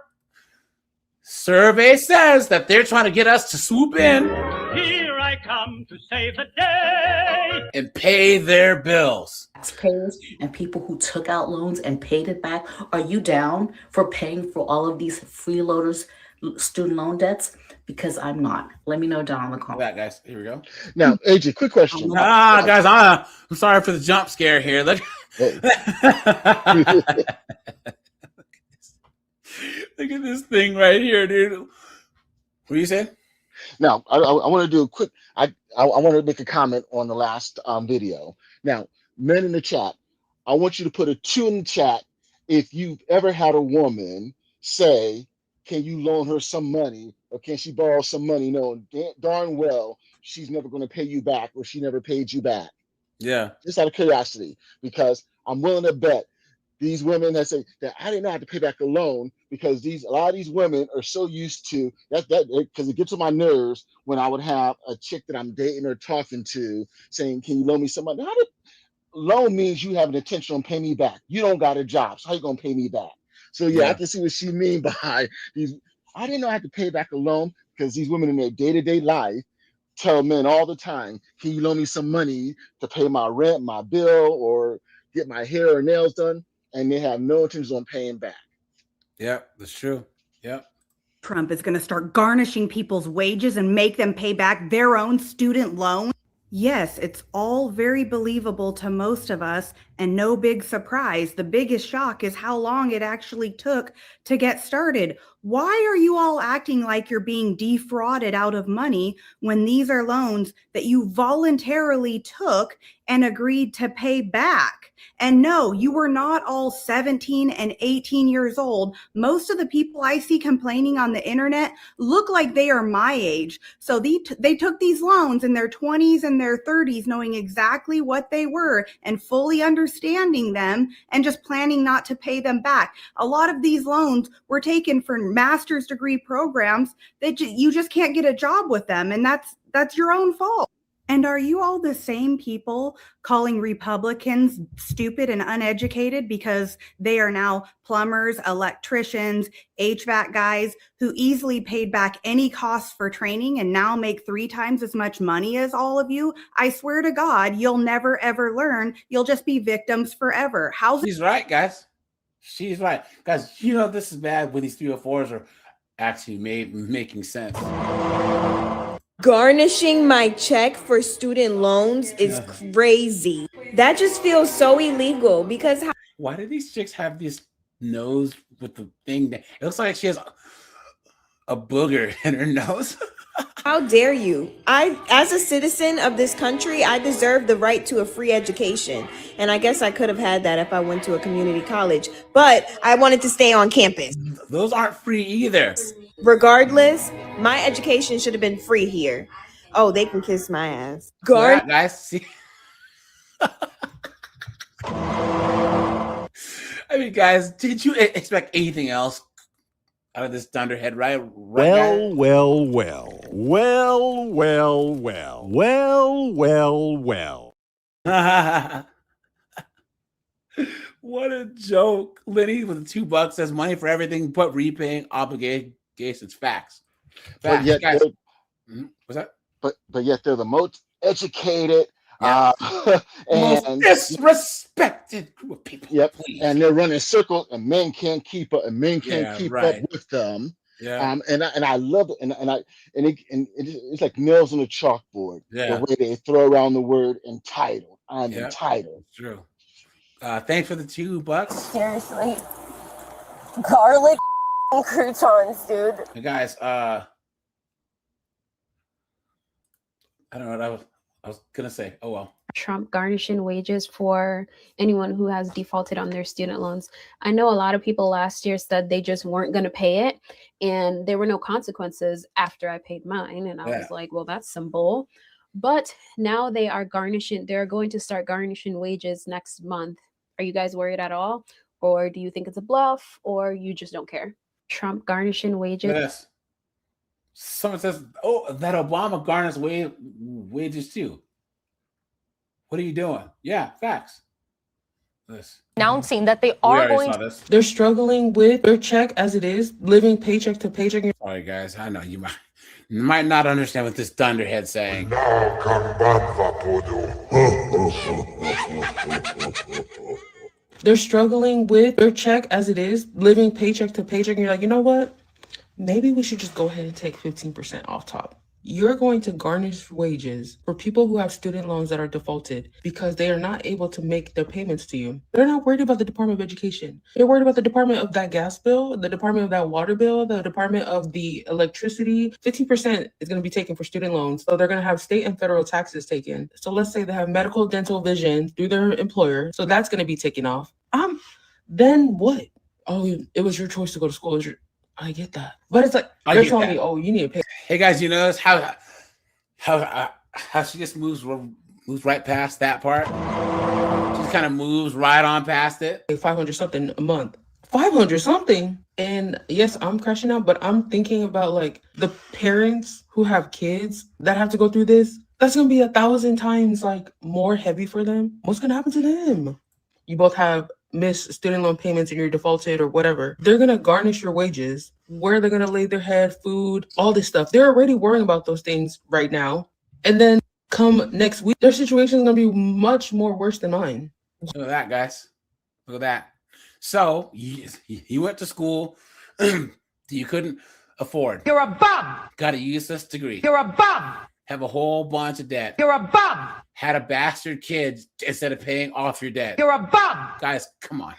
survey says that they're trying to get us to swoop in. Here I come to save the day. And pay their bills. Taxpayers and people who took out loans and paid it back. Are you down for paying for all of these freeloaders' student loan debts? Because I'm not. Let me know down in the comments. That guys, here we go. Now, AJ, quick question. Guys, I'm sorry for the jump scare here. Look at this thing right here, dude. What do you say? Now, I want to do a quick. I want to make a comment on the last video. Now, men in the chat, I want you to put a 2 in the chat if you've ever had a woman say, can you loan her some money or can she borrow some money knowing darn well she's never going to pay you back or she never paid you back? Yeah. Just out of curiosity, because I'm willing to bet these women that say that I didn't know how to pay back a loan because a lot of these women are so used to that because it gets on my nerves when I would have a chick that I'm dating or talking to saying, can you loan me some money? Loan means you have an intention on paying me back. You don't got a job, so how you going to pay me back? So yeah, I can see what she mean by these. I didn't know I had to pay back a loan because these women in their day-to-day life tell men all the time, can you loan me some money to pay my rent, my bill, or get my hair or nails done? And they have no intentions on paying back. Yeah, that's true. Yeah. Trump is going to start garnishing people's wages and make them pay back their own student loan. Yes, it's all very believable to most of us And no big surprise, the biggest shock is how long it actually took to get started. Why are you all acting like you're being defrauded out of money when these are loans that you voluntarily took and agreed to pay back? And no, you were not all 17 and 18 years old. Most of the people I see complaining on the internet look like they are my age. So they took these loans in their 20s and their 30s, knowing exactly what they were and fully understanding them and just planning not to pay them back. A lot of these loans were taken for master's degree programs that you just can't get a job with them. And that's your own fault. And are you all the same people calling Republicans stupid and uneducated because they are now plumbers, electricians, HVAC guys who easily paid back any costs for training and now make 3 times as much money as all of you? I swear to God, you'll never ever learn. You'll just be victims forever. She's right, guys. She's right. Guys, you know this is bad when these 304s are actually making sense. Garnishing my check for student loans is crazy. That just feels so illegal because why do these chicks have this nose with the thing that it looks like she has a booger in her nose? how dare you? As a citizen of this country, I deserve the right to a free education. And I guess I could have had that if I went to a community college, but I wanted to stay on campus. Those aren't free either. Regardless, my education should have been free here. Oh, they can kiss my ass. Yeah, guys, see? I mean, guys, did you expect anything else out of this dunderhead, right? Well. What a joke. Lenny with the $2 says money for everything but repaying obligations. Facts. But yet, guys. What's that? But yet they're the most educated and most disrespected group of people. Yep. Please. And they're running circles, and men can't keep up, and men can't keep up with them. Yeah. And I love it, and it's like nails on a chalkboard. Yeah. The way they throw around the word entitled. I'm entitled. True. Thanks for the $2. Seriously. Garlic croutons, dude. Hey guys, I don't know what I was gonna say. Oh well. Trump garnishing wages for anyone who has defaulted on their student loans. I know a lot of people last year said they just weren't going to pay it and there were no consequences after I paid mine. And I was like, well, that's some bull. But now they're going to start garnishing wages next month. Are you guys worried at all? Or do you think it's a bluff or you just don't care? Trump garnishing wages. Yes. Someone says, oh, that Obama garnished wages too. What are you doing? Yeah, facts. Announcing that they are going to. They're struggling with their check as it is, living paycheck to paycheck. Sorry, guys. I know you might not understand what this dunderhead's saying. They're struggling with their check as it is, living paycheck to paycheck. And you're like, you know what? Maybe we should just go ahead and take 15% off top. You're going to garnish wages for people who have student loans that are defaulted because they are not able to make their payments to you. They're not worried about the Department of Education. They're worried about the Department of that gas bill, the Department of that water bill, the Department of the electricity. 15% is going to be taken for student loans. So they're going to have state and federal taxes taken. So let's say they have medical, dental, vision through their employer. So that's going to be taken off. Then what? Oh, it was your choice to go to school. I get that. But it's like, they're telling me, oh, you need to pay. Hey guys, you notice how she just moves right past that part? She just kind of moves right on past it. 500 something a month. 500 something. And yes, I'm crashing out, but I'm thinking about like the parents who have kids that have to go through this. That's going to be 1,000 times like more heavy for them. What's going to happen to them? You both have missed student loan payments and you're defaulted or whatever. They're going to garnish your wages, where they're going to lay their head, food, all this stuff. They're already worrying about those things right now. And then come next week, their situation is going to be much more worse than mine. Look at that, guys. Look at that. So you went to school you couldn't afford. You're a bum. Got a useless degree. You're a bum. have a whole bunch of debt. You're a bum. Had a bastard kid instead of paying off your debt. You're a bum. Guys, come on.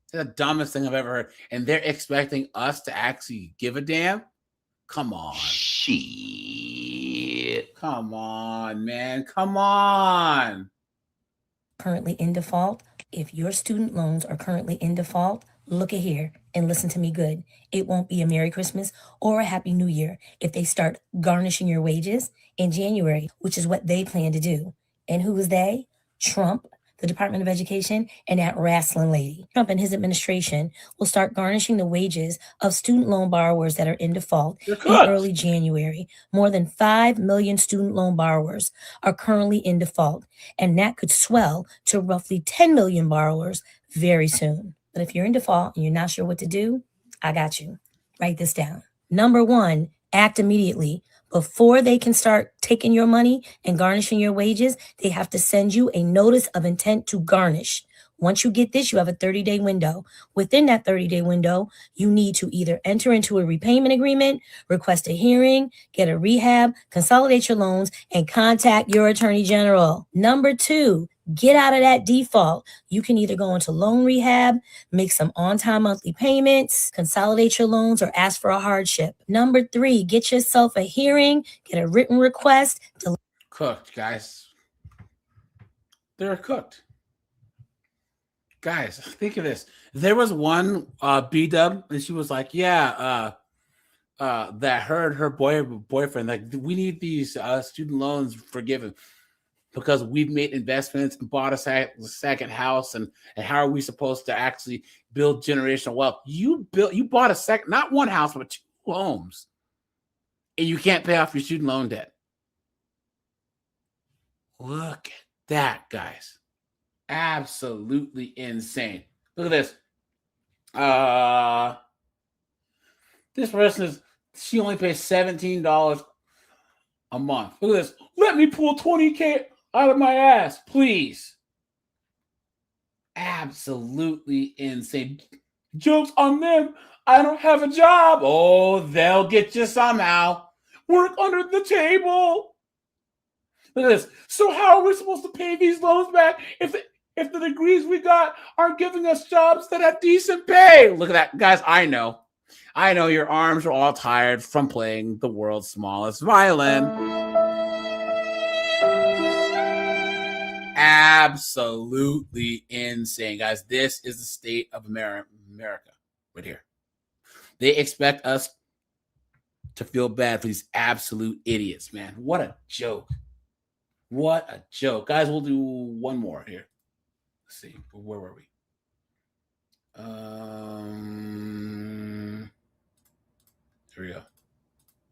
It's the dumbest thing I've ever heard. And they're expecting us to actually give a damn? Come on. Shit. Come on, man. Come on. Currently in default. If your student loans are currently in default, look at here and listen to me good. It won't be a Merry Christmas or a Happy New Year if they start garnishing your wages in January, which is what they plan to do. And who is they? Trump, the Department of Education, and that wrestling lady. Trump and his administration will start garnishing the wages of student loan borrowers that are in default in early January. More than 5 million student loan borrowers are currently in default, and that could swell to roughly 10 million borrowers very soon. But if you're in default and you're not sure what to do, I got you. Write this down. Number 1, act immediately. Before they can start taking your money and garnishing your wages, they have to send you a notice of intent to garnish. Once you get this, you have a 30-day window. Within that 30-day window, you need to either enter into a repayment agreement, request a hearing, get a rehab, consolidate your loans, and contact your attorney general. Number 2, get out of that default. You can either go into loan rehab, make some on-time monthly payments, consolidate your loans, or ask for a hardship. Number 3, get yourself a hearing, get a written request. Cooked, guys. They're cooked. Guys, think of this. There was one B-dub, and she was like, that her boyfriend, like, we need these student loans forgiven because we've made investments and bought a second house, and how are we supposed to actually build generational wealth? You bought a second, not one house, but 2 homes, and you can't pay off your student loan debt. Look at that, guys. Absolutely insane. Look at this. This person she only pays $17 a month. Look at this. Let me pull $20K out of my ass, please. Absolutely insane. Joke's on them. I don't have a job. Oh, they'll get you somehow. Work under the table. Look at this. So how are we supposed to pay these loans back if the degrees we got aren't giving us jobs that have decent pay? Look at that. Guys, I know your arms are all tired from playing the world's smallest violin. Absolutely insane, guys. This is the state of America right here. They expect us to feel bad for these absolute idiots, man. What a joke. What a joke. Guys, we'll do one more here. Let's see. Where were we? Here we go.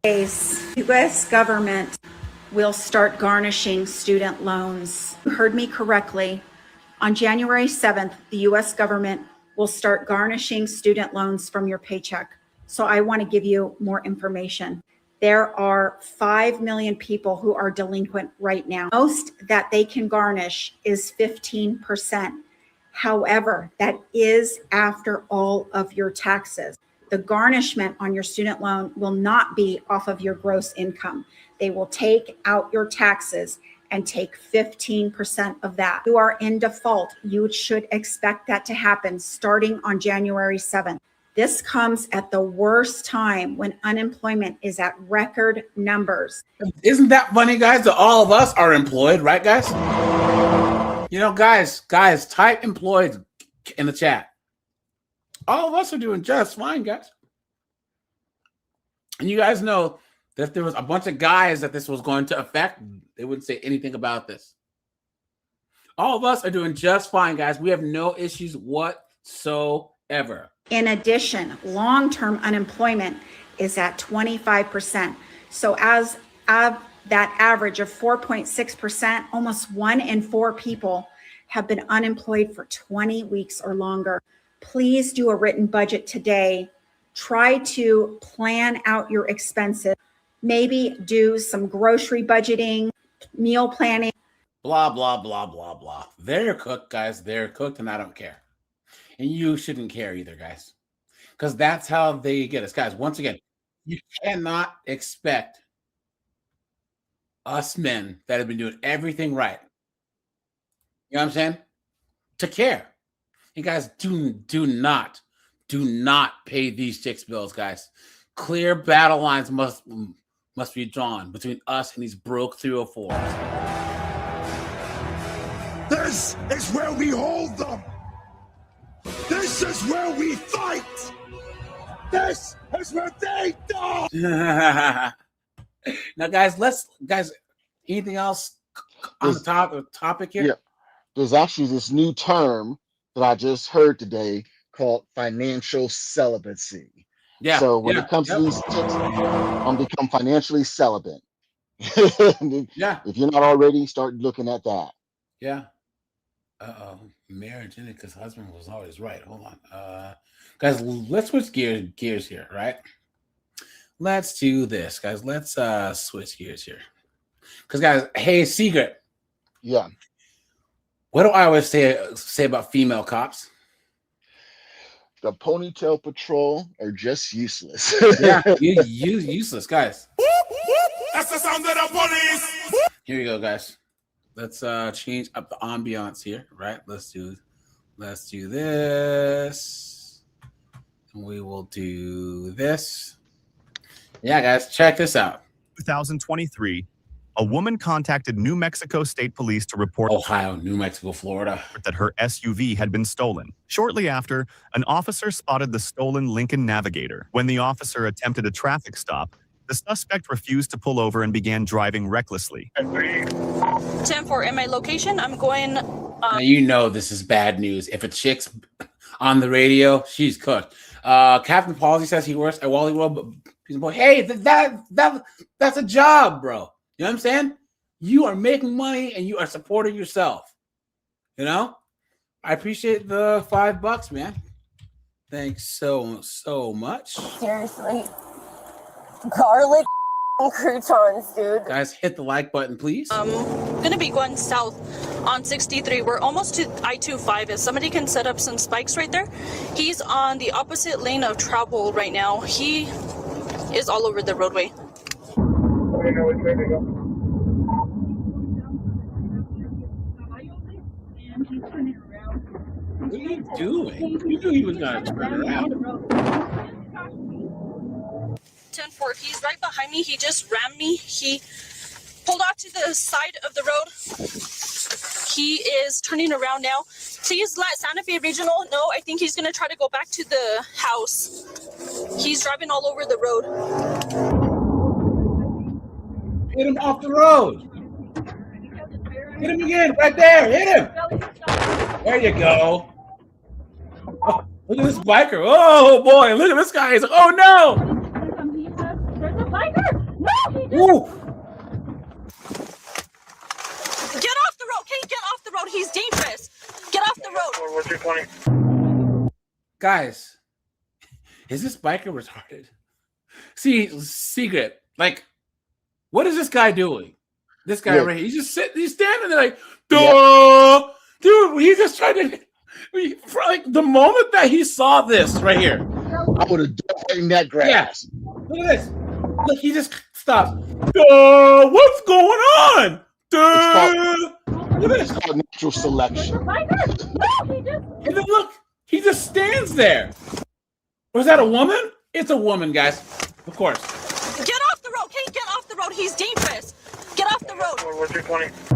The U.S. government will start garnishing student loans. You heard me correctly. On January 7th, the U.S. government will start garnishing student loans from your paycheck. So I want to give you more information. There are 5 million people who are delinquent right now. Most that they can garnish is 15%. However, that is after all of your taxes. The garnishment on your student loan will not be off of your gross income. They will take out your taxes and take 15% of that. You are in default. You should expect that to happen starting on January 7th. This comes at the worst time when unemployment is at record numbers. Isn't that funny, guys, that all of us are employed, right, guys? You know, guys, type employed in the chat. All of us are doing just fine, guys. And you guys know that if there was a bunch of guys that this was going to affect, they wouldn't say anything about this. All of us are doing just fine, guys. We have no issues whatsoever. In addition, long-term unemployment is at 25%. So as of that average of 4.6%, almost 1 in 4 people have been unemployed for 20 weeks or longer. Please do a written budget today. Try to plan out your expenses. Maybe do some grocery budgeting, meal planning. Blah, blah, blah, blah, blah. They're cooked, guys. They're cooked, and I don't care. And you shouldn't care either, guys. Because that's how they get us. Guys, once again, you cannot expect us men that have been doing everything right. You know what I'm saying? To care. You guys do not pay these chicks bills, guys. Clear battle lines must be drawn between us and these broke 304s. This is where we hold them. This is where we fight. This is where they die. Now, guys, anything else on the topic here? Yeah. There's actually this new term that I just heard today called financial celibacy. Yeah. So when it comes to these chicks, become financially celibate. Yeah. If you're not already, start looking at that. Yeah. Marriage in it because husband was always right. Hold on. Guys, let's switch gears here, right? Let's do this, guys. Let's switch gears here. Because, guys, hey, Secret. Yeah. What do I always say about female cops? The ponytail patrol are just useless. Yeah, you useless, guys. That's the sound of the police. Here you go, guys. Let's change up the ambiance here, right? Let's do this. And we will do this. Yeah, guys, check this out. 2023, a woman contacted New Mexico State Police to report Ohio, New Mexico, Florida that her SUV had been stolen. Shortly after, an officer spotted the stolen Lincoln Navigator. When the officer attempted a traffic stop, the suspect refused to pull over and began driving recklessly. 10-4 in my location. I'm going. Now, you know this is bad news. If a chick's on the radio, she's cooked. Captain Palsy says he works at Wally World, but hey, that's a job, bro. You know what I'm saying? You are making money and you are supporting yourself. You know? I appreciate the $5, man. Thanks so much. Seriously. Garlic croutons, dude. Guys, hit the like button, please. Gonna be going south on 63. We're almost to I-25. If somebody can set up some spikes right there. He's on the opposite lane of travel right now. He is all over the roadway. What are you doing? You knew he was gonna turn around. 10-4, he's right behind me. He just rammed me. He pulled off to the side of the road. He is turning around now. Please let Santa Fe Regional know. I think he's going to try to go back to the house. He's driving all over the road. Hit him off the road. Hit him again, right there. Hit him. There you go. Oh, look at this biker. Oh, boy. Look at this guy. He's like, oh, no. Woo. Get off the road. Kate, get off the road. He's dangerous. Get off the road. Guys, is this biker retarded? See, Secret, like, what is this guy doing? This guy right here, he's standing there like, duh! Dude, he just tried to, like, the moment that he saw this right here. I would have done in that grass. Yeah. Look at this. Look, he just stops. Duh! What's going on? Duh! Look at this. It's called natural selection. And then look, he just stands there. Was that a woman? It's a woman, guys. Of course. Get off the road. Kate, get off the road. He's dangerous. Get off the road.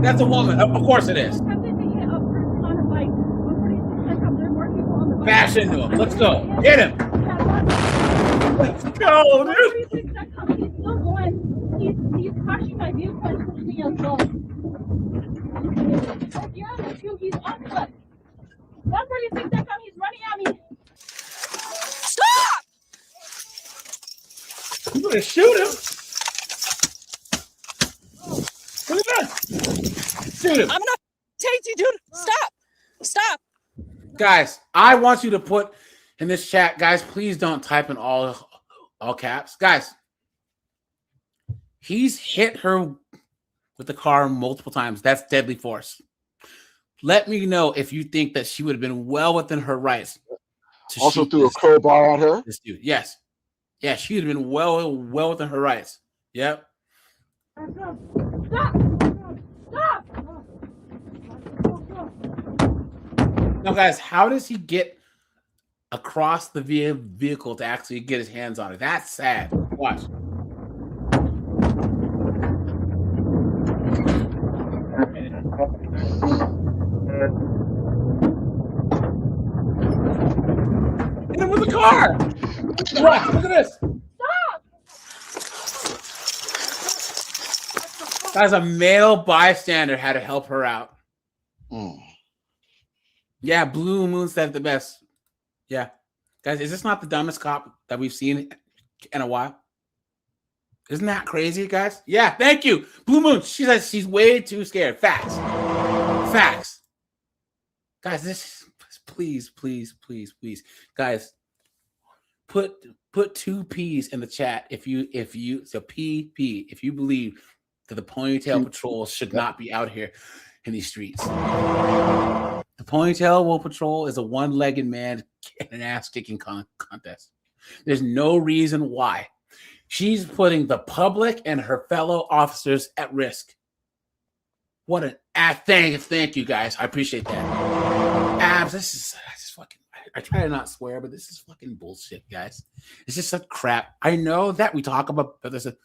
That's a woman. Of course it is. Bash into him. Let's go. Hit him. Let's go, dude. He's crashing my vehicle and pushing me as well. Yeah, he's on foot. 146 XM, he's running at me. Stop! You better shoot him. Look at that. Shoot him. I'm gonna take you, dude. Stop. Stop. Guys, I want you to put in this chat, guys, please don't type in all caps. Guys, he's hit her with the car multiple times. That's deadly force. Let me know if you think that she would have been well within her rights. Also threw a crowbar at her. This dude, yes. Yeah, she would have been well within her rights. Yep. Now, guys, how does he get across the vehicle to actually get his hands on it? That's sad. Watch. Hit him with the car. Watch. Look at this. Guys, a male bystander had to help her out. Yeah, Blue Moon said the best. Yeah. Guys, is this not the dumbest cop that we've seen in a while? Isn't that crazy, guys? Yeah, thank you. Blue Moon, she says she's way too scared. Facts. Facts. Guys, this please. Guys, put 2 P's in the chat if you so PP if you believe that the Ponytail Patrol should not be out here in these streets. The Ponytail Patrol is a one-legged man in an ass-kicking contest. There's no reason why. She's putting the public and her fellow officers at risk. What an thank you guys. I appreciate that. Abs, this is fucking. I try to not swear, but this is fucking bullshit, guys. It's just such crap. I know that we talk about this a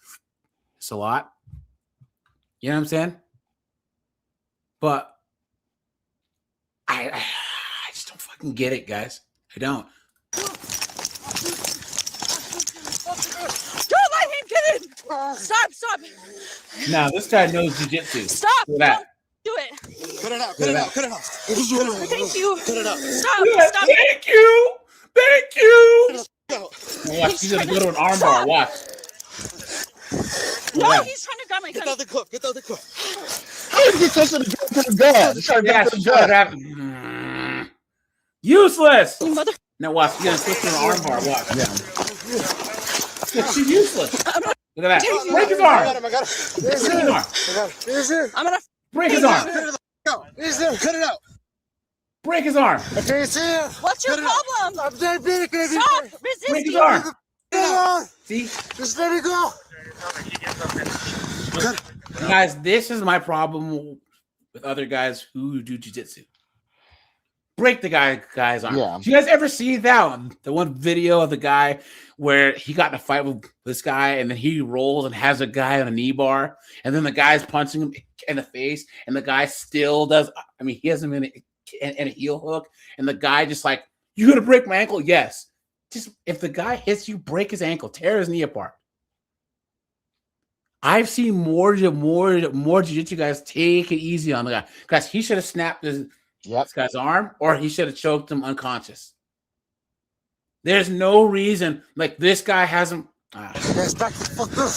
lot. You know what I'm saying? But I just don't fucking get it, guys. I don't. Don't let him get in! Stop! Now this guy knows jiu-jitsu. Stop! Look at that. Don't do it! Cut it out! Thank you! Cut it out! Stop! Stop! Thank you! Watch, she's gonna go to an armbar. Watch. No, Yeah. he's trying to grab my gun. Get out the cup! How did he get closer to the gun? He's trying to Yeah, get to she's the trying to gun. grab. Useless. You mother. Now watch, she's gonna switch to an armbar. Watch. Yeah. She's useless. Look at that. Break his arm. I got him. Break his arm. Cut it out! Break his arm. I can't see him! What's your problem? I'm diabetic, baby! Stop Break his resisting. arm. See? Just let me go! Guys, this is my problem with other guys who do jiu-jitsu. Break the guy's arm. Yeah. Do you guys ever see that the one video of the guy where he got in a fight with this guy and then he rolls and has a guy on a knee bar and then the guy's punching him in the face and the guy still does. I mean, he hasn't been in a heel hook and the guy just like, you gonna break my ankle? Yes. Just if the guy hits you, break his ankle, tear his knee apart. I've seen more jiu-jitsu guys take it easy on the guy. Guys, he should have snapped this guy's arm or he should have choked him unconscious. There's no reason like this guy hasn't. Guys, back the fuck up!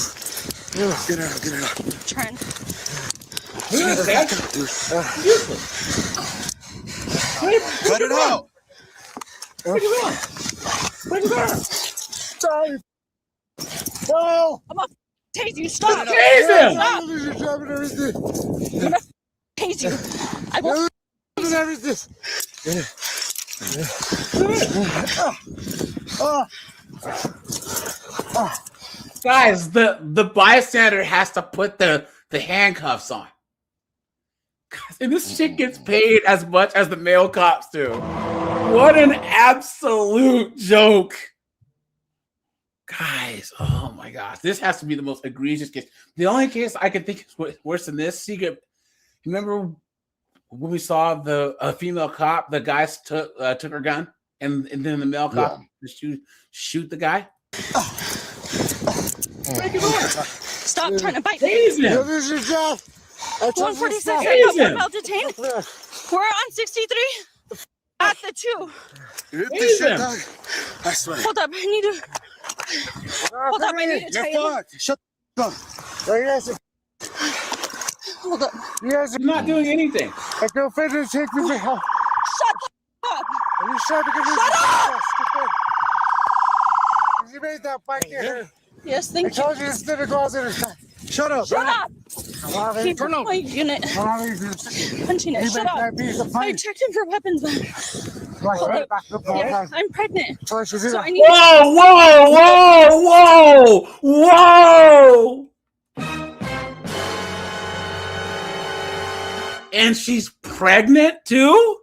Get it out. Trying. Cut it out! Break his arm. Break his arm. Sorry! No! I'm gonna tase you. Stop! Tase him! Stop! I'm everything! I'm gonna tase you. I will. Everything! Guys, the bystander has to put the handcuffs on. Guys, and this shit gets paid as much as the male cops do. What an absolute joke. Guys, oh my gosh. This has to be the most egregious case. The only case I can think is worse than this, Secret. Remember when we saw the female cop, the guys took her gun and then the male cop shoot the guy? Break his arm. Stop trying to bite me. Tase him. This is your job! 146. Tase him. Well detained. We're on 63. At the 2. Hit Tase this shit, him. dog! I swear. Hold up. I need to. Hold up. I need to tell you. You're fucked! Shut the fuck! Hold up. You guys are not doing anything. I go finish take me for help. Shut up. Are you sure? Because Shut up! You made that fight here. Yes, I thank you. told you this didn't go out there. Shut up! Shut up! Keep Turn up! my unit. Punching it. Shut up. I checked him for weapons, but yeah, I'm pregnant. So I need. Whoa! And she's pregnant too?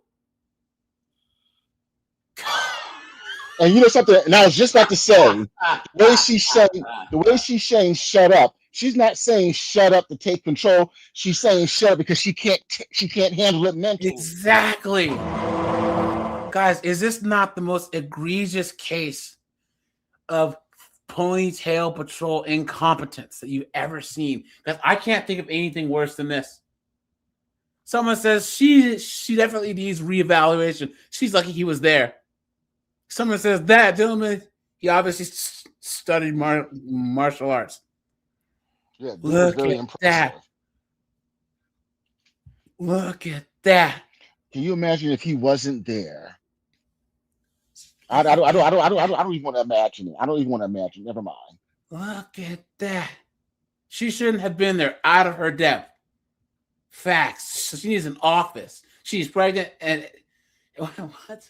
And you know something? And I was just about to say, the way she's saying shut up, she's not saying shut up to take control. She's saying shut up because she can't handle it mentally. Exactly. Guys, is this not the most egregious case of ponytail patrol incompetence that you've ever seen? Because I can't think of anything worse than this. Someone says she definitely needs reevaluation. She's lucky he was there. Someone says that gentleman, he obviously studied martial arts. Yeah, look very at impressive. that. Look at that. Can you imagine if he wasn't there? I don't even want to imagine it. I don't even want to imagine. Never mind. Look at that. She shouldn't have been there. Out of her depth. Facts. She needs an office. She's pregnant and what?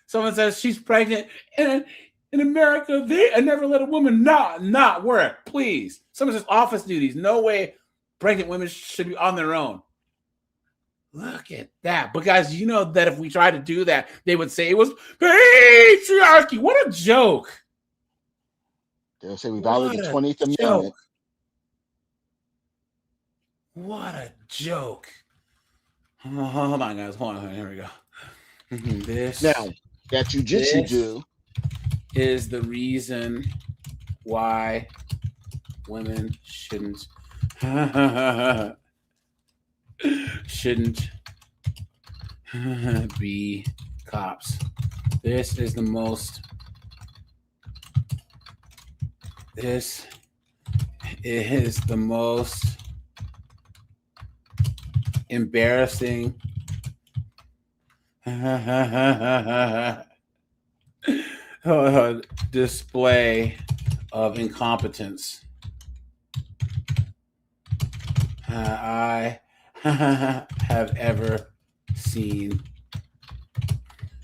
Someone says she's pregnant and in America they never let a woman not work. Please. Someone says office duties. No way pregnant women should be on their own. Look at that. But guys, you know that if we try to do that, they would say it was patriarchy. What a joke. They'll say we violated the 20th Amendment. What a joke. Hold on, guys. Hold on. Here we go. This now that jujitsu do is the reason why women shouldn't be cops. This is the most embarrassing display of incompetence I have ever seen.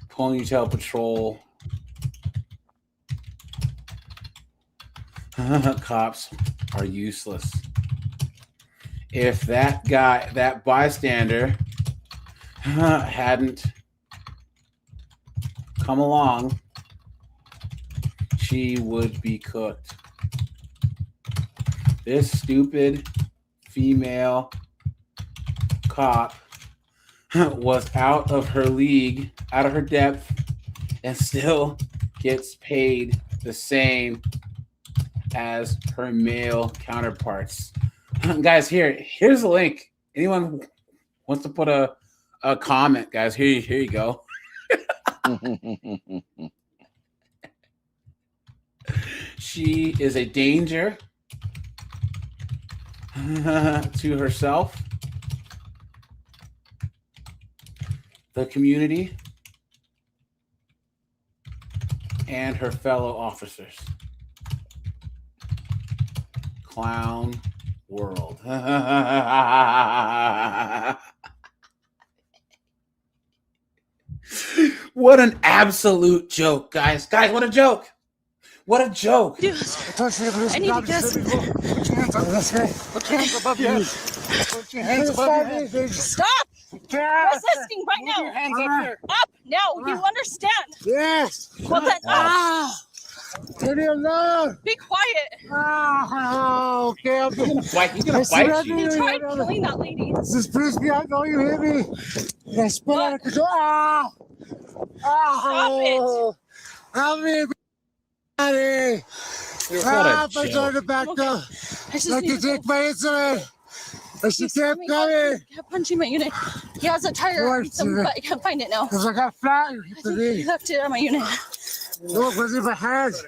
Ponytail Patrol cops are useless. If that bystander hadn't come along, she would be cooked. This stupid female cop was out of her league, out of her depth, and still gets paid the same as her male counterparts. Guys, here's the link. Anyone wants to put a comment, guys? Here you go. She is a danger to herself, the community, and her fellow officers. Clown world. What an absolute joke, guys. Guys, what a joke. What a joke. Dude, I need to guess. Put your hands up. Put your hands above your head. Put your hands above your head. Stop! Resisting right now. Your hands up here. Up now. You understand? Yes. Well then, Leave me alone. be quiet. Okay. I'm He's gonna bite you. You tried killing that lady. This is Frisbee. I know you hit me. I spit out of control. Stop it. Help me, buddy. I'm going to back up. I just Like need to to take my insulin. And she kept coming. kept punching my unit. He has a tire, but I can't find it now. Because I got fat. You hit the knee. He left it on my unit. No, it wasn't in my hands.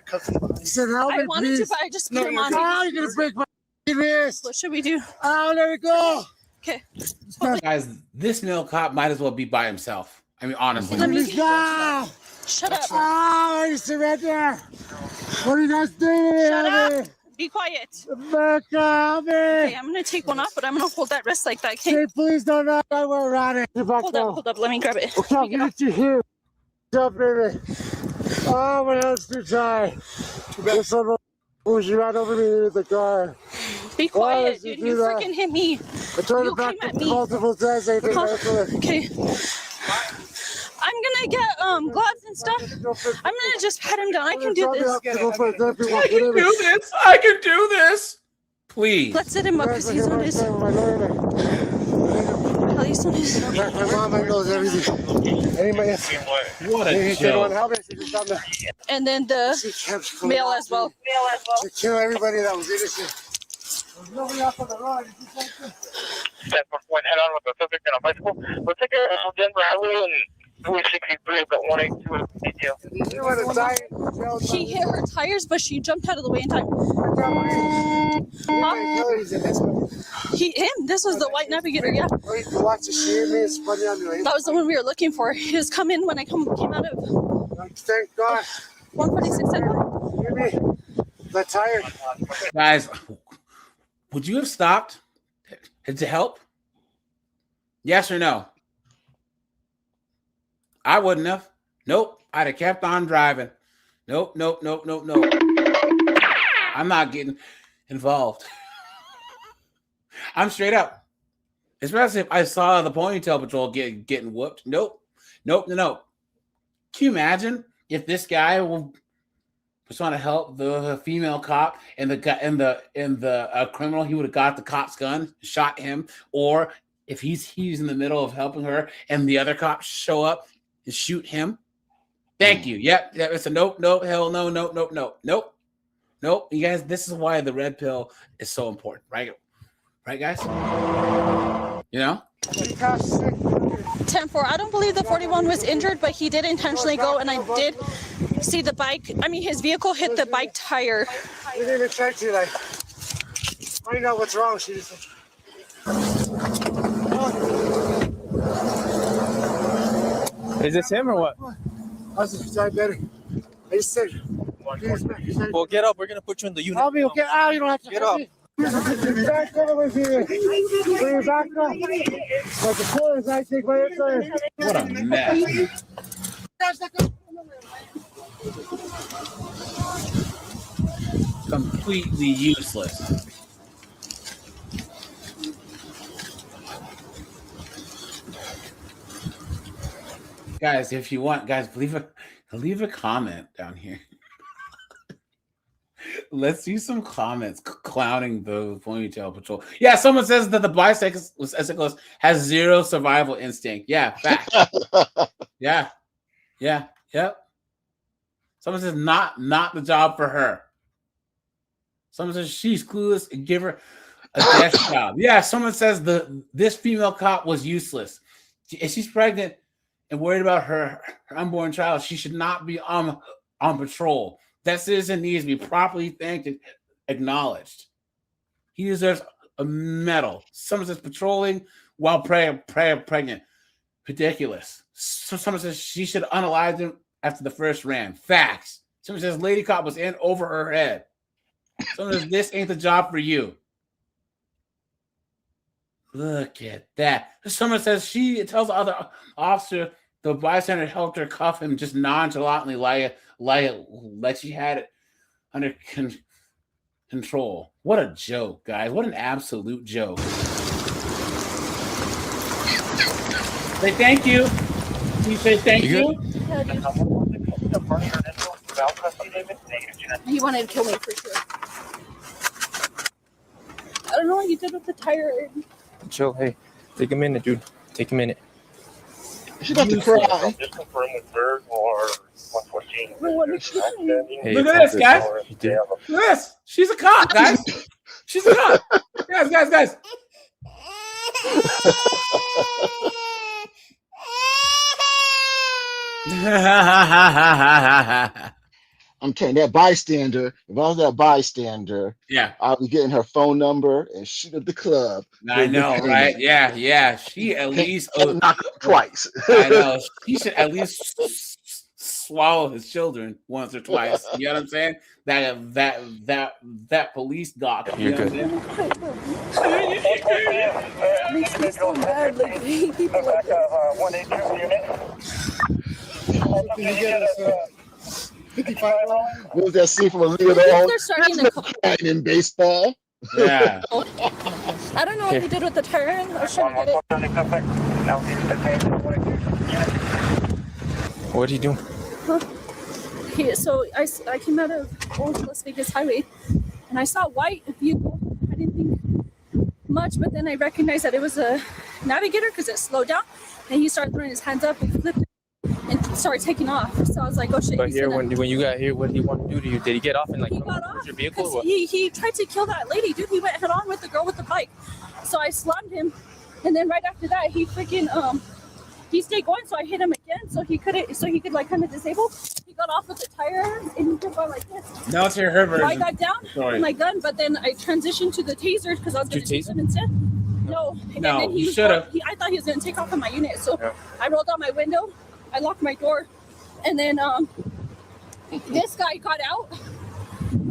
He said, help me, I wanted please. to, but I just put him on. Oh, you're going to break my wrist. What should we do? Oh, let it go. Okay. Guys, this male cop might as well be by himself. I mean, honestly. Please go. Shut up. Oh, you surrender. What are you guys doing? Shut up. Be quiet. Back up, Okay, I'm gonna take one off, but I'm gonna hold that wrist like that. Okay. Say, please don't know that we're around it. Hold up. Let me grab it. Okay, I'll get you here. Jump in it. Oh, my hand's too tight. This one will push you right over me in the car. Be quiet, dude. You freaking hit me. I told her back multiple times. I think okay. I'm gonna get gloves and stuff. I'm gonna just pat him down. I can do this. I can do this. I can do this. Please. Let's set him up because he's on his. He's on his. My mom knows everything. What a joke. And then the male as well. To kill everybody that was innocent. There's nobody else on the road. Head on with the Pacific and a bicycle. We'll take it from Denver Highway and 363, but 182 detail. He hit her tires, but she jumped out of the way in time. This was the white Navigator, yeah. That was the one we were looking for. He was coming when I came out of. Thank God. 146. The tire. Guys, would you have stopped to help? Yes or no? I wouldn't have. Nope. I'd have kept on driving. Nope. I'm not getting involved. I'm straight up. Especially if I saw the ponytail patrol getting whooped. Nope. Can you imagine if this guy was trying to help the female cop and the criminal, he would have got the cop's gun, shot him, or if he's in the middle of helping her and the other cops show up and shoot him? Thank you. Yep. It's a nope. Hell no. Nope. You guys, this is why the red pill is so important, right? Right, guys? You know? 10-4. I don't believe the 41 was injured, but he did intentionally go, and I did see the bike. I mean, his vehicle hit the bike tire. We didn't even try to, find out what's wrong. She just. Is this him or what? I was better. I just said. Well, get up. We're gonna put you in the unit. I'll be okay. Oh, you don't have to get up. Back over here. Bring your back up. Like the corners, I take my inside. What a mess. Completely useless. Guys, if you want, guys, leave a comment down here. Let's see some comments clowning the ponytail patrol. Yeah, someone says that the bicyclist has zero survival instinct. Yeah, fact. Yeah. Someone says not the job for her. Someone says she's clueless and give her a desk job. Yeah, someone says this female cop was useless. If she's pregnant and worried about her unborn child, she should not be on patrol. That citizen needs to be properly thanked and acknowledged. He deserves a medal. Someone says patrolling while pregnant. Ridiculous. Someone says she should unalive him after the first ran. Facts. Someone says lady cop was in over her head. Someone says this ain't the job for you. Look at that. Someone says she tells the other officer the bystander helped her cuff him just nonchalantly like she had it under control. What a joke, guys. What an absolute joke. Say thank you. Can you say thank you? He wanted to kill me for sure. I don't know what you did with the tire. Chill. Hey, take a minute, dude. Take a minute. She got to cry. Just confirm with Berg or 114. Hey, look at this, guys. Look at this. She's a cop, guys. She's a cop. Guys. I'm telling you, that bystander, if I was that bystander, yeah, I'll be getting her phone number and shoot at the club. I know, right? Yeah. She at least knock up twice. I know. She should at least swallow his children once or twice. You know what I'm saying? That police doc. You're good. Makes me so mad. Like people like What was that scene from a Leo? They're starting to in baseball. Yeah. I don't know what he did with the turn. I was trying to get it. What'd he do? Huh? So I came out of Old Las Vegas Highway and I saw a white vehicle. I didn't think much, but then I recognized that it was a Navigator because it slowed down and he started throwing his hands up and flipped it and started taking off. So I was like, oh shit. But here, when you got here, what did he want to do to you? Did he get off and like He got off your vehicle? Or what? he tried to kill that lady, dude. He went head on with the girl with the bike. So I slammed him, and then right after that, he freaking he stayed going. So I hit him again, so he could like kind of disable. He got off with the tire, and he kept going like this. Now let's hear her version. So I got down with my gun, but then I transitioned to the taser because I was going to tase him instead. No, and then you should have. I thought he was going to take off on my unit, so I rolled out my window, I locked my door, and then this guy got out.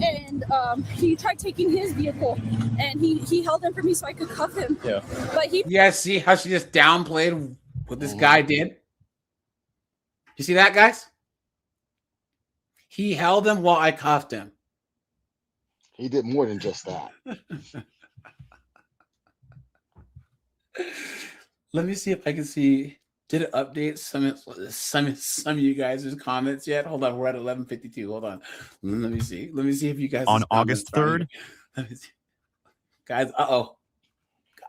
And he tried taking his vehicle, and he held him for me so I could cuff him. Yeah. But he. You guys see how she just downplayed what this guy did? You see that, guys? He held him while I cuffed him. He did more than just that. Let me see if I can see. Did it update some of you guys' comments yet? Hold on, we're at 11:52. Hold on. Let me see. Let me see if you guys On August 3rd. Guys, I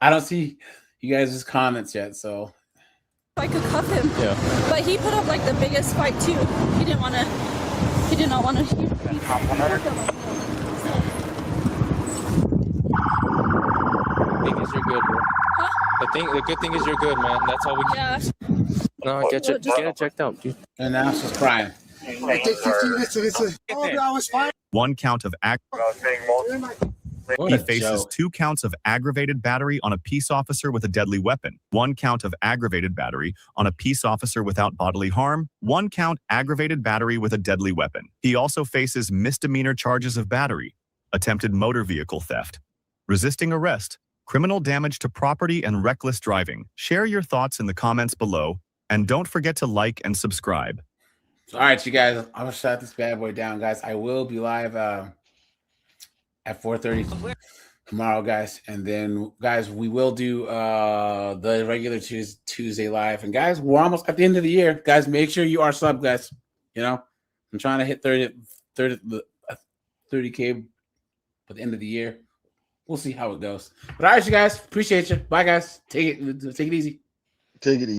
don't see you guys' comments yet, so I could cuff him. Yeah. But he put up like the biggest fight too. He did not want to. The thing is you're good, bro. The good thing is you're good, man. That's all we can. Yeah. No, get it checked out, dude. And now she's crying. I take 15 minutes. I was fine. One count of He faces 2 counts of aggravated battery on a peace officer with a deadly weapon, 1 count of aggravated battery on a peace officer without bodily harm, 1 count aggravated battery with a deadly weapon. He also faces misdemeanor charges of battery, attempted motor vehicle theft, resisting arrest, criminal damage to property, and reckless driving. Share your thoughts in the comments below, and don't forget to like and subscribe. All right, you guys, I'm gonna shut this bad boy down, guys. I will be live at 4:30 tomorrow, guys, and then guys, we will do the regular Tuesday live. And guys, we're almost at the end of the year, guys. Make sure you are sub, guys. You know, I'm trying to hit 30K by the end of the year. We'll see how it goes. But all right, you guys, appreciate you. Bye, guys. Take it easy. Take it easy.